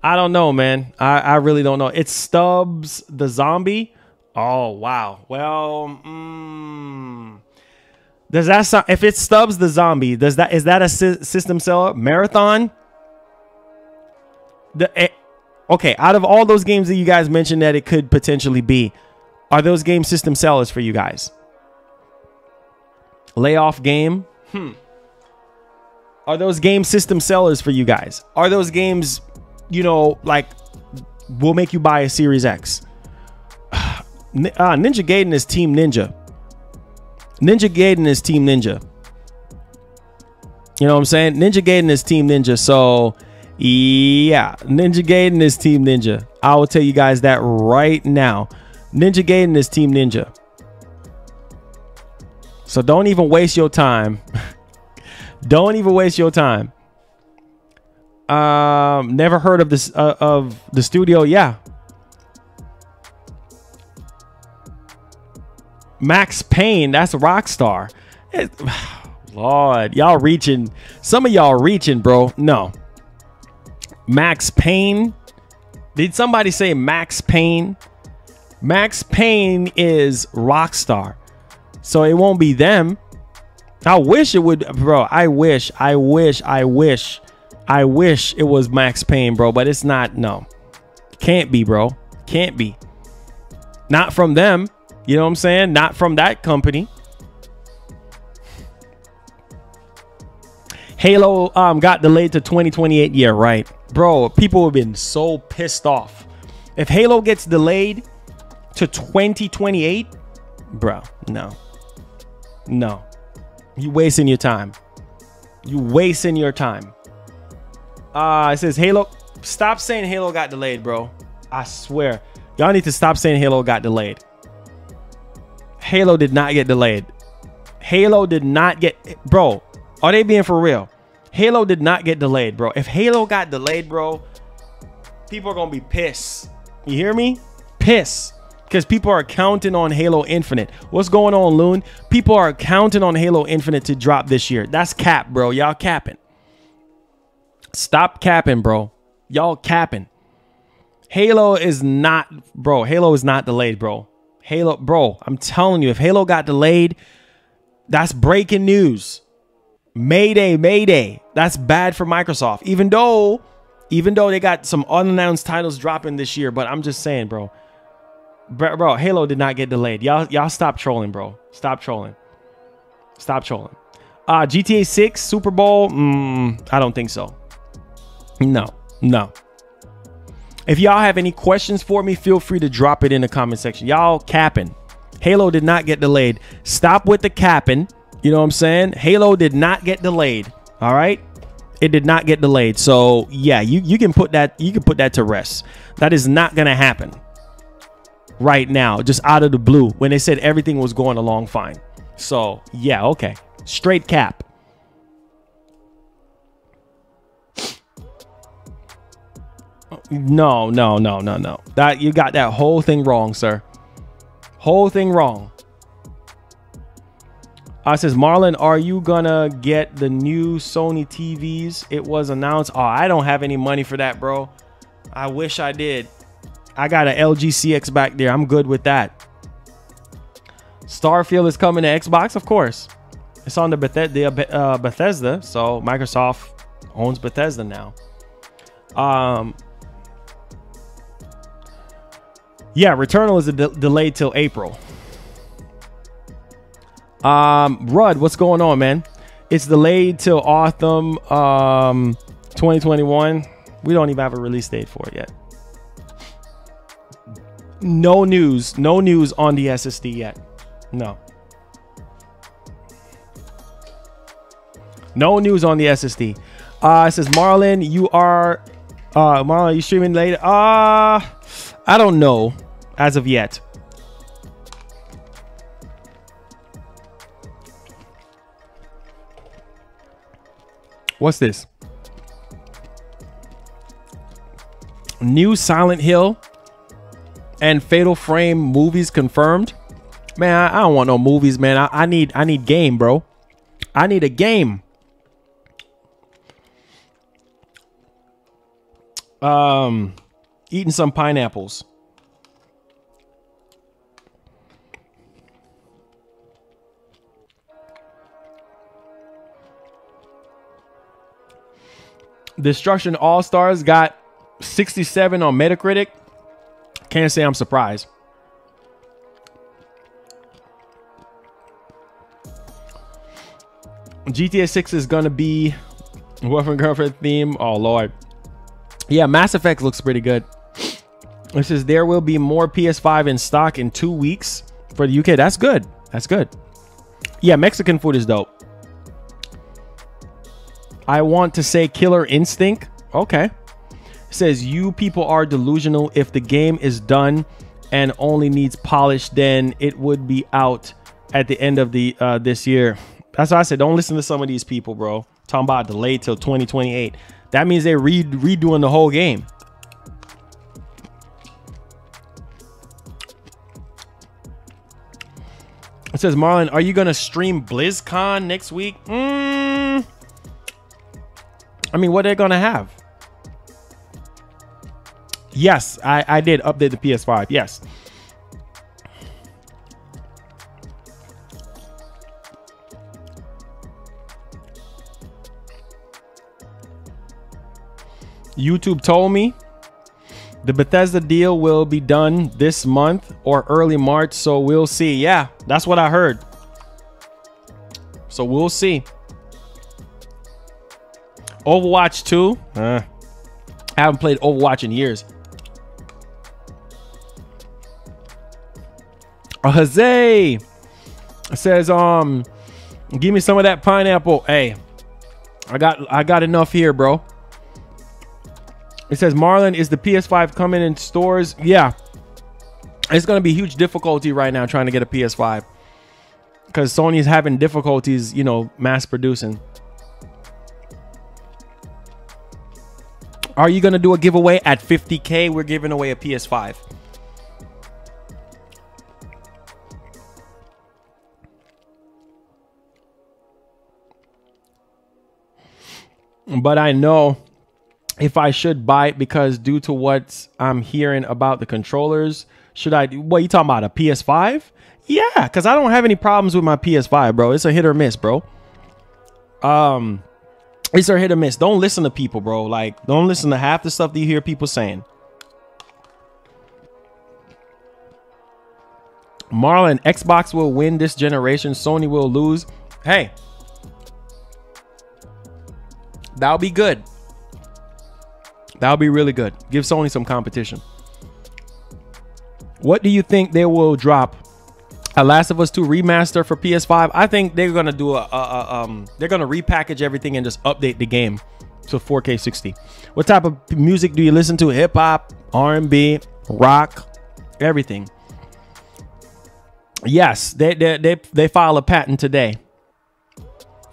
I don't know, man. I really don't know. It's Stubbs the Zombie. Oh, wow. Well, does that sound, if it's Stubbs the Zombie, is that a system seller? Marathon? Okay, out of all those games that you guys mentioned that it could potentially be, are those games system sellers for you guys? Layoff game? Are those games system sellers for you guys? Are those games, you know, like, will make you buy a Series X? Ninja Gaiden is Team Ninja. Ninja Gaiden is Team Ninja. You know what I'm saying? Ninja Gaiden is Team Ninja. So, yeah, Ninja Gaiden is Team Ninja. I will tell you guys that right now. Ninja Gaiden is Team Ninja. So don't even waste your time. Don't even waste your time. Never heard of this of the studio. Yeah. Max Payne, that's Rockstar. Lord, y'all reaching. Some of y'all reaching, bro. No. Max Payne. Did somebody say Max Payne? Max Payne is Rockstar. So it won't be them. I wish it would, bro. I wish it was Max Payne, bro. But it's not. No. Can't be, bro. Can't be. Not from them. You know what I'm saying? Not from that company. Halo got delayed to 2028. Yeah, right. Bro, people have been so pissed off. If Halo gets delayed to 2028, bro, no. No. You wasting your time. You wasting your time. It says Halo. Stop saying Halo got delayed, bro. I swear. Y'all need to stop saying Halo got delayed. Halo did not get delayed. Halo did not get, bro. Are they being for real? Halo did not get delayed, bro. If Halo got delayed, bro, people are gonna be pissed. You hear me? Pissed. Because people are counting on Halo Infinite. What's going on, Loon? People are counting on Halo Infinite to drop this year. That's cap, bro. Y'all capping. Stop capping, bro. Y'all capping. Halo is not, bro. Halo is not delayed, bro. Halo, bro, I'm telling you, if Halo got delayed, that's breaking news. Mayday, mayday. That's bad for Microsoft. Even though they got some unannounced titles dropping this year, but I'm just saying, bro. Bro, Halo did not get delayed. Y'all stop trolling, bro. Stop trolling. Stop trolling. GTA 6 Super Bowl? I don't think so. No. If y'all have any questions for me, feel free to drop it in the comment section. Y'all capping. Halo did not get delayed. Stop with the capping. You know what I'm saying? Halo did not get delayed. All right? It did not get delayed. So, yeah, you can put that to rest. That is not going to happen. right now, just out of the blue, when they said everything was going along fine. So yeah, okay, straight cap. No. That you got that whole thing wrong, sir. Whole thing wrong. Says Marlon, are you gonna get the new Sony TVs? It was announced. Oh, I don't have any money for that, bro. I wish I did. I got an LG CX back there. I'm good with that. Starfield is coming to Xbox, of course. It's on the Bethesda, so Microsoft owns Bethesda now. Yeah, Returnal is delayed till April. Rud, what's going on, man? It's delayed till autumn 2021. We don't even have a release date for it yet. No news on the SSD yet. No news on the SSD. It says Marlon, you streaming later? I don't know as of yet. What's this? New Silent Hill and Fatal Frame movies confirmed. Man, I don't want no movies, man. I need game, bro. I need a game. Eating some pineapples. Destruction AllStars got 67 on Metacritic. Can't say I'm surprised. GTA 6 is gonna be boyfriend girlfriend theme. Oh Lord. Yeah, Mass Effect looks pretty good. It says there will be more PS5 in stock in 2 weeks for the UK. That's good. That's good. Yeah, Mexican food is dope. I want to say Killer Instinct. Okay. It says you people are delusional. If the game is done and only needs polish, then it would be out at the end of the this year. That's why I said don't listen to some of these people, bro. Talking about delayed till 2028. That means they're redoing the whole game. It says Marlon, are you gonna stream BlizzCon next week? I mean, what are they gonna have? Yes, I did update the PS5. Yes. YouTube told me the Bethesda deal will be done this month or early March, so we'll see. Yeah, that's what I heard. So we'll see. Overwatch 2. I haven't played Overwatch in years. Jose says, give me some of that pineapple. Hey, I got enough here, bro. It says Marlon, is the PS5 coming in stores? Yeah. It's gonna be huge difficulty right now trying to get a PS5. Because Sony is having difficulties, you know, mass producing. Are you going to do a giveaway at 50K? We're giving away a PS5. But I know if I should buy it because due to what I'm hearing about the controllers, should I? What you talking about? A PS5? Yeah, because I don't have any problems with my PS5, bro. It's a hit or miss, bro. It's a hit or miss. Don't listen to people, bro. Like, don't listen to half the stuff that you hear people saying. Marlon, Xbox will win this generation. Sony will lose. Hey, that'll be good. That'll be really good. Give Sony some competition. What do you think they will drop? A Last of Us 2 remaster for PS5. I think they're gonna do they're gonna repackage everything and just update the game to 4K 60. What type of music do you listen to? Hip hop, R&B, rock, everything. Yes, they file a patent today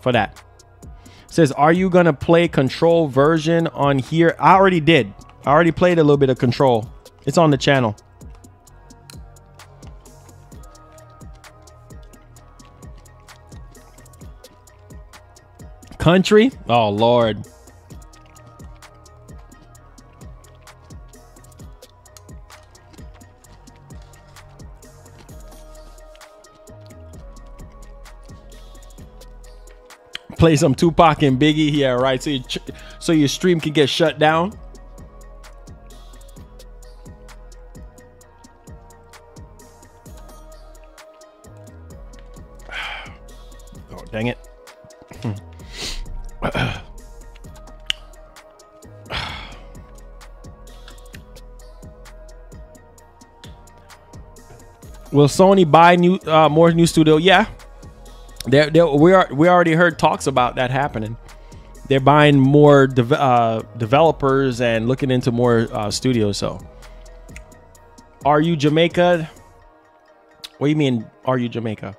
for that. It says, are you gonna play Control version on here? I already did. I already played a little bit of Control. It's on the channel. Country? Oh Lord. Play some Tupac and Biggie. Yeah, right. So your stream can get shut down. Oh, dang it. Will Sony buy more new studio? Yeah. We already heard talks about that happening. They're buying more developers and looking into more studios. So, are you Jamaica? What do you mean? Are you Jamaica?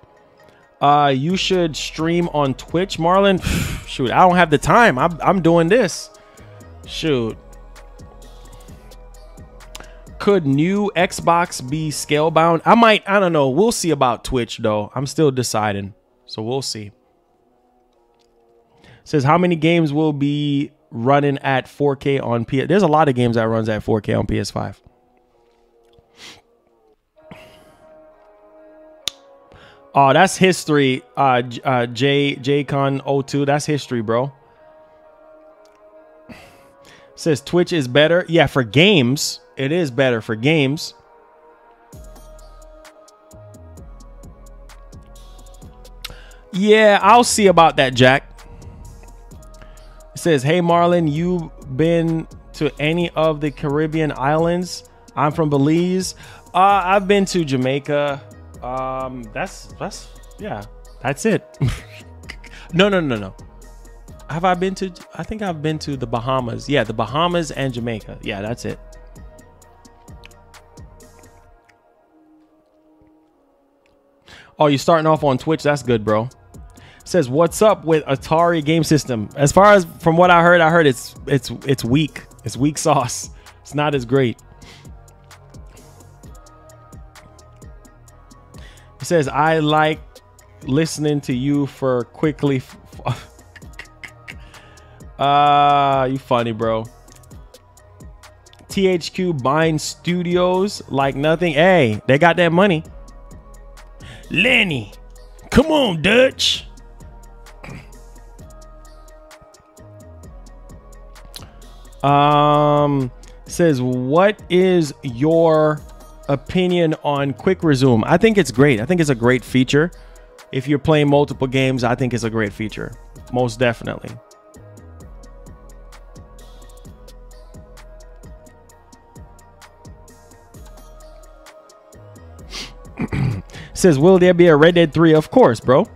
You should stream on Twitch, Marlon. Shoot, I don't have the time. I'm doing this. Shoot. Could new Xbox be scale bound? I don't know. We'll see about Twitch though. I'm still deciding. So we'll see. It says how many games will be running at 4K on PS. There's a lot of games that runs at 4K on PS5. Oh, that's history. JCon02. That's history, bro. It says Twitch is better. Yeah, for games, it is better for games. Yeah, I'll see about that, Jack. It says, hey, Marlon, you been to any of the Caribbean islands? I'm from Belize. I've been to Jamaica. Yeah, that's it. No. Have I been to? I think I've been to the Bahamas. Yeah, the Bahamas and Jamaica. Yeah, that's it. Oh, you're starting off on Twitch. That's good, bro. Says, what's up with Atari game system? As far as from what I heard it's weak. It's weak sauce. It's not as great. It says, I like listening to you for quickly. You funny, bro. THQ buying studios like nothing. Hey, they got that money. Lenny, come on, Dutch. Says, what is your opinion on quick resume? I think it's great. I think it's a great feature. If you're playing multiple games, I think it's a great feature. Most definitely. Says, will there be a Red Dead 3? Of course, bro.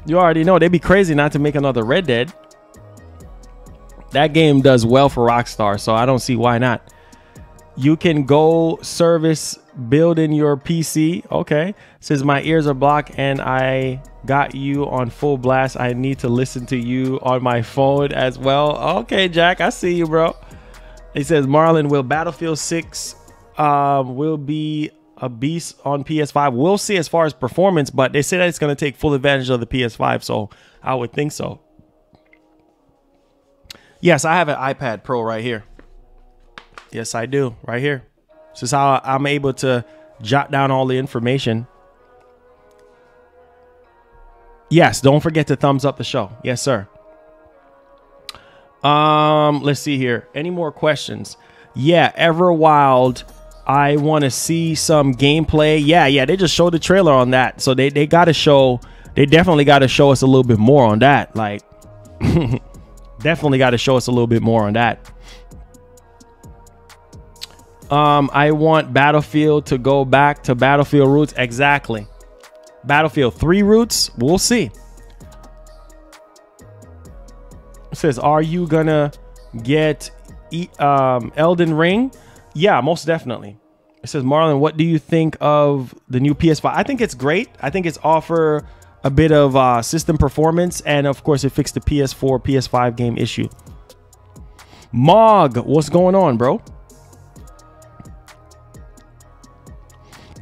You already know they'd be crazy not to make another Red Dead. That game does well for Rockstar, so I don't see why not. You can go service building your PC. Okay. Says, my ears are blocked and I got you on full blast. I need to listen to you on my phone as well. Okay, Jack, I see you, bro. He says, Marlon, will Battlefield 6 will be a beast on PS5? We'll see as far as performance, but they say that it's going to take full advantage of the PS5, so I would think so. Yes, I have an iPad Pro right here. Yes, I do. Right here. This is how I'm able to jot down all the information. Yes, don't forget to thumbs up the show. Yes, sir. Let's see here. Any more questions? Yeah, Everwild. I want to see some gameplay. Yeah, they just showed the trailer on that. So they got to show, they definitely got to show us a little bit more on that. Like, definitely got to show us a little bit more on that. I want Battlefield to go back to Battlefield roots. Exactly. Battlefield 3 roots. We'll see. It says, are you gonna get Elden Ring? Yeah, most definitely. It says, Marlon, what do you think of the new PS5? I think it's great. I think it's offer a bit of system performance, and of course it fixed the PS4 PS5 game issue. Mog, what's going on, bro?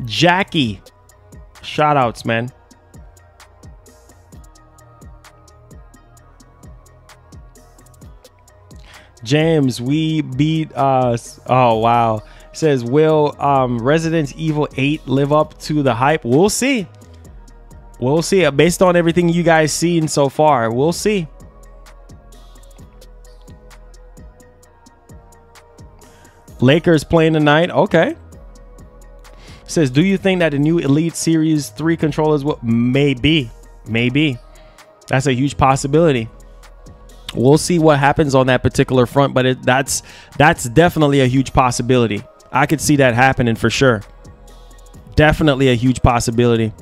Jackie, shout outs, man. James, we beat us. Oh wow. Says, will Resident Evil 8 live up to the hype? We'll see. We'll see. Based on everything you guys seen so far, we'll see. Lakers playing tonight. Okay. Says, do you think that the new Elite Series 3 controllers will? Maybe. That's a huge possibility. We'll see what happens on that particular front, but that's definitely a huge possibility. I could see that happening for sure. Definitely a huge possibility.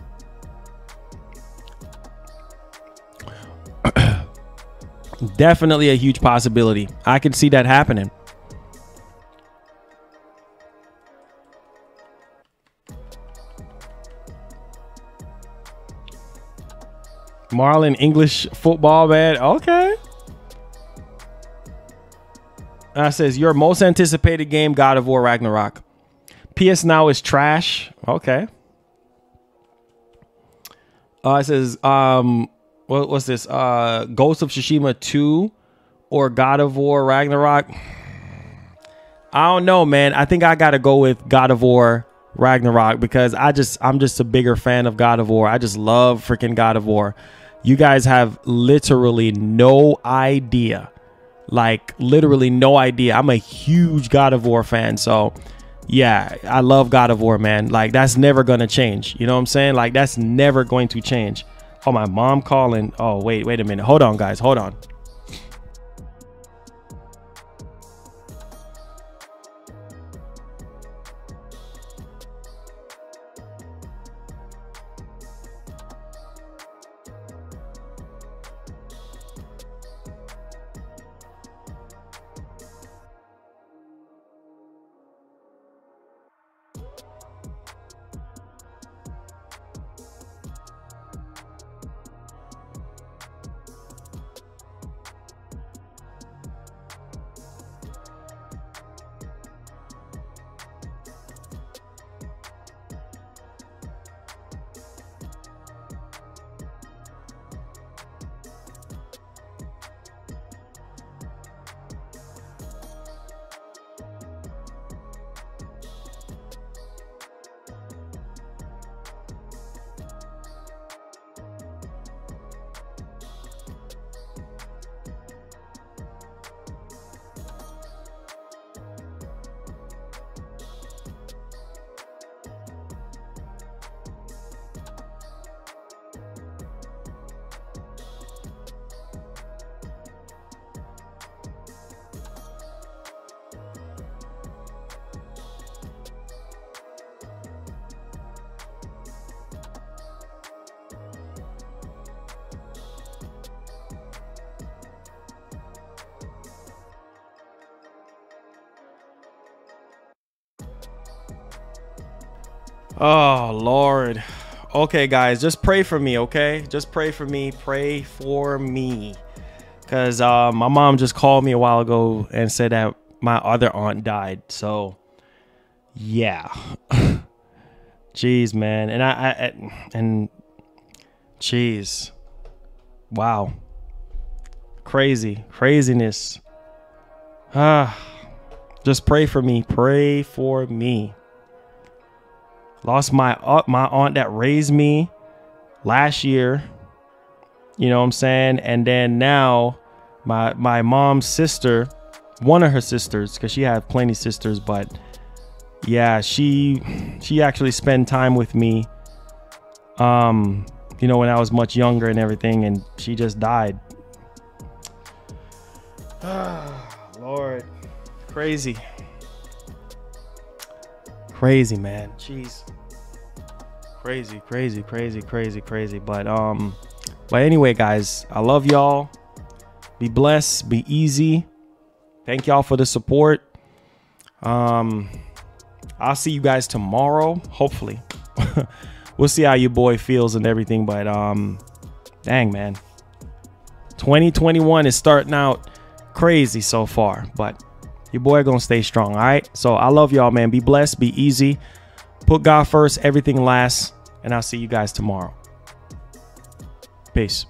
Definitely a huge possibility. I can see that happening. Marlon, English football, man. Okay. Says, your most anticipated game, God of War Ragnarok. PS Now is trash. Okay. It says, what's this? Ghost of Tsushima 2 or God of War Ragnarok? I don't know, man. I think I gotta go with God of War Ragnarok because I'm just a bigger fan of God of War. I just love freaking God of War. You guys have literally no idea. Like literally no idea. I'm a huge God of War fan. So yeah, I love God of War, man. Like that's never gonna change. You know what I'm saying? Like that's never going to change. Oh, my mom calling. Oh, wait a minute. Hold on, guys. Hold on. Oh, Lord. Okay, guys, just pray for me, okay? Just pray for me. Pray for me. Because my mom just called me a while ago and said that my other aunt died. So, yeah. Jeez, man. And jeez. Wow. Craziness. Just pray for me. Pray for me. Lost my aunt that raised me last year. You know what I'm saying? And then now my mom's sister, one of her sisters, because she had plenty of sisters, but yeah, she actually spent time with me, you know, when I was much younger and everything, and she just died. Lord, crazy, man. Jeez, crazy. But anyway, guys, I love y'all. Be blessed, be easy. Thank y'all for the support. I'll see you guys tomorrow, hopefully. We'll see how your boy feels and everything, but dang, man, 2021 is starting out crazy so far, but your boy gonna stay strong. All right, so I love y'all, man. Be blessed, be easy, put God first, everything last, and I'll see you guys tomorrow. Peace.